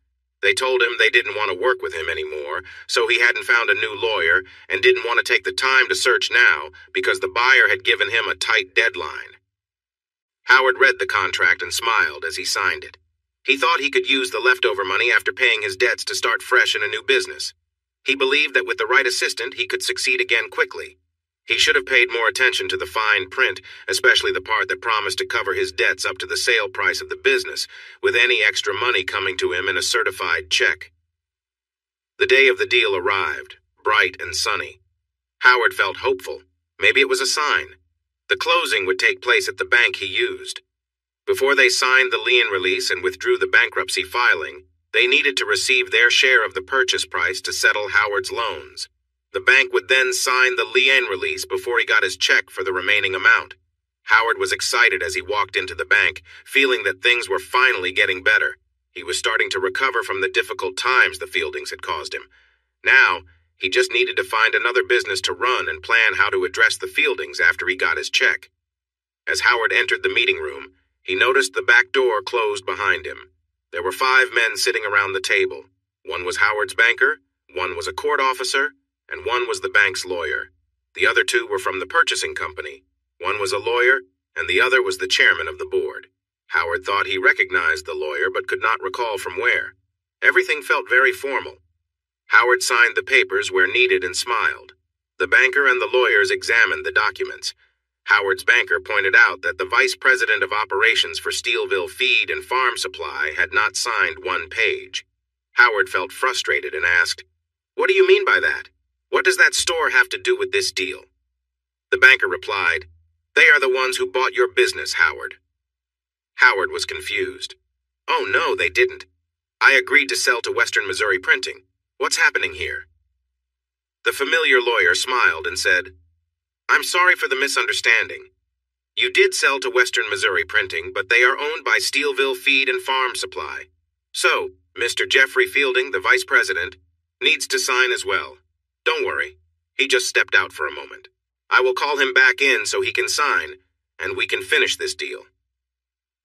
S1: They told him they didn't want to work with him anymore, so he hadn't found a new lawyer and didn't want to take the time to search now because the buyer had given him a tight deadline. Howard read the contract and smiled as he signed it. He thought he could use the leftover money after paying his debts to start fresh in a new business. He believed that with the right assistant, he could succeed again quickly. He should have paid more attention to the fine print, especially the part that promised to cover his debts up to the sale price of the business, with any extra money coming to him in a certified check. The day of the deal arrived, bright and sunny. Howard felt hopeful. Maybe it was a sign. The closing would take place at the bank he used. Before they signed the lien release and withdrew the bankruptcy filing, they needed to receive their share of the purchase price to settle Howard's loans. The bank would then sign the lien release before he got his check for the remaining amount. Howard was excited as he walked into the bank, feeling that things were finally getting better. He was starting to recover from the difficult times the Fieldings had caused him. Now, he just needed to find another business to run and plan how to address the Fieldings after he got his check. As Howard entered the meeting room, he noticed the back door closed behind him. There were 5 men sitting around the table. One was Howard's banker, one was a court officer, and one was the bank's lawyer. The other 2 were from the purchasing company. One was a lawyer, and the other was the chairman of the board. Howard thought he recognized the lawyer but could not recall from where. Everything felt very formal. Howard signed the papers where needed and smiled. The banker and the lawyers examined the documents. Howard's banker pointed out that the vice president of operations for Steelville Feed and Farm Supply had not signed one page. Howard felt frustrated and asked, "What do you mean by that? What does that store have to do with this deal?" The banker replied, "They are the ones who bought your business, Howard." Howard was confused. "Oh no, they didn't. I agreed to sell to Western Missouri Printing. What's happening here?" The familiar lawyer smiled and said, "I'm sorry for the misunderstanding. You did sell to Western Missouri Printing, but they are owned by Steelville Feed and Farm Supply. So, Mr. Jeffrey Fielding, the vice president, needs to sign as well. Don't worry. He just stepped out for a moment. I will call him back in so he can sign, and we can finish this deal."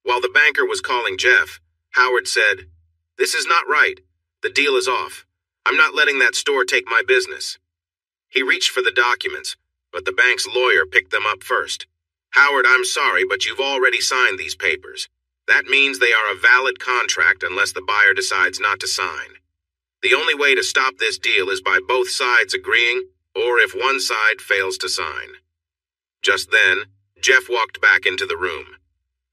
S1: While the banker was calling Jeff, Howard said, "This is not right. The deal is off. I'm not letting that store take my business." He reached for the documents, but the bank's lawyer picked them up first. "Howard, I'm sorry, but you've already signed these papers. That means they are a valid contract unless the buyer decides not to sign. The only way to stop this deal is by both sides agreeing, or if one side fails to sign." Just then, Jeff walked back into the room.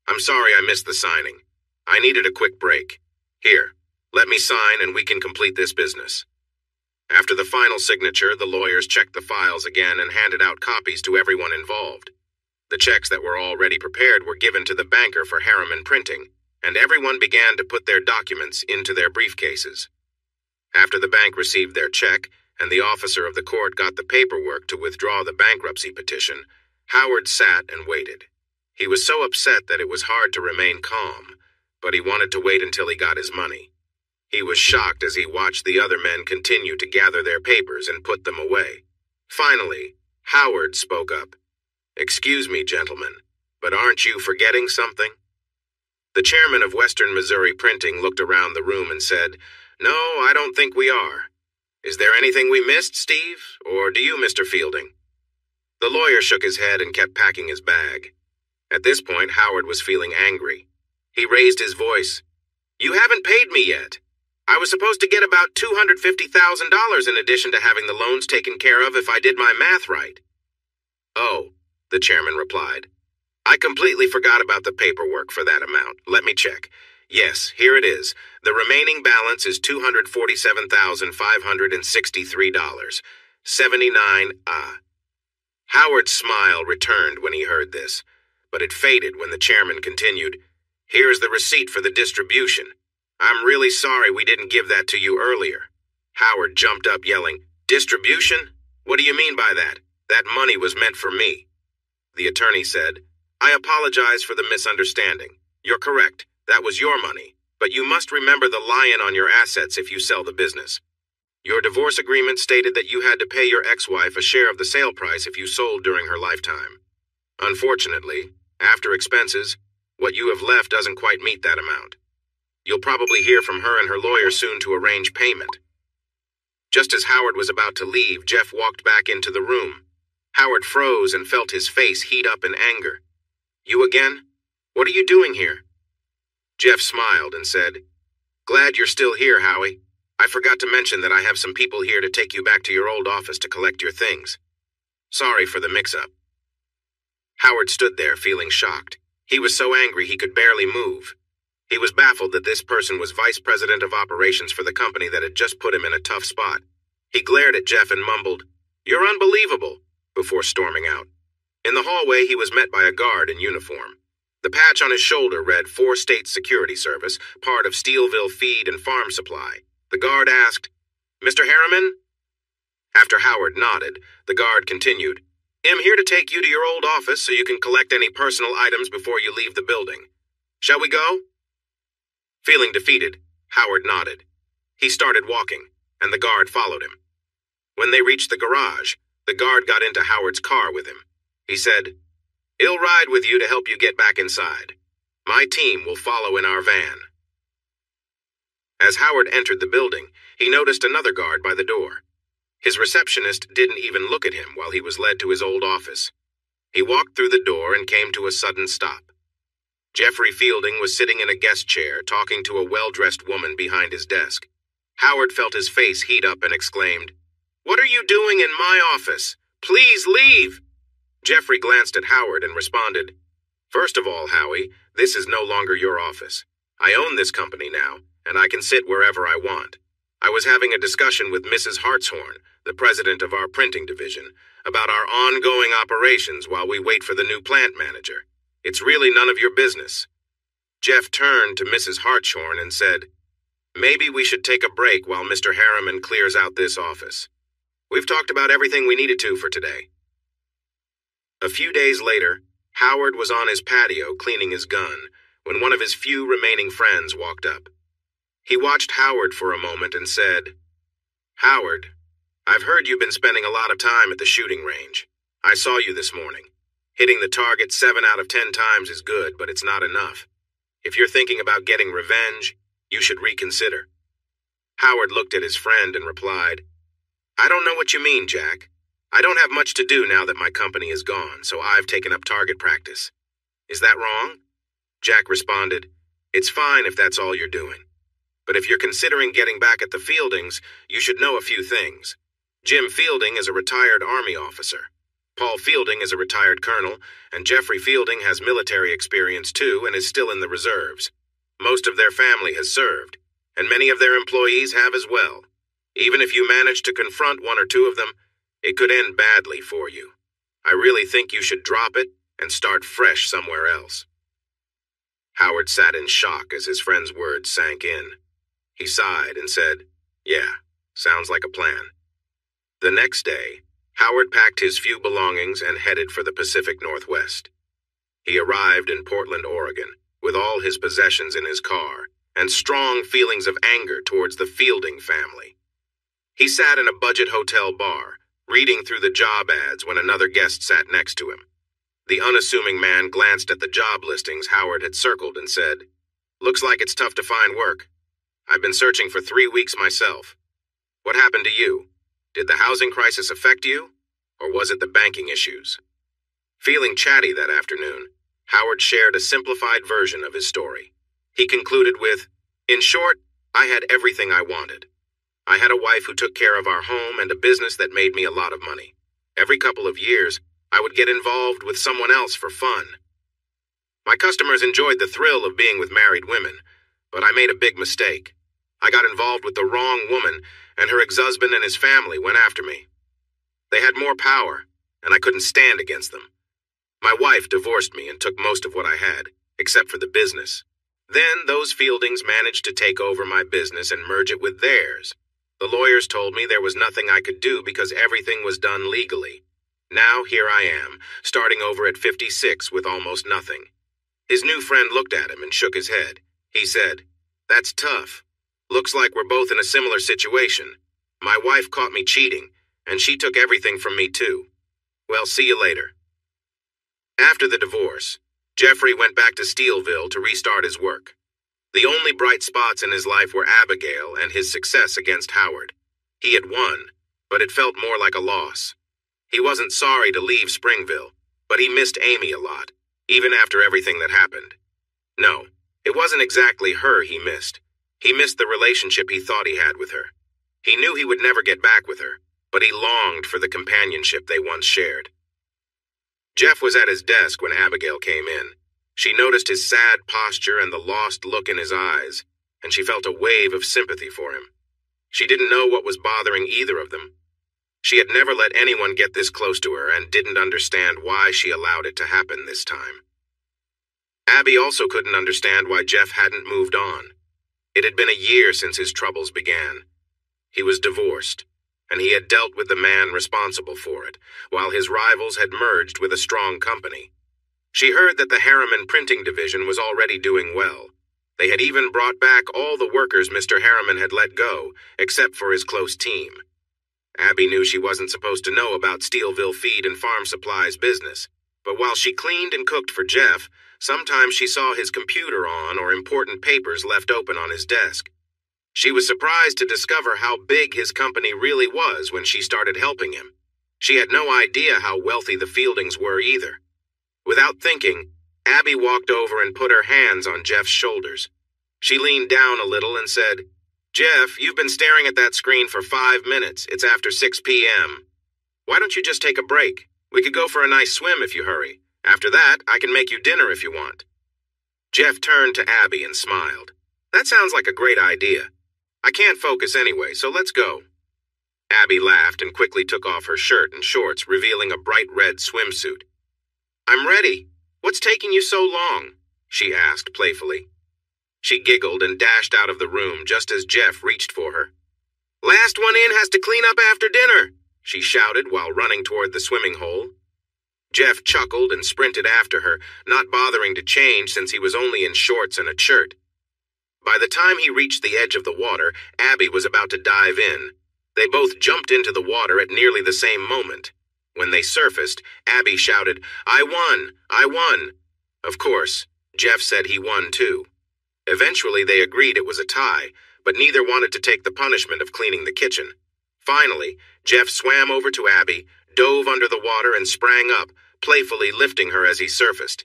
S1: "I'm sorry I missed the signing. I needed a quick break. Here, let me sign and we can complete this business." After the final signature, the lawyers checked the files again and handed out copies to everyone involved. The checks that were already prepared were given to the banker for Harriman Printing, and everyone began to put their documents into their briefcases. After the bank received their check, and the officer of the court got the paperwork to withdraw the bankruptcy petition, Howard sat and waited. He was so upset that it was hard to remain calm, but he wanted to wait until he got his money. He was shocked as he watched the other men continue to gather their papers and put them away. Finally, Howard spoke up. "Excuse me, gentlemen, but aren't you forgetting something?" The chairman of Western Missouri Printing looked around the room and said, "No, I don't think we are. Is there anything we missed, Steve? Or do you, Mr. Fielding?" The lawyer shook his head and kept packing his bag. At this point, Howard was feeling angry. He raised his voice. "You haven't paid me yet. I was supposed to get about $250,000 in addition to having the loans taken care of if I did my math right." "Oh," the chairman replied. "I completely forgot about the paperwork for that amount. Let me check. Yes, here it is. The remaining balance is $247,563. 79. Howard's smile returned when he heard this, but it faded when the chairman continued, "Here's the receipt for the distribution. I'm really sorry we didn't give that to you earlier." Howard jumped up yelling, "Distribution? What do you mean by that? That money was meant for me." The attorney said, "I apologize for the misunderstanding. You're correct. That was your money. But you must remember the lion on your assets if you sell the business. Your divorce agreement stated that you had to pay your ex-wife a share of the sale price if you sold during her lifetime. Unfortunately, after expenses, what you have left doesn't quite meet that amount. You'll probably hear from her and her lawyer soon to arrange payment." Just as Howard was about to leave, Jeff walked back into the room. Howard froze and felt his face heat up in anger. "You again? What are you doing here?" Jeff smiled and said, "Glad you're still here, Howie. I forgot to mention that I have some people here to take you back to your old office to collect your things. Sorry for the mix-up." Howard stood there feeling shocked. He was so angry he could barely move. He was baffled that this person was vice president of operations for the company that had just put him in a tough spot. He glared at Jeff and mumbled, "You're unbelievable," before storming out. In the hallway, he was met by a guard in uniform. The patch on his shoulder read 4 State Security Service, part of Steelville Feed and Farm Supply. The guard asked, "Mr. Harriman?" After Howard nodded, the guard continued, "I'm here to take you to your old office so you can collect any personal items before you leave the building. Shall we go?" Feeling defeated, Howard nodded. He started walking, and the guard followed him. When they reached the garage, the guard got into Howard's car with him. He said, "He'll ride with you to help you get back inside. My team will follow in our van." As Howard entered the building, he noticed another guard by the door. His receptionist didn't even look at him while he was led to his old office. He walked through the door and came to a sudden stop. Jeffrey Fielding was sitting in a guest chair talking to a well-dressed woman behind his desk. Howard felt his face heat up and exclaimed, "What are you doing in my office? Please leave!" Jeffrey glanced at Howard and responded, "First of all, Howie, this is no longer your office. I own this company now, and I can sit wherever I want. I was having a discussion with Mrs. Hartshorn, the president of our printing division, about our ongoing operations while we wait for the new plant manager. It's really none of your business." Jeff turned to Mrs. Hartshorn and said, "Maybe we should take a break while Mr. Harriman clears out this office. We've talked about everything we needed to for today." A few days later, Howard was on his patio cleaning his gun when one of his few remaining friends walked up. He watched Howard for a moment and said, "Howard, I've heard you've been spending a lot of time at the shooting range. I saw you this morning. Hitting the target 7 out of 10 times is good, but it's not enough. If you're thinking about getting revenge, you should reconsider." Howard looked at his friend and replied, "I don't know what you mean, Jack. I don't have much to do now that my company is gone, so I've taken up target practice. Is that wrong?" Jack responded, "It's fine if that's all you're doing. But if you're considering getting back at the Fieldings, you should know a few things. Jim Fielding is a retired Army officer. Paul Fielding is a retired colonel, and Jeffrey Fielding has military experience too and is still in the reserves. Most of their family has served, and many of their employees have as well. Even if you manage to confront 1 or 2 of them, it could end badly for you. I really think you should drop it and start fresh somewhere else." Howard sat in shock as his friend's words sank in. He sighed and said, "Yeah, sounds like a plan." The next day, Howard packed his few belongings and headed for the Pacific Northwest. He arrived in Portland, Oregon, with all his possessions in his car and strong feelings of anger towards the Fielding family. He sat in a budget hotel bar, reading through the job ads when another guest sat next to him. The unassuming man glanced at the job listings Howard had circled and said, "Looks like it's tough to find work. I've been searching for 3 weeks myself. What happened to you? Did the housing crisis affect you? Or was it the banking issues?" Feeling chatty that afternoon, Howard shared a simplified version of his story. He concluded with, "In short, I had everything I wanted. I had a wife who took care of our home and a business that made me a lot of money. Every couple of years, I would get involved with someone else for fun. My customers enjoyed the thrill of being with married women, but I made a big mistake. I got involved with the wrong woman, and her ex-husband and his family went after me. They had more power, and I couldn't stand against them. My wife divorced me and took most of what I had, except for the business. Then those Fieldings managed to take over my business and merge it with theirs. The lawyers told me there was nothing I could do because everything was done legally. Now here I am, starting over at 56 with almost nothing." His new friend looked at him and shook his head. He said, "That's tough. Looks like we're both in a similar situation. My wife caught me cheating, and she took everything from me too. Well, see you later." After the divorce, Jeffrey went back to Steelville to restart his work. The only bright spots in his life were Abigail and his success against Howard. He had won, but it felt more like a loss. He wasn't sorry to leave Springville, but he missed Amy a lot, even after everything that happened. No, it wasn't exactly her he missed. He missed the relationship he thought he had with her. He knew he would never get back with her, but he longed for the companionship they once shared. Jeff was at his desk when Abigail came in. She noticed his sad posture and the lost look in his eyes, and she felt a wave of sympathy for him. She didn't know what was bothering either of them. She had never let anyone get this close to her and didn't understand why she allowed it to happen this time. Abby also couldn't understand why Jeff hadn't moved on. It had been a year since his troubles began. He was divorced, and he had dealt with the man responsible for it, while his rivals had merged with a strong company. She heard that the Harriman printing division was already doing well. They had even brought back all the workers Mr. Harriman had let go, except for his close team. Abby knew she wasn't supposed to know about Steelville Feed and Farm Supplies business, but while she cleaned and cooked for Jeff, sometimes she saw his computer on or important papers left open on his desk. She was surprised to discover how big his company really was when she started helping him. She had no idea how wealthy the Fieldings were either. Without thinking, Abby walked over and put her hands on Jeff's shoulders. She leaned down a little and said, "Jeff, you've been staring at that screen for 5 minutes. It's after 6 p.m. Why don't you just take a break? We could go for a nice swim if you hurry. After that, I can make you dinner if you want." Jeff turned to Abby and smiled. "That sounds like a great idea. I can't focus anyway, so let's go." Abby laughed and quickly took off her shirt and shorts, revealing a bright red swimsuit. "I'm ready. What's taking you so long?" she asked playfully. She giggled and dashed out of the room just as Jeff reached for her. "Last one in has to clean up after dinner," she shouted while running toward the swimming hole. Jeff chuckled and sprinted after her, not bothering to change since he was only in shorts and a shirt. By the time he reached the edge of the water, Abby was about to dive in. They both jumped into the water at nearly the same moment. When they surfaced, Abby shouted, "I won! I won!" Of course, Jeff said he won too. Eventually they agreed it was a tie, but neither wanted to take the punishment of cleaning the kitchen. Finally, Jeff swam over to Abby, dove under the water and sprang up, playfully lifting her as he surfaced.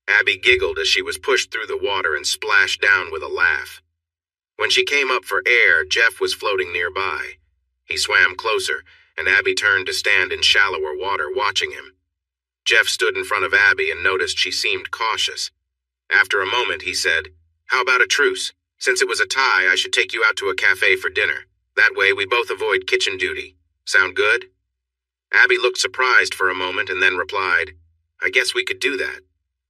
S1: Abby giggled as she was pushed through the water and splashed down with a laugh. When she came up for air, Jeff was floating nearby. He swam closer, and Abby turned to stand in shallower water watching him. Jeff stood in front of Abby and noticed she seemed cautious. After a moment, he said, "How about a truce? Since it was a tie, I should take you out to a cafe for dinner. That way we both avoid kitchen duty. Sound good?" Abby looked surprised for a moment and then replied, "I guess we could do that.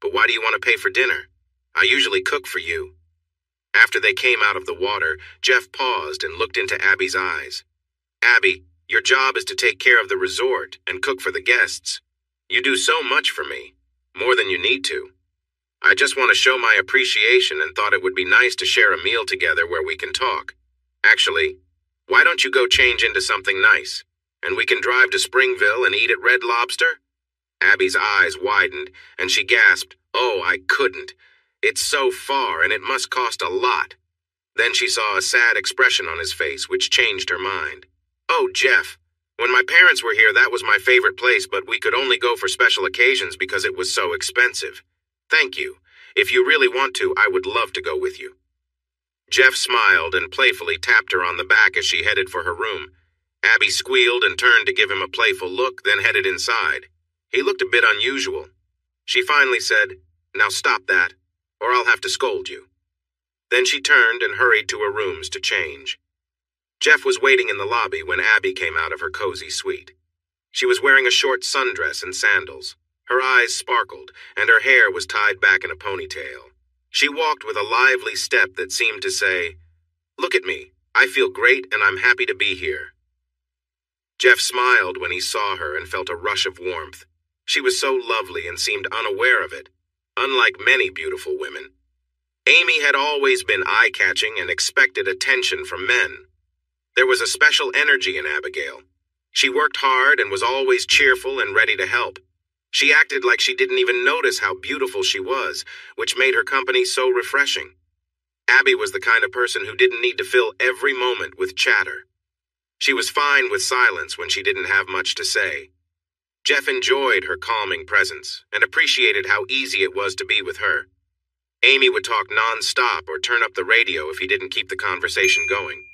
S1: But why do you want to pay for dinner? I usually cook for you." After they came out of the water, Jeff paused and looked into Abby's eyes. "Abby, your job is to take care of the resort and cook for the guests. You do so much for me, more than you need to. I just want to show my appreciation and thought it would be nice to share a meal together where we can talk. Actually, why don't you go change into something nice, and we can drive to Springville and eat at Red Lobster?" Abby's eyes widened, and she gasped, "Oh, I couldn't. It's so far, and it must cost a lot." Then she saw a sad expression on his face, which changed her mind. "Oh, Jeff, when my parents were here, that was my favorite place, but we could only go for special occasions because it was so expensive. Thank you. If you really want to, I would love to go with you." Jeff smiled and playfully tapped her on the back as she headed for her room. Abby squealed and turned to give him a playful look, then headed inside. He looked a bit unusual. She finally said, "Now stop that, or I'll have to scold you." Then she turned and hurried to her rooms to change. Jeff was waiting in the lobby when Abby came out of her cozy suite. She was wearing a short sundress and sandals. Her eyes sparkled, and her hair was tied back in a ponytail. She walked with a lively step that seemed to say, "Look at me. I feel great and I'm happy to be here." Jeff smiled when he saw her and felt a rush of warmth. She was so lovely and seemed unaware of it, unlike many beautiful women. Amy had always been eye-catching and expected attention from men. There was a special energy in Abigail. She worked hard and was always cheerful and ready to help. She acted like she didn't even notice how beautiful she was, which made her company so refreshing. Abby was the kind of person who didn't need to fill every moment with chatter. She was fine with silence when she didn't have much to say. Jeff enjoyed her calming presence and appreciated how easy it was to be with her. Amy would talk non-stop or turn up the radio if he didn't keep the conversation going.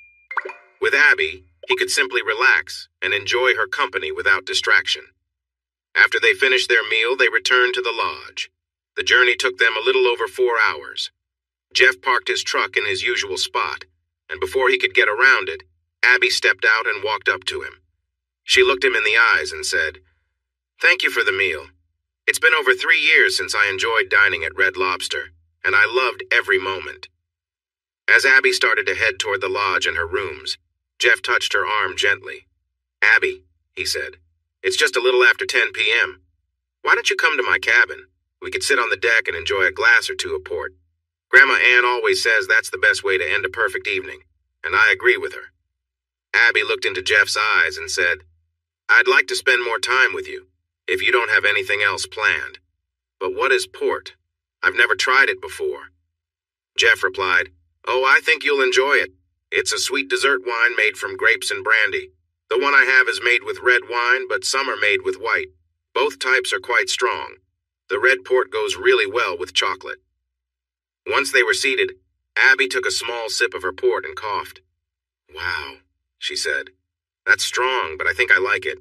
S1: With Abby, he could simply relax and enjoy her company without distraction. After they finished their meal, they returned to the lodge. The journey took them a little over 4 hours. Jeff parked his truck in his usual spot, and before he could get around it, Abby stepped out and walked up to him. She looked him in the eyes and said, "Thank you for the meal. It's been over 3 years since I enjoyed dining at Red Lobster, and I loved every moment." As Abby started to head toward the lodge and her rooms, Jeff touched her arm gently. "Abby," he said, "it's just a little after 10 p.m. Why don't you come to my cabin? We could sit on the deck and enjoy a glass or two of port. Grandma Ann always says that's the best way to end a perfect evening, and I agree with her." Abby looked into Jeff's eyes and said, "I'd like to spend more time with you, if you don't have anything else planned. But what is port? I've never tried it before." Jeff replied, "Oh, I think you'll enjoy it. It's a sweet dessert wine made from grapes and brandy. The one I have is made with red wine, but some are made with white. Both types are quite strong. The red port goes really well with chocolate." Once they were seated, Abby took a small sip of her port and coughed. "Wow," she said. "That's strong, but I think I like it."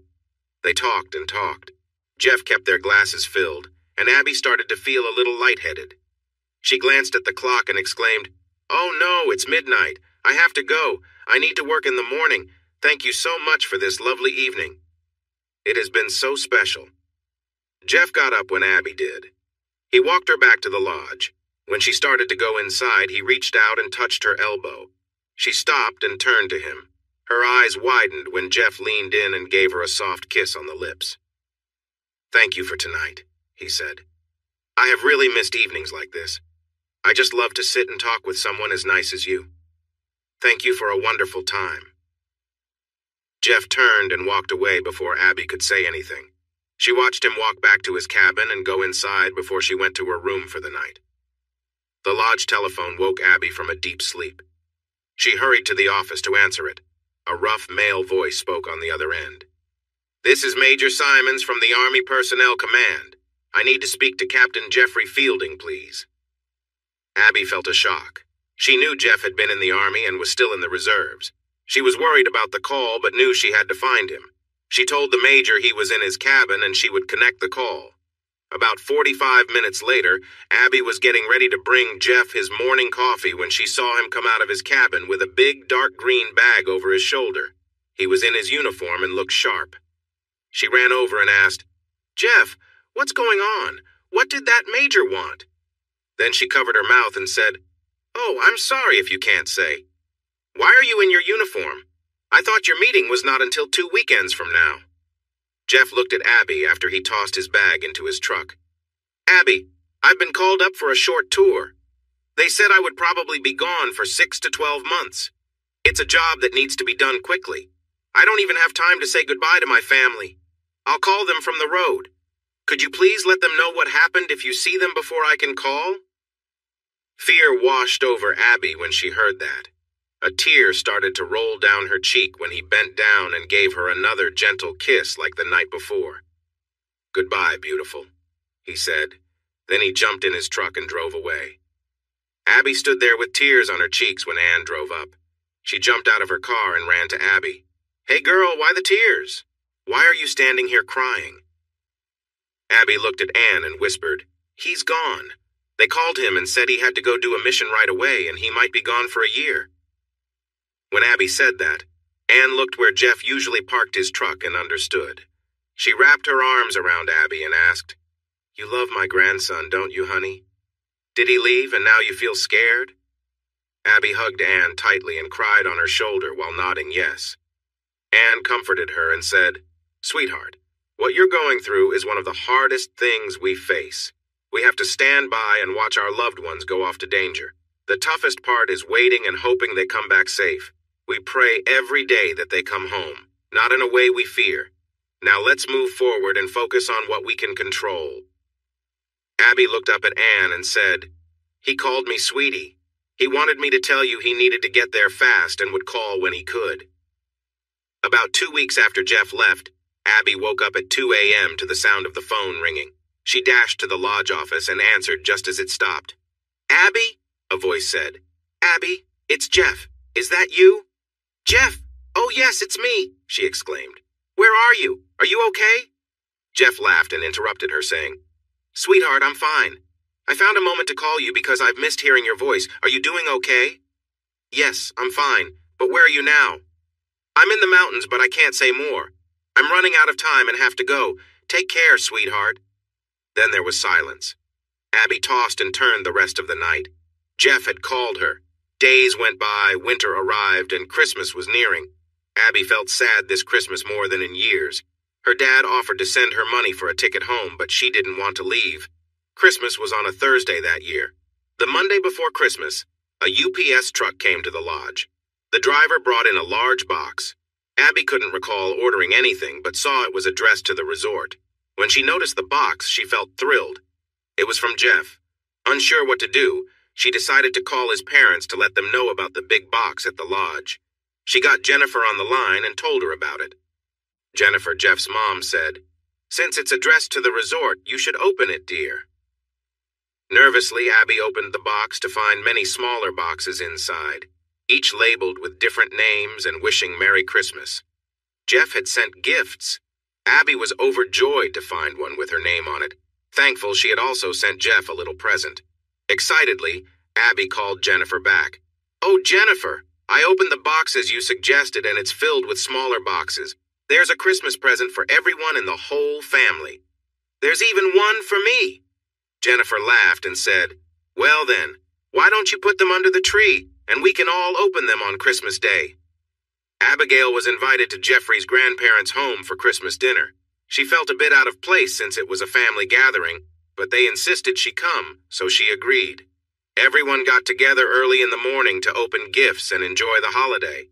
S1: They talked and talked. Jeff kept their glasses filled, and Abby started to feel a little lightheaded. She glanced at the clock and exclaimed, "Oh no, it's midnight. I have to go. I need to work in the morning. Thank you so much for this lovely evening. It has been so special." Jeff got up when Abby did. He walked her back to the lodge. When she started to go inside, he reached out and touched her elbow. She stopped and turned to him. Her eyes widened when Jeff leaned in and gave her a soft kiss on the lips. "Thank you for tonight," he said. "I have really missed evenings like this. I just love to sit and talk with someone as nice as you. Thank you for a wonderful time." Jeff turned and walked away before Abby could say anything. She watched him walk back to his cabin and go inside before she went to her room for the night. The lodge telephone woke Abby from a deep sleep. She hurried to the office to answer it. A rough male voice spoke on the other end. "This is Major Simons from the Army Personnel Command. I need to speak to Captain Jeffrey Fielding, please." Abby felt a shock. She knew Jeff had been in the Army and was still in the reserves. She was worried about the call but knew she had to find him. She told the major he was in his cabin and she would connect the call. About 45 minutes later, Abby was getting ready to bring Jeff his morning coffee when she saw him come out of his cabin with a big dark green bag over his shoulder. He was in his uniform and looked sharp. She ran over and asked, "Jeff, what's going on? What did that major want?" Then she covered her mouth and said, "Oh, I'm sorry if you can't say. Why are you in your uniform? I thought your meeting was not until 2 weekends from now." Jeff looked at Abby after he tossed his bag into his truck. "Abby, I've been called up for a short tour. They said I would probably be gone for 6 to 12 months. It's a job that needs to be done quickly. I don't even have time to say goodbye to my family. I'll call them from the road. Could you please let them know what happened if you see them before I can call?" Fear washed over Abby when she heard that. A tear started to roll down her cheek when he bent down and gave her another gentle kiss like the night before. "Goodbye, beautiful," he said. Then he jumped in his truck and drove away. Abby stood there with tears on her cheeks when Ann drove up. She jumped out of her car and ran to Abby. "Hey girl, why the tears? Why are you standing here crying?" Abby looked at Ann and whispered, "He's gone. They called him and said he had to go do a mission right away and he might be gone for a year." When Abby said that, Ann looked where Jeff usually parked his truck and understood. She wrapped her arms around Abby and asked, "You love my grandson, don't you, honey? Did he leave and now you feel scared?" Abby hugged Ann tightly and cried on her shoulder while nodding yes. Ann comforted her and said, "Sweetheart, what you're going through is one of the hardest things we face. We have to stand by and watch our loved ones go off to danger. The toughest part is waiting and hoping they come back safe. We pray every day that they come home, not in a way we fear. Now let's move forward and focus on what we can control." Abby looked up at Ann and said, "He called me sweetie. He wanted me to tell you he needed to get there fast and would call when he could." About 2 weeks after Jeff left, Abby woke up at 2 a.m. to the sound of the phone ringing. She dashed to the lodge office and answered just as it stopped. Abby? A voice said. Abby, it's Jeff. Is that you? Jeff! Oh yes, it's me, she exclaimed. Where are you? Are you okay? Jeff laughed and interrupted her, saying, Sweetheart, I'm fine. I found a moment to call you because I've missed hearing your voice. Are you doing okay? Yes, I'm fine. But where are you now? I'm in the mountains, but I can't say more. I'm running out of time and have to go. Take care, sweetheart. Then there was silence. Abby tossed and turned the rest of the night. Jeff had called her. Days went by, winter arrived, and Christmas was nearing. Abby felt sad this Christmas more than in years. Her dad offered to send her money for a ticket home, but she didn't want to leave. Christmas was on a Thursday that year. The Monday before Christmas, a UPS truck came to the lodge. The driver brought in a large box. Abby couldn't recall ordering anything, but saw it was addressed to the resort. When she noticed the box, she felt thrilled. It was from Jeff. Unsure what to do, she decided to call his parents to let them know about the big box at the lodge. She got Jennifer on the line and told her about it. Jennifer, Jeff's mom, said, Since it's addressed to the resort, you should open it, dear. Nervously, Abby opened the box to find many smaller boxes inside, each labeled with different names and wishing Merry Christmas. Jeff had sent gifts. Abby was overjoyed to find one with her name on it, thankful she had also sent Jeff a little present. Excitedly, Abby called Jennifer back. Oh, Jennifer, I opened the box as you suggested and it's filled with smaller boxes. There's a Christmas present for everyone in the whole family. There's even one for me. Jennifer laughed and said, Well then, why don't you put them under the tree, and we can all open them on Christmas Day? Abigail was invited to Jeffrey's grandparents' home for Christmas dinner. She felt a bit out of place since it was a family gathering, but they insisted she come, so she agreed. Everyone got together early in the morning to open gifts and enjoy the holiday.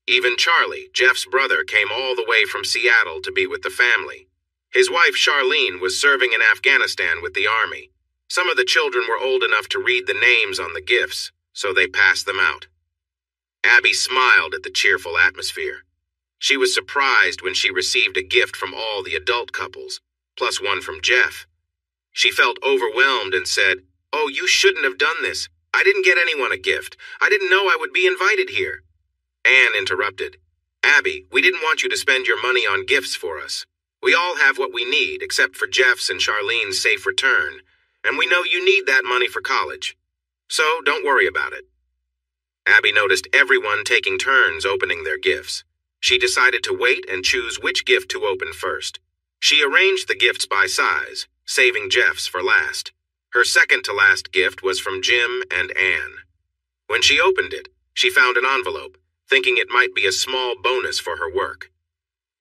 S1: Even Charlie, Jeff's brother, came all the way from Seattle to be with the family. His wife, Charlene, was serving in Afghanistan with the army. Some of the children were old enough to read the names on the gifts, so they passed them out. Abby smiled at the cheerful atmosphere. She was surprised when she received a gift from all the adult couples, plus one from Jeff. She felt overwhelmed and said, Oh, you shouldn't have done this. I didn't get anyone a gift. I didn't know I would be invited here. Anne interrupted. Abby, we didn't want you to spend your money on gifts for us. We all have what we need, except for Jeff's and Charlene's safe return, and we know you need that money for college. So don't worry about it. Abby noticed everyone taking turns opening their gifts. She decided to wait and choose which gift to open first. She arranged the gifts by size, saving Jeff's for last. Her second-to-last gift was from Jim and Anne. When she opened it, she found an envelope, thinking it might be a small bonus for her work.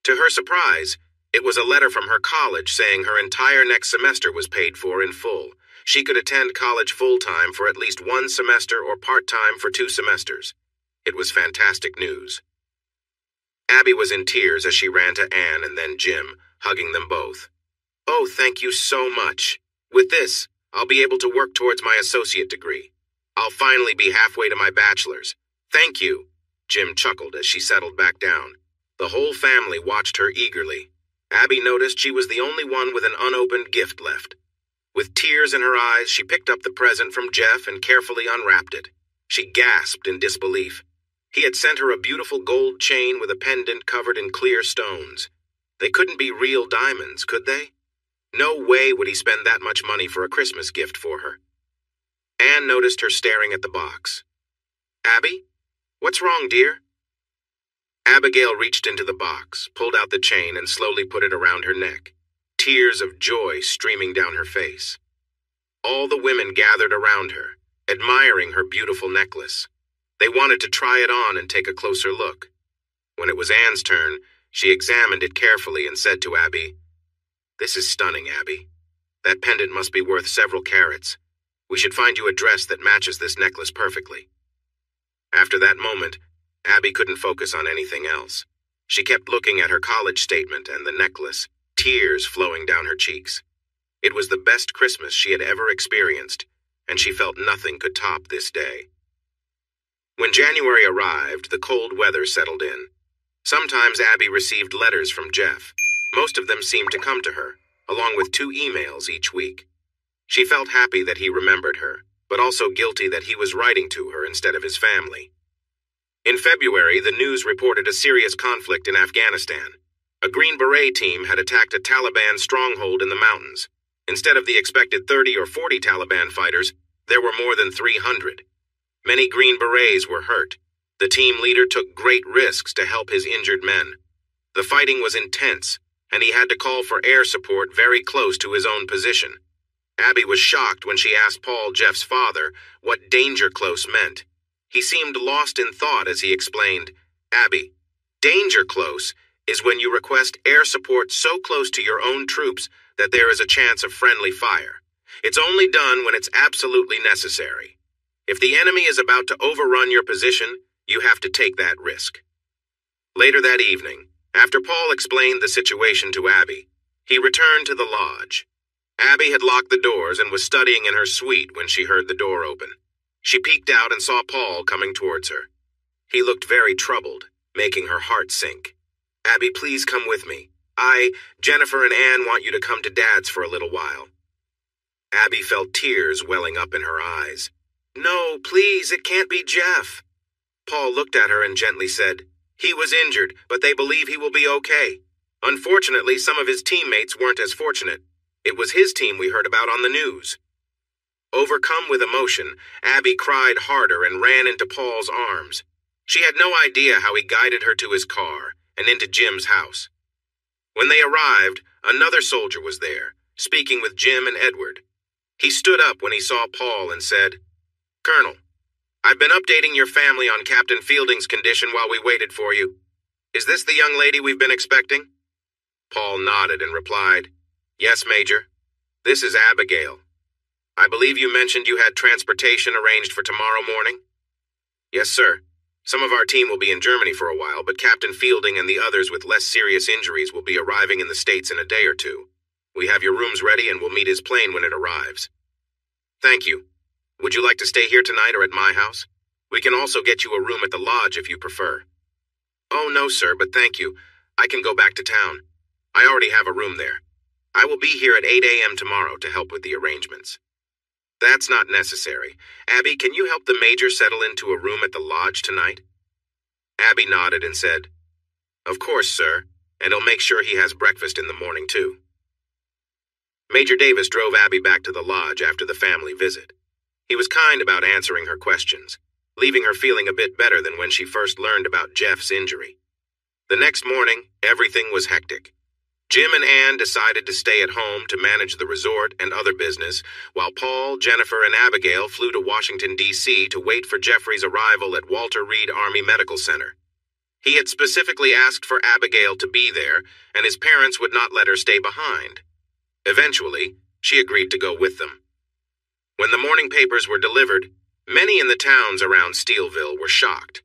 S1: To her surprise, it was a letter from her college saying her entire next semester was paid for in full. She could attend college full-time for at least one semester or part-time for 2 semesters. It was fantastic news. Abby was in tears as she ran to Anne and then Jim, hugging them both. Oh, thank you so much. With this, I'll be able to work towards my associate degree. I'll finally be halfway to my bachelor's. Thank you, Jim chuckled as she settled back down. The whole family watched her eagerly. Abby noticed she was the only one with an unopened gift left. With tears in her eyes, she picked up the present from Jeff and carefully unwrapped it. She gasped in disbelief. He had sent her a beautiful gold chain with a pendant covered in clear stones. They couldn't be real diamonds, could they? No way would he spend that much money for a Christmas gift for her. Anne noticed her staring at the box. Abby? What's wrong, dear? Abigail reached into the box, pulled out the chain, and slowly put it around her neck, tears of joy streaming down her face. All the women gathered around her, admiring her beautiful necklace. They wanted to try it on and take a closer look. When it was Anne's turn, she examined it carefully and said to Abby, This is stunning, Abby. That pendant must be worth several carats. We should find you a dress that matches this necklace perfectly. After that moment, Abby couldn't focus on anything else. She kept looking at her college statement and the necklace, tears flowing down her cheeks. It was the best Christmas she had ever experienced, and she felt nothing could top this day. When January arrived, the cold weather settled in. Sometimes Abby received letters from Jeff. Most of them seemed to come to her, along with 2 emails each week. She felt happy that he remembered her. but also guilty that he was writing to her instead of his family. In February, the news reported a serious conflict in Afghanistan. A Green Beret team had attacked a Taliban stronghold in the mountains. Instead of the expected 30 or 40 Taliban fighters, there were more than 300. Many Green Berets were hurt. The team leader took great risks to help his injured men. The fighting was intense, and he had to call for air support very close to his own position. Abby was shocked when she asked Paul, Jeff's father, what danger close meant. He seemed lost in thought as he explained, "Abby, danger close is when you request air support so close to your own troops that there is a chance of friendly fire. It's only done when it's absolutely necessary. If the enemy is about to overrun your position, you have to take that risk." Later that evening, after Paul explained the situation to Abby, he returned to the lodge. Abby had locked the doors and was studying in her suite when she heard the door open. She peeked out and saw Paul coming towards her. He looked very troubled, making her heart sink. "Abby, please come with me. Jennifer and Anne want you to come to Dad's for a little while." Abby felt tears welling up in her eyes. "No, please, it can't be Jeff." Paul looked at her and gently said, "He was injured, but they believe he will be okay. Unfortunately, some of his teammates weren't as fortunate. It was his team we heard about on the news." Overcome with emotion, Abby cried harder and ran into Paul's arms. She had no idea how he guided her to his car and into Jim's house. When they arrived, another soldier was there, speaking with Jim and Edward. He stood up when he saw Paul and said, "Colonel, I've been updating your family on Captain Fielding's condition while we waited for you. Is this the young lady we've been expecting?" Paul nodded and replied, "Yes, Major. This is Abigail. I believe you mentioned you had transportation arranged for tomorrow morning?" "Yes, sir. Some of our team will be in Germany for a while, but Captain Fielding and the others with less serious injuries will be arriving in the States in a day or two. We have your rooms ready and we'll meet his plane when it arrives." "Thank you. Would you like to stay here tonight or at my house? We can also get you a room at the lodge if you prefer." "Oh, no, sir, but thank you. I can go back to town. I already have a room there. I will be here at 8 a.m. tomorrow to help with the arrangements." "That's not necessary. Abby, can you help the Major settle into a room at the lodge tonight?" Abby nodded and said, "Of course, sir, and I'll make sure he has breakfast in the morning, too." Major Davis drove Abby back to the lodge after the family visit. He was kind about answering her questions, leaving her feeling a bit better than when she first learned about Jeff's injury. The next morning, everything was hectic. Jim and Anne decided to stay at home to manage the resort and other business, while Paul, Jennifer, and Abigail flew to Washington, D.C. to wait for Jeffrey's arrival at Walter Reed Army Medical Center. He had specifically asked for Abigail to be there, and his parents would not let her stay behind. Eventually, she agreed to go with them. When the morning papers were delivered, many in the towns around Steelville were shocked.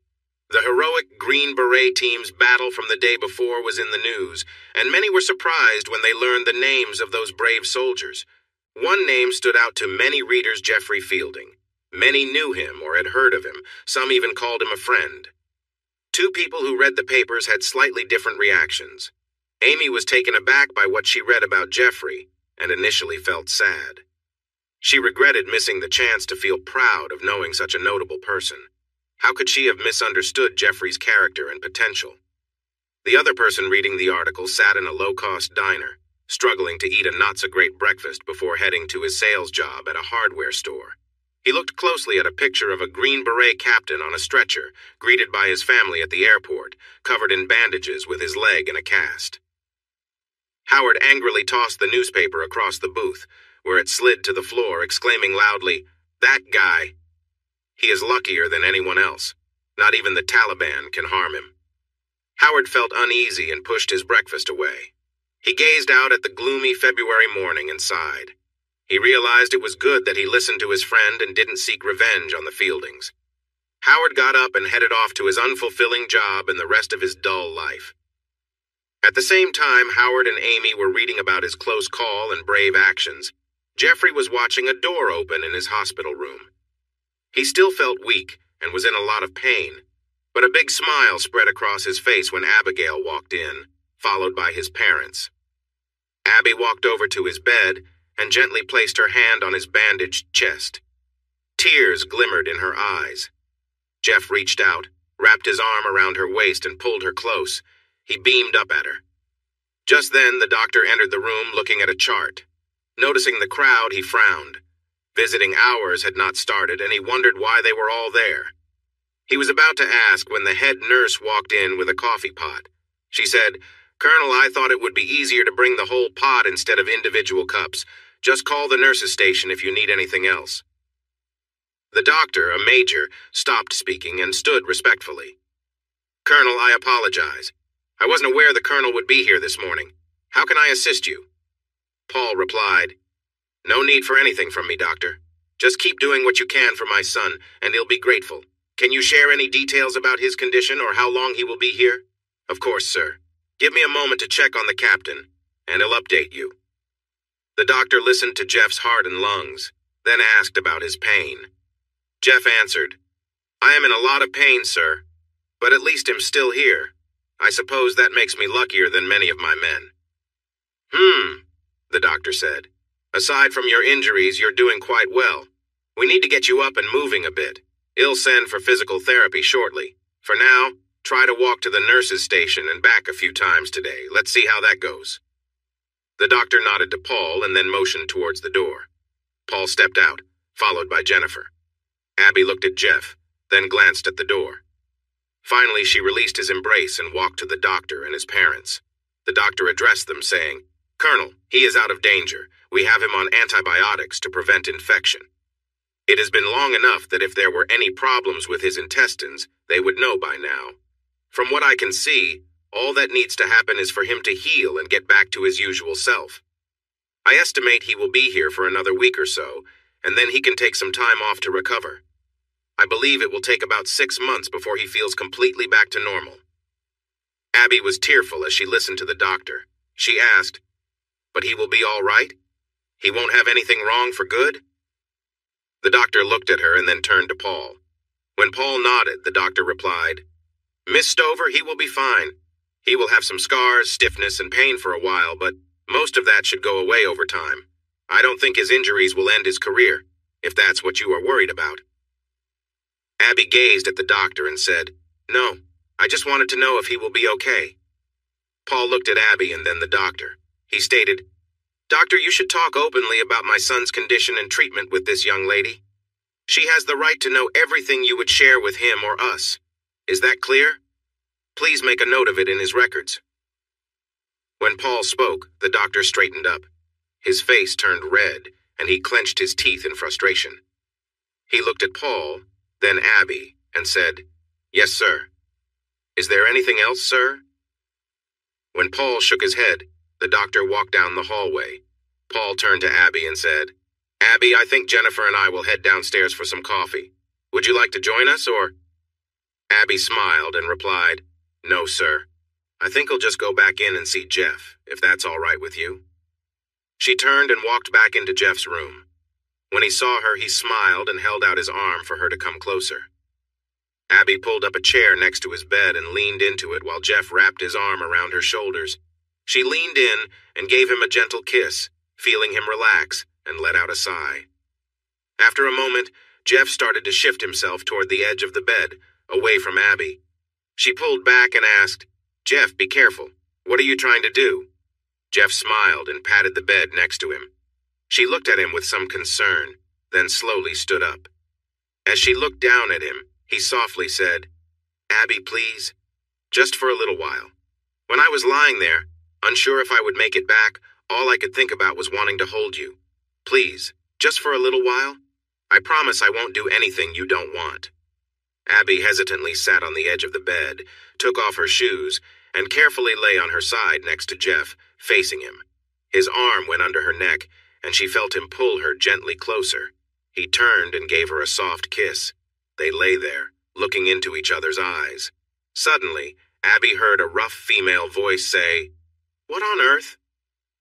S1: The heroic Green Beret team's battle from the day before was in the news, and many were surprised when they learned the names of those brave soldiers. One name stood out to many readers: Jeffrey Fielding. Many knew him or had heard of him. Some even called him a friend. Two people who read the papers had slightly different reactions. Amy was taken aback by what she read about Jeffrey and initially felt sad. She regretted missing the chance to feel proud of knowing such a notable person. How could she have misunderstood Jeffrey's character and potential? The other person reading the article sat in a low-cost diner, struggling to eat a not-so-great breakfast before heading to his sales job at a hardware store. He looked closely at a picture of a Green Beret captain on a stretcher, greeted by his family at the airport, covered in bandages with his leg in a cast. Howard angrily tossed the newspaper across the booth, where it slid to the floor, exclaiming loudly, "That guy! He is luckier than anyone else. Not even the Taliban can harm him." Howard felt uneasy and pushed his breakfast away. He gazed out at the gloomy February morning and sighed. He realized it was good that he listened to his friend and didn't seek revenge on the Fieldings. Howard got up and headed off to his unfulfilling job and the rest of his dull life. At the same time Howard and Amy were reading about his close call and brave actions, Jeffrey was watching a door open in his hospital room. He still felt weak and was in a lot of pain, but a big smile spread across his face when Abigail walked in, followed by his parents. Abby walked over to his bed and gently placed her hand on his bandaged chest. Tears glimmered in her eyes. Jeff reached out, wrapped his arm around her waist and pulled her close. He beamed up at her. Just then, the doctor entered the room looking at a chart. Noticing the crowd, he frowned. Visiting hours had not started, and he wondered why they were all there. He was about to ask when the head nurse walked in with a coffee pot. She said, "Colonel, I thought it would be easier to bring the whole pot instead of individual cups. Just call the nurse's station if you need anything else." The doctor, a major, stopped speaking and stood respectfully. "Colonel, I apologize. I wasn't aware the colonel would be here this morning. How can I assist you?" Paul replied, "No need for anything from me, doctor. Just keep doing what you can for my son, and he'll be grateful. Can you share any details about his condition or how long he will be here?" "Of course, sir. Give me a moment to check on the captain, and he'll update you." The doctor listened to Jeff's heart and lungs, then asked about his pain. Jeff answered, "I am in a lot of pain, sir, but at least I'm still here. I suppose that makes me luckier than many of my men." The doctor said. "Aside from your injuries, you're doing quite well. We need to get you up and moving a bit. He'll send for physical therapy shortly. For now, try to walk to the nurse's station and back a few times today. Let's see how that goes." The doctor nodded to Paul and then motioned towards the door. Paul stepped out, followed by Jennifer. Abby looked at Jeff, then glanced at the door. Finally, she released his embrace and walked to the doctor and his parents. The doctor addressed them, saying, "Colonel, he is out of danger. We have him on antibiotics to prevent infection. It has been long enough that if there were any problems with his intestines, they would know by now. From what I can see, all that needs to happen is for him to heal and get back to his usual self. I estimate he will be here for another week or so, and then he can take some time off to recover. I believe it will take about 6 months before he feels completely back to normal." Abby was tearful as she listened to the doctor. She asked, "But he will be all right? He won't have anything wrong for good?" The doctor looked at her and then turned to Paul. When Paul nodded, the doctor replied, "Miss Stover, he will be fine. He will have some scars, stiffness, and pain for a while, but most of that should go away over time. I don't think his injuries will end his career, if that's what you are worried about." Abby gazed at the doctor and said, "No, I just wanted to know if he will be okay." Paul looked at Abby and then the doctor. He stated, "Doctor, you should talk openly about my son's condition and treatment with this young lady. She has the right to know everything you would share with him or us. Is that clear? Please make a note of it in his records." When Paul spoke, the doctor straightened up. His face turned red, and he clenched his teeth in frustration. He looked at Paul, then Abby, and said, "Yes, sir. Is there anything else, sir?" When Paul shook his head, the doctor walked down the hallway. Paul turned to Abby and said, "Abby, I think Jennifer and I will head downstairs for some coffee. Would you like to join us, or?" Abby smiled and replied, "No, sir. I think I'll just go back in and see Jeff, if that's all right with you." She turned and walked back into Jeff's room. When he saw her, he smiled and held out his arm for her to come closer. Abby pulled up a chair next to his bed and leaned into it while Jeff wrapped his arm around her shoulders. She leaned in and gave him a gentle kiss, feeling him relax, and let out a sigh. After a moment, Jeff started to shift himself toward the edge of the bed, away from Abby. She pulled back and asked, "Jeff, be careful. What are you trying to do?" Jeff smiled and patted the bed next to him. She looked at him with some concern, then slowly stood up. As she looked down at him, he softly said, "Abby, please, just for a little while. When I was lying there, unsure if I would make it back, all I could think about was wanting to hold you. Please, just for a little while. I promise I won't do anything you don't want." Abby hesitantly sat on the edge of the bed, took off her shoes, and carefully lay on her side next to Jeff, facing him. His arm went under her neck, and she felt him pull her gently closer. He turned and gave her a soft kiss. They lay there, looking into each other's eyes. Suddenly, Abby heard a rough female voice say, "What on earth?"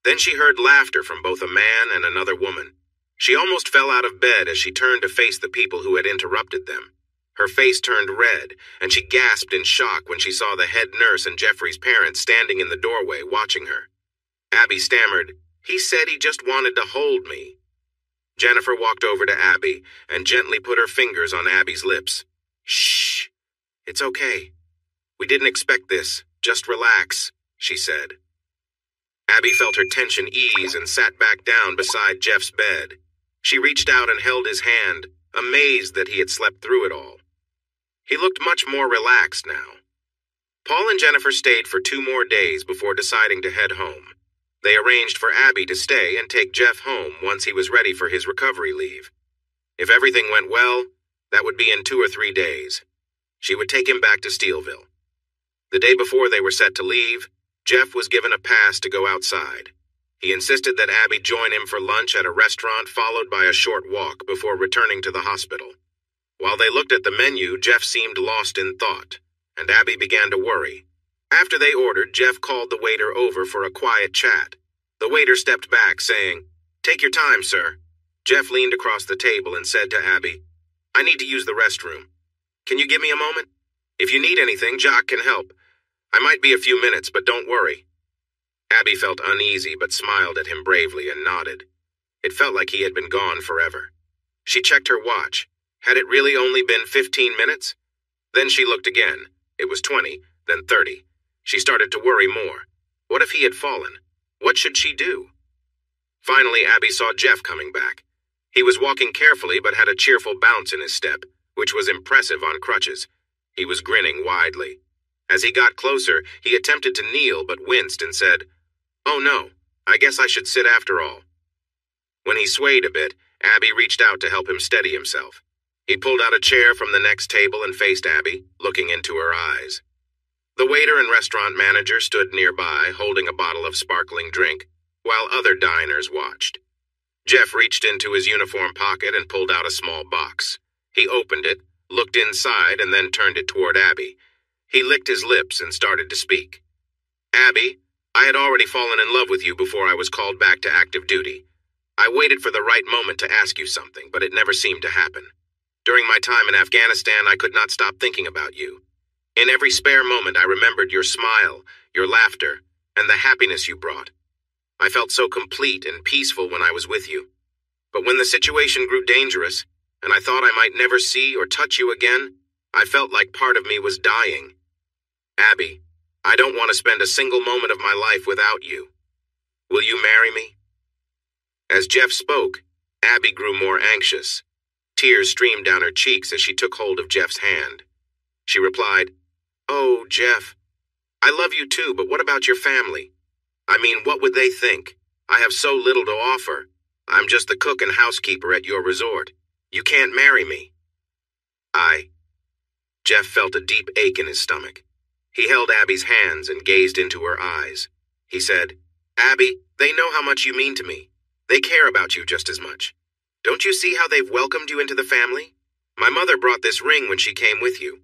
S1: Then she heard laughter from both a man and another woman. She almost fell out of bed as she turned to face the people who had interrupted them. Her face turned red, and she gasped in shock when she saw the head nurse and Jeffrey's parents standing in the doorway watching her. Abby stammered, "He said he just wanted to hold me." Jennifer walked over to Abby and gently put her fingers on Abby's lips. Shh. It's okay. We didn't expect this. Just relax, she said. Abby felt her tension ease and sat back down beside Jeff's bed. She reached out and held his hand, amazed that he had slept through it all. He looked much more relaxed now. Paul and Jennifer stayed for 2 more days before deciding to head home. They arranged for Abby to stay and take Jeff home once he was ready for his recovery leave. If everything went well, that would be in 2 or 3 days. She would take him back to Steelville. The day before they were set to leave, Jeff was given a pass to go outside. He insisted that Abby join him for lunch at a restaurant followed by a short walk before returning to the hospital. While they looked at the menu, Jeff seemed lost in thought, and Abby began to worry. After they ordered, Jeff called the waiter over for a quiet chat. The waiter stepped back, saying, "Take your time, sir." Jeff leaned across the table and said to Abby, "I need to use the restroom. Can you give me a moment? If you need anything, Jock can help. I might be a few minutes, but don't worry." Abby felt uneasy but smiled at him bravely and nodded. It felt like he had been gone forever. She checked her watch. Had it really only been 15 minutes? Then she looked again. It was 20, then 30. She started to worry more. What if he had fallen? What should she do? Finally, Abby saw Jeff coming back. He was walking carefully but had a cheerful bounce in his step, which was impressive on crutches. He was grinning widely. As he got closer, he attempted to kneel but winced and said, "Oh no, I guess I should sit after all." When he swayed a bit, Abby reached out to help him steady himself. He pulled out a chair from the next table and faced Abby, looking into her eyes. The waiter and restaurant manager stood nearby, holding a bottle of sparkling drink, while other diners watched. Jeff reached into his uniform pocket and pulled out a small box. He opened it, looked inside, and then turned it toward Abby. He licked his lips and started to speak. "Abby, I had already fallen in love with you before I was called back to active duty. I waited for the right moment to ask you something, but it never seemed to happen. During my time in Afghanistan, I could not stop thinking about you. In every spare moment, I remembered your smile, your laughter, and the happiness you brought. I felt so complete and peaceful when I was with you. But when the situation grew dangerous, and I thought I might never see or touch you again, I felt like part of me was dying. Abby, I don't want to spend a single moment of my life without you. Will you marry me?" As Jeff spoke, Abby grew more anxious. Tears streamed down her cheeks as she took hold of Jeff's hand. She replied, "Oh, Jeff, I love you too, but what about your family? I mean, what would they think? I have so little to offer. I'm just the cook and housekeeper at your resort. You can't marry me." Jeff felt a deep ache in his stomach. He held Abby's hands and gazed into her eyes. He said, "Abby, they know how much you mean to me. They care about you just as much. Don't you see how they've welcomed you into the family? My mother brought this ring when she came with you.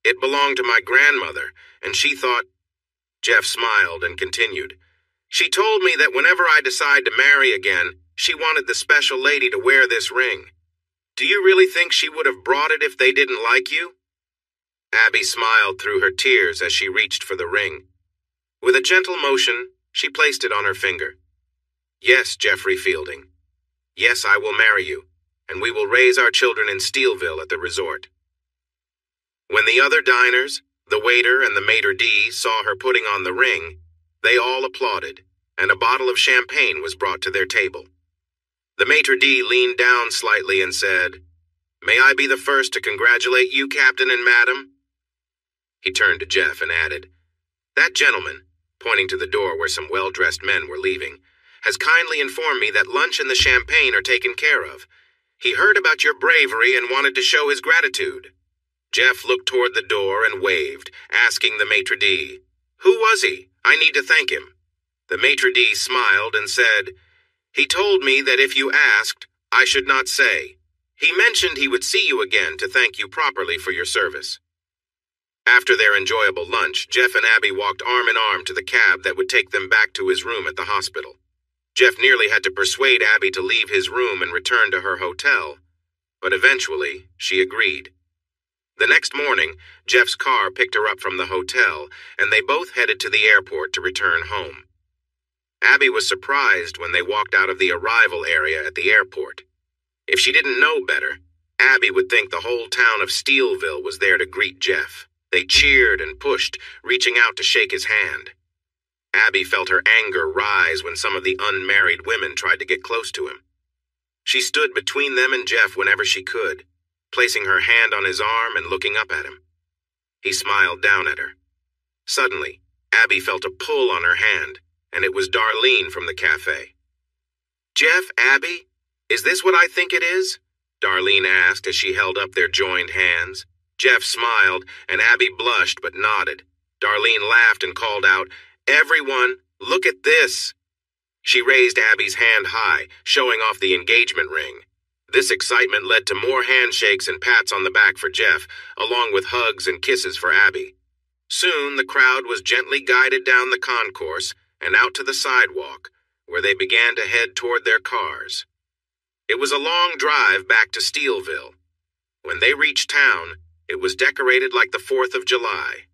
S1: It belonged to my grandmother, and she thought—" Jeff smiled and continued, "She told me that whenever I decide to marry again, she wanted the special lady to wear this ring. Do you really think she would have brought it if they didn't like you?" Abby smiled through her tears as she reached for the ring. With a gentle motion, she placed it on her finger. "Yes, Jeffrey Fielding. Yes, I will marry you, and we will raise our children in Steelville at the resort." When the other diners, the waiter and the maitre d' saw her putting on the ring, they all applauded, and a bottle of champagne was brought to their table. The maitre d' leaned down slightly and said, "May I be the first to congratulate you, Captain and Madam?" He turned to Jeff and added, "That gentleman," pointing to the door where some well-dressed men were leaving, "has kindly informed me that lunch and the champagne are taken care of. He heard about your bravery and wanted to show his gratitude." Jeff looked toward the door and waved, asking the maitre d', "Who was he? I need to thank him." The maitre d' smiled and said, "He told me that if you asked, I should not say. He mentioned he would see you again to thank you properly for your service." After their enjoyable lunch, Jeff and Abby walked arm in arm to the cab that would take them back to his room at the hospital. Jeff nearly had to persuade Abby to leave his room and return to her hotel, but eventually she agreed. The next morning, Jeff's car picked her up from the hotel, and they both headed to the airport to return home. Abby was surprised when they walked out of the arrival area at the airport. If she didn't know better, Abby would think the whole town of Steelville was there to greet Jeff. They cheered and pushed, reaching out to shake his hand. Abby felt her anger rise when some of the unmarried women tried to get close to him. She stood between them and Jeff whenever she could, placing her hand on his arm and looking up at him. He smiled down at her. Suddenly, Abby felt a pull on her hand, and it was Darlene from the cafe. "Jeff, Abby, is this what I think it is?" Darlene asked as she held up their joined hands. Jeff smiled, and Abby blushed but nodded. Darlene laughed and called out, "Everyone, look at this." She raised Abby's hand high, showing off the engagement ring. This excitement led to more handshakes and pats on the back for Jeff, along with hugs and kisses for Abby. Soon, the crowd was gently guided down the concourse and out to the sidewalk, where they began to head toward their cars. It was a long drive back to Steelville. When they reached town, it was decorated like the 4th of July.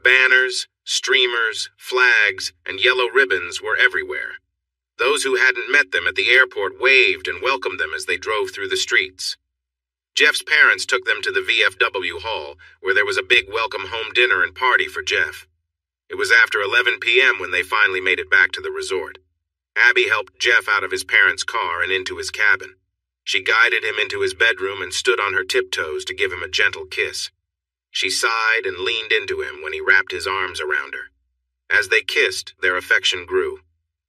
S1: Banners, streamers, flags, and yellow ribbons were everywhere. Those who hadn't met them at the airport waved and welcomed them as they drove through the streets. Jeff's parents took them to the VFW hall, where there was a big welcome home dinner and party for Jeff. It was after 11 p.m. when they finally made it back to the resort. Abby helped Jeff out of his parents' car and into his cabin. She guided him into his bedroom and stood on her tiptoes to give him a gentle kiss. She sighed and leaned into him when he wrapped his arms around her. As they kissed, their affection grew.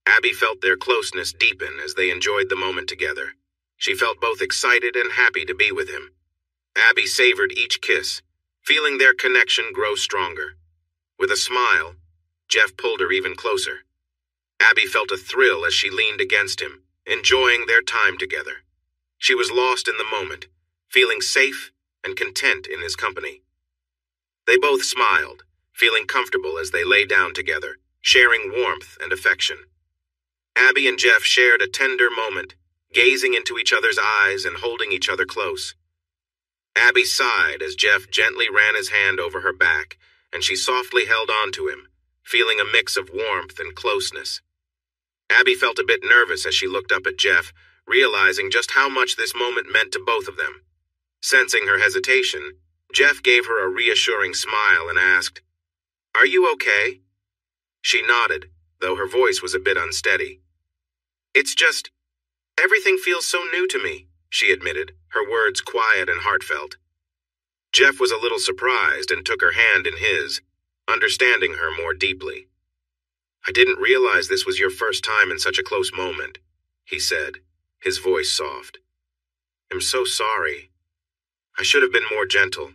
S1: Abby felt their closeness deepen as they enjoyed the moment together. She felt both excited and happy to be with him. Abby savored each kiss, feeling their connection grow stronger. With a smile, Jeff pulled her even closer. Abby felt a thrill as she leaned against him, enjoying their time together. She was lost in the moment, feeling safe and content in his company. They both smiled, feeling comfortable as they lay down together, sharing warmth and affection. Abby and Jeff shared a tender moment, gazing into each other's eyes and holding each other close. Abby sighed as Jeff gently ran his hand over her back, and she softly held on to him, feeling a mix of warmth and closeness. Abby felt a bit nervous as she looked up at Jeff, realizing just how much this moment meant to both of them. Sensing her hesitation, Jeff gave her a reassuring smile and asked, "Are you okay?" She nodded, though her voice was a bit unsteady. "It's just, everything feels so new to me," she admitted, her words quiet and heartfelt. Jeff was a little surprised and took her hand in his, understanding her more deeply. "I didn't realize this was your first time in such a close moment," he said, his voice soft. "I'm so sorry. I should have been more gentle.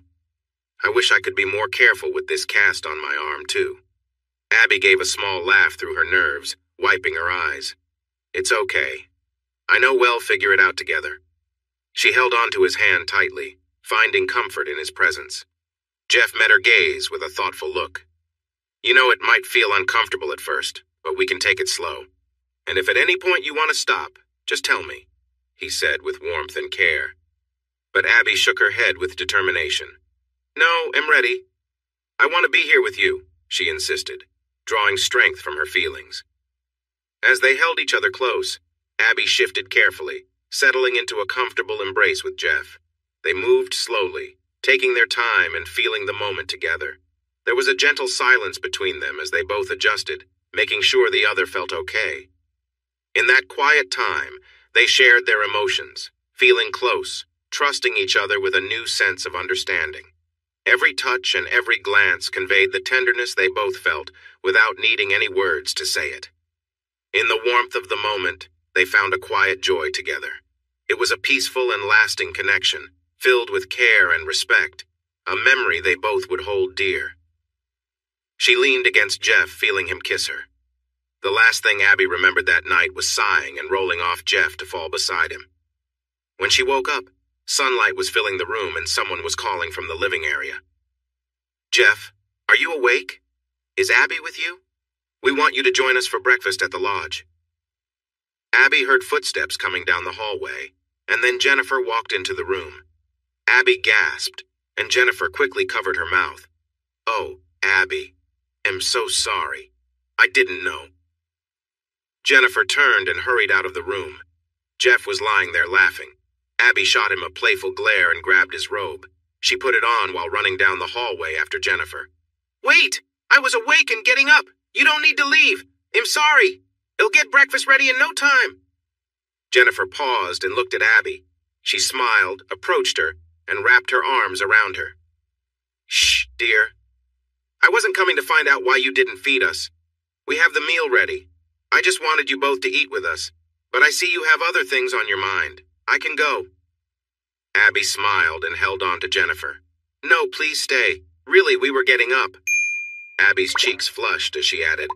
S1: I wish I could be more careful with this cast on my arm, too." Abby gave a small laugh through her nerves, wiping her eyes. "It's okay. I know we'll figure it out together." She held onto his hand tightly, finding comfort in his presence. Jeff met her gaze with a thoughtful look. "You know, it might feel uncomfortable at first, but we can take it slow. And if at any point you want to stop, just tell me," he said with warmth and care. But Abby shook her head with determination. "No, I'm ready. I want to be here with you," she insisted, drawing strength from her feelings. As they held each other close, Abby shifted carefully, settling into a comfortable embrace with Jeff. They moved slowly, taking their time and feeling the moment together. There was a gentle silence between them as they both adjusted, making sure the other felt okay. In that quiet time, they shared their emotions, feeling close, trusting each other with a new sense of understanding. Every touch and every glance conveyed the tenderness they both felt without needing any words to say it. In the warmth of the moment, they found a quiet joy together. It was a peaceful and lasting connection, filled with care and respect, a memory they both would hold dear. She leaned against Jeff, feeling him kiss her. The last thing Abby remembered that night was sighing and rolling off Jeff to fall beside him. When she woke up, sunlight was filling the room and someone was calling from the living area. "Jeff, are you awake? Is Abby with you? We want you to join us for breakfast at the lodge." Abby heard footsteps coming down the hallway, and then Jennifer walked into the room. Abby gasped, and Jennifer quickly covered her mouth. "Oh, Abby, I'm so sorry. I didn't know." Jennifer turned and hurried out of the room. Jeff was lying there laughing. Abby shot him a playful glare and grabbed his robe. She put it on while running down the hallway after Jennifer. Wait! I was awake and getting up. You don't need to leave. I'm sorry. I'll get breakfast ready in no time. Jennifer paused and looked at Abby. She smiled, approached her, and wrapped her arms around her. Shh, dear. I wasn't coming to find out why you didn't feed us. We have the meal ready. I just wanted you both to eat with us. But I see you have other things on your mind. I can go. Abby smiled and held on to Jennifer. No, please stay. Really, we were getting up. Abby's cheeks flushed as she added,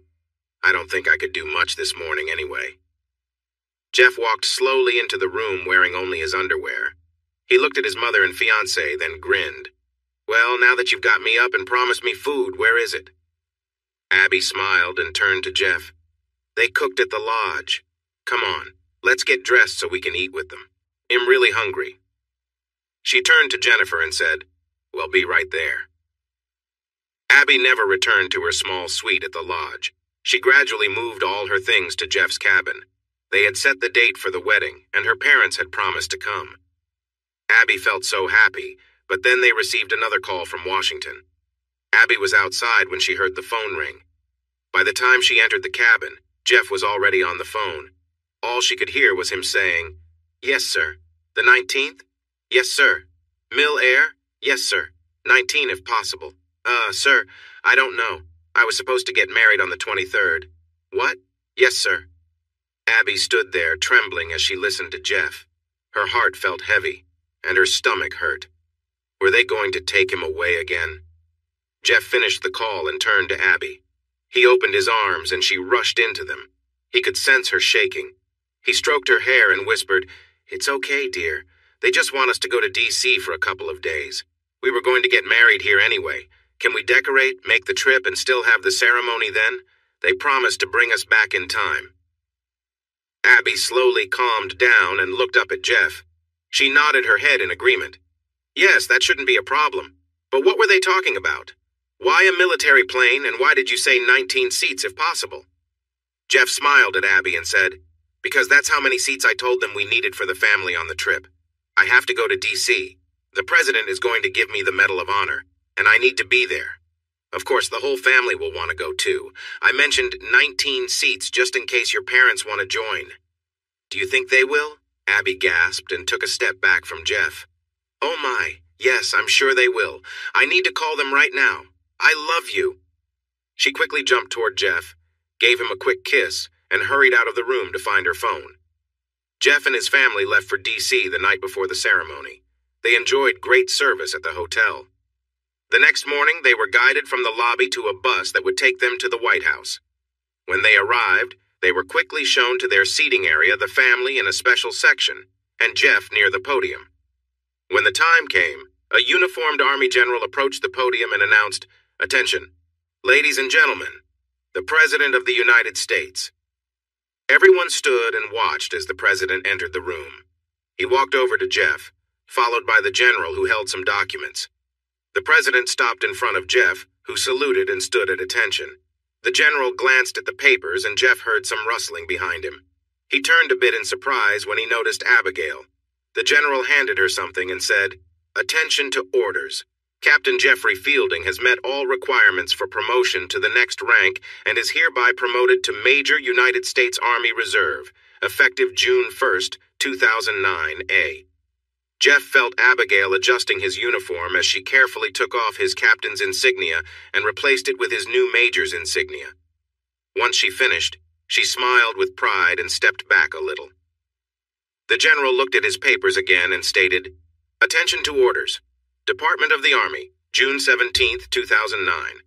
S1: I don't think I could do much this morning anyway. Jeff walked slowly into the room wearing only his underwear. He looked at his mother and fiancé, then grinned. Well, now that you've got me up and promised me food, where is it? Abby smiled and turned to Jeff. They cooked at the lodge. Come on, let's get dressed so we can eat with them. I'm really hungry. She turned to Jennifer and said, Well, be right there. Abby never returned to her small suite at the lodge. She gradually moved all her things to Jeff's cabin. They had set the date for the wedding, and her parents had promised to come. Abby felt so happy, but then they received another call from Washington. Abby was outside when she heard the phone ring. By the time she entered the cabin, Jeff was already on the phone. All she could hear was him saying, Yes, sir. The 19th? Yes, sir. Mill Air? Yes, sir. 19 if possible. Sir, I don't know. I was supposed to get married on the 23rd. What? Yes, sir. Abby stood there trembling as she listened to Jeff. Her heart felt heavy, and her stomach hurt. Were they going to take him away again? Jeff finished the call and turned to Abby. He opened his arms and she rushed into them. He could sense her shaking. He stroked her hair and whispered, It's okay, dear. They just want us to go to D.C. for a couple of days. We were going to get married here anyway. Can we decorate, make the trip, and still have the ceremony then? They promised to bring us back in time. Abby slowly calmed down and looked up at Jeff. She nodded her head in agreement. Yes, that shouldn't be a problem. But what were they talking about? Why a military plane, and why did you say 19 seats if possible? Jeff smiled at Abby and said, Because that's how many seats I told them we needed for the family on the trip. I have to go to D.C. The president is going to give me the Medal of Honor, and I need to be there. Of course, the whole family will want to go too. I mentioned 19 seats just in case your parents want to join. Do you think they will? Abby gasped and took a step back from Jeff. Oh my, yes, I'm sure they will. I need to call them right now. I love you. She quickly jumped toward Jeff, gave him a quick kiss, and hurried out of the room to find her phone. Jeff and his family left for D.C. the night before the ceremony. They enjoyed great service at the hotel. The next morning, they were guided from the lobby to a bus that would take them to the White House. When they arrived, they were quickly shown to their seating area, the family in a special section, and Jeff near the podium. When the time came, a uniformed Army general approached the podium and announced, Attention, ladies and gentlemen, the President of the United States. Everyone stood and watched as the President entered the room. He walked over to Jeff, followed by the general who held some documents. The President stopped in front of Jeff, who saluted and stood at attention. The general glanced at the papers and Jeff heard some rustling behind him. He turned a bit in surprise when he noticed Abigail. The general handed her something and said, Attention to orders. Captain Jeffrey Fielding has met all requirements for promotion to the next rank and is hereby promoted to Major United States Army Reserve, effective June 1st, 2009-A. Jeff felt Abigail adjusting his uniform as she carefully took off his captain's insignia and replaced it with his new major's insignia. Once she finished, she smiled with pride and stepped back a little. The general looked at his papers again and stated, Attention to orders. Department of the Army, June 17, 2009.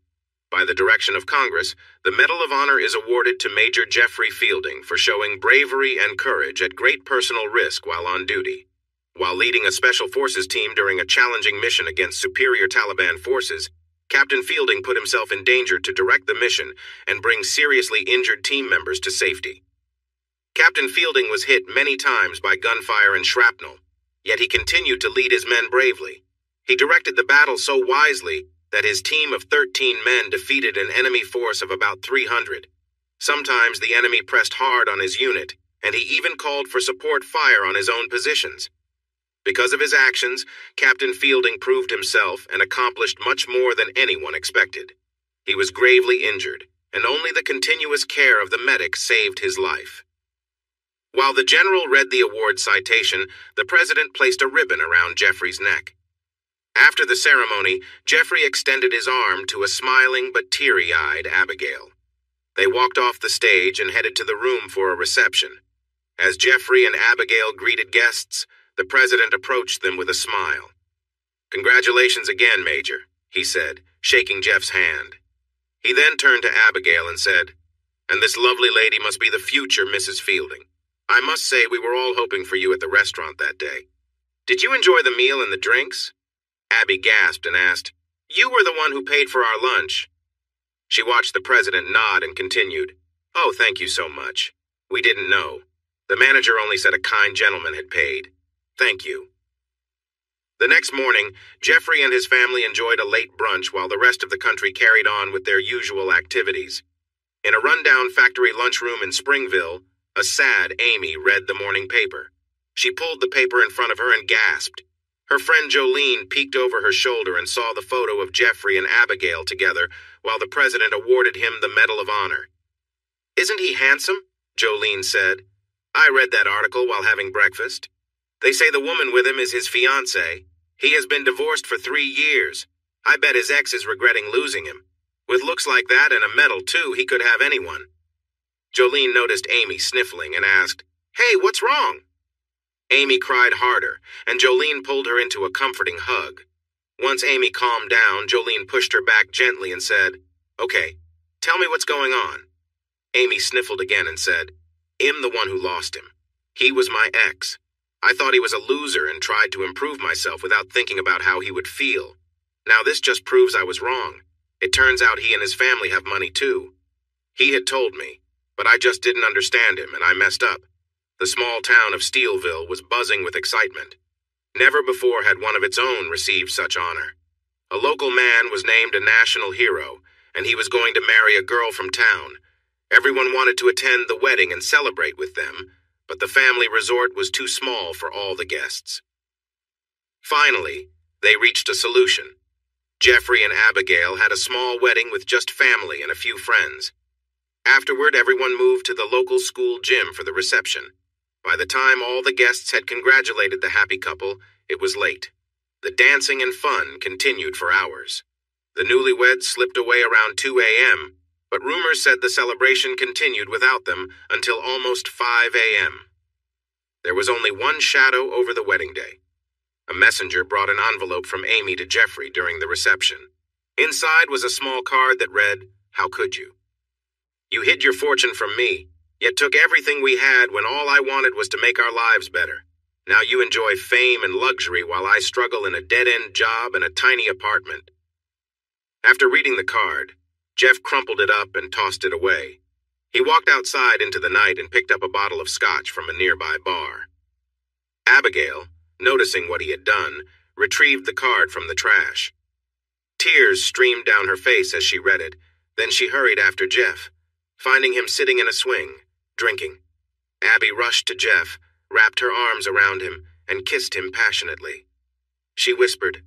S1: By the direction of Congress, the Medal of Honor is awarded to Major Jeffrey Fielding for showing bravery and courage at great personal risk while on duty. While leading a Special Forces team during a challenging mission against superior Taliban forces, Captain Fielding put himself in danger to direct the mission and bring seriously injured team members to safety. Captain Fielding was hit many times by gunfire and shrapnel, yet he continued to lead his men bravely. He directed the battle so wisely that his team of 13 men defeated an enemy force of about 300. Sometimes the enemy pressed hard on his unit, and he even called for support fire on his own positions. Because of his actions, Captain Fielding proved himself and accomplished much more than anyone expected. He was gravely injured, and only the continuous care of the medic saved his life. While the general read the award citation, the president placed a ribbon around Jeffrey's neck. After the ceremony, Jeffrey extended his arm to a smiling but teary-eyed Abigail. They walked off the stage and headed to the room for a reception. As Jeffrey and Abigail greeted guests, the president approached them with a smile. "Congratulations again, Major," he said, shaking Jeff's hand. He then turned to Abigail and said, "And this lovely lady must be the future Mrs. Fielding. I must say we were all hoping for you at the restaurant that day. Did you enjoy the meal and the drinks?" Abby gasped and asked, "You were the one who paid for our lunch." She watched the president nod and continued, "Oh, thank you so much. We didn't know. The manager only said a kind gentleman had paid. Thank you." The next morning, Jeffrey and his family enjoyed a late brunch while the rest of the country carried on with their usual activities. In a rundown factory lunchroom in Springville, a sad Amy read the morning paper. She pulled the paper in front of her and gasped. Her friend Jolene peeked over her shoulder and saw the photo of Jeffrey and Abigail together while the president awarded him the Medal of Honor. "Isn't he handsome?" Jolene said. "I read that article while having breakfast. They say the woman with him is his fiancée. He has been divorced for 3 years. I bet his ex is regretting losing him. With looks like that and a medal, too, he could have anyone." Jolene noticed Amy sniffling and asked, "Hey, what's wrong?" Amy cried harder, and Jolene pulled her into a comforting hug. Once Amy calmed down, Jolene pushed her back gently and said, "Okay, tell me what's going on." Amy sniffled again and said, "I'm the one who lost him. He was my ex. I thought he was a loser and tried to improve myself without thinking about how he would feel. Now this just proves I was wrong. It turns out he and his family have money too. He had told me, but I just didn't understand him and I messed up." The small town of Steelville was buzzing with excitement. Never before had one of its own received such honor. A local man was named a national hero, and he was going to marry a girl from town. Everyone wanted to attend the wedding and celebrate with them, but the family resort was too small for all the guests. Finally, they reached a solution. Jeffrey and Abigail had a small wedding with just family and a few friends. Afterward, everyone moved to the local school gym for the reception. By the time all the guests had congratulated the happy couple, it was late. The dancing and fun continued for hours. The newlyweds slipped away around 2 a.m., but rumors said the celebration continued without them until almost 5 a.m. There was only one shadow over the wedding day. A messenger brought an envelope from Amy to Jeffrey during the reception. Inside was a small card that read, "How could you? You hid your fortune from me, yet took everything we had when all I wanted was to make our lives better. Now you enjoy fame and luxury while I struggle in a dead-end job and a tiny apartment." After reading the card, Jeff crumpled it up and tossed it away. He walked outside into the night and picked up a bottle of scotch from a nearby bar. Abigail, noticing what he had done, retrieved the card from the trash. Tears streamed down her face as she read it, then she hurried after Jeff, finding him sitting in a swing, drinking. Abby rushed to Jeff, wrapped her arms around him, and kissed him passionately. She whispered,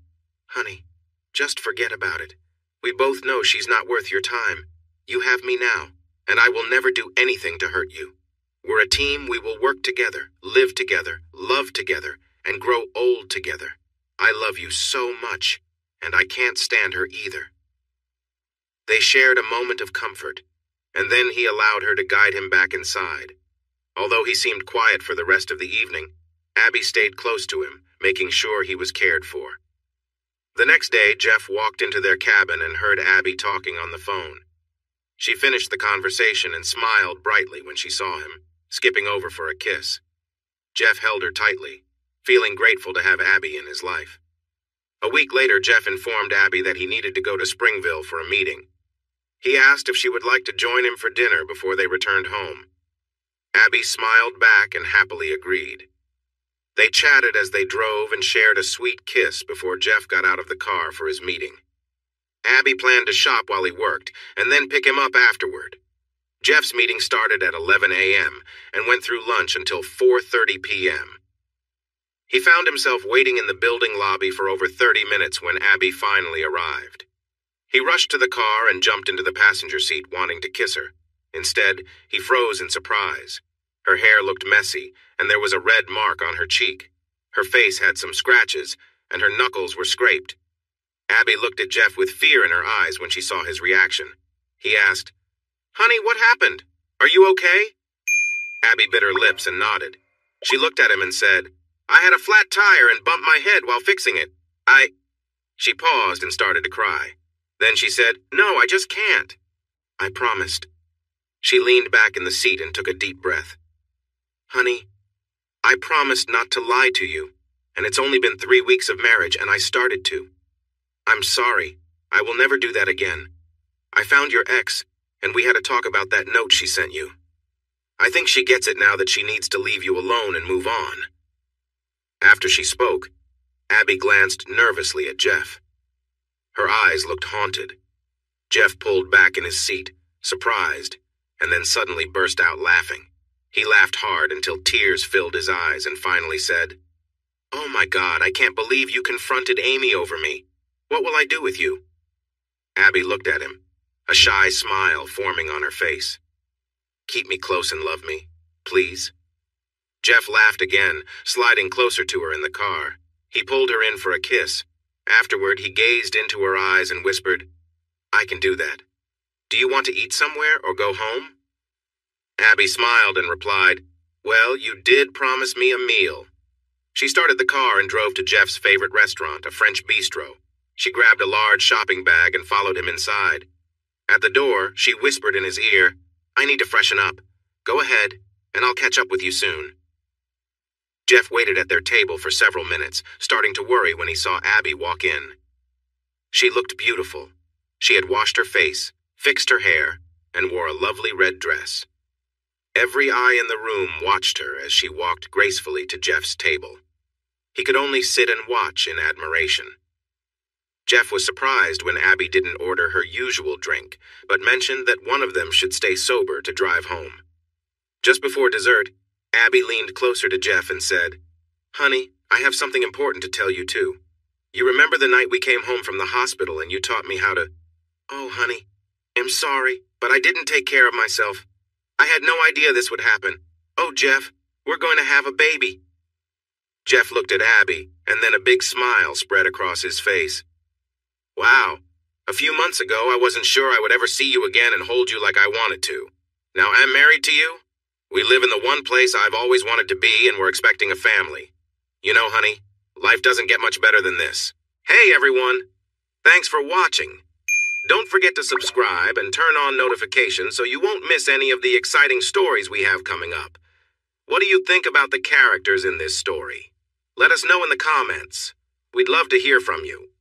S1: "Honey, just forget about it. We both know she's not worth your time. You have me now, and I will never do anything to hurt you. We're a team. We will work together, live together, love together, and grow old together. I love you so much, and I can't stand her either." They shared a moment of comfort, and then he allowed her to guide him back inside. Although he seemed quiet for the rest of the evening, Abby stayed close to him, making sure he was cared for. The next day, Jeff walked into their cabin and heard Abby talking on the phone. She finished the conversation and smiled brightly when she saw him, skipping over for a kiss. Jeff held her tightly, feeling grateful to have Abby in his life. A week later, Jeff informed Abby that he needed to go to Springville for a meeting. He asked if she would like to join him for dinner before they returned home. Abby smiled back and happily agreed. They chatted as they drove and shared a sweet kiss before Jeff got out of the car for his meeting. Abby planned to shop while he worked and then pick him up afterward. Jeff's meeting started at 11 a.m. and went through lunch until 4:30 p.m. He found himself waiting in the building lobby for over 30 minutes when Abby finally arrived. He rushed to the car and jumped into the passenger seat, wanting to kiss her. Instead, he froze in surprise. Her hair looked messy, and there was a red mark on her cheek. Her face had some scratches, and her knuckles were scraped. Abby looked at Jeff with fear in her eyes when she saw his reaction. He asked, "Honey, what happened? Are you okay?" Abby bit her lips and nodded. She looked at him and said, "I had a flat tire and bumped my head while fixing it. She paused and started to cry. Then she said, "No, I just can't." "I promised." She leaned back in the seat and took a deep breath. "Honey, I promised not to lie to you, and it's only been 3 weeks of marriage and I started to. I'm sorry. I will never do that again. I found your ex, and we had a talk about that note she sent you. I think she gets it now that she needs to leave you alone and move on." After she spoke, Abby glanced nervously at Jeff. Her eyes looked haunted. Jeff pulled back in his seat, surprised, and then suddenly burst out laughing. He laughed hard until tears filled his eyes and finally said, "Oh my God, I can't believe you confronted Amy over me. What will I do with you?" Abby looked at him, a shy smile forming on her face. "Keep me close and love me, please." Jeff laughed again, sliding closer to her in the car. He pulled her in for a kiss. Afterward, he gazed into her eyes and whispered, "I can do that. Do you want to eat somewhere or go home?" Abby smiled and replied, "Well, you did promise me a meal." She started the car and drove to Jeff's favorite restaurant, a French bistro. She grabbed a large shopping bag and followed him inside. At the door, she whispered in his ear, "I need to freshen up. Go ahead, and I'll catch up with you soon." Jeff waited at their table for several minutes, starting to worry when he saw Abby walk in. She looked beautiful. She had washed her face, fixed her hair, and wore a lovely red dress. Every eye in the room watched her as she walked gracefully to Jeff's table. He could only sit and watch in admiration. Jeff was surprised when Abby didn't order her usual drink, but mentioned that one of them should stay sober to drive home. Just before dessert, Abby leaned closer to Jeff and said, "Honey, I have something important to tell you too. You remember the night we came home from the hospital and you taught me how to—" "Oh, honey, I'm sorry, but I didn't take care of myself. I had no idea this would happen. Oh, Jeff, we're going to have a baby." Jeff looked at Abby, and then a big smile spread across his face. "Wow, a few months ago I wasn't sure I would ever see you again and hold you like I wanted to. Now I'm married to you. We live in the one place I've always wanted to be, and we're expecting a family. You know, honey, life doesn't get much better than this. Hey, everyone. Thanks for watching. Don't forget to subscribe and turn on notifications so you won't miss any of the exciting stories we have coming up. What do you think about the characters in this story? Let us know in the comments. We'd love to hear from you.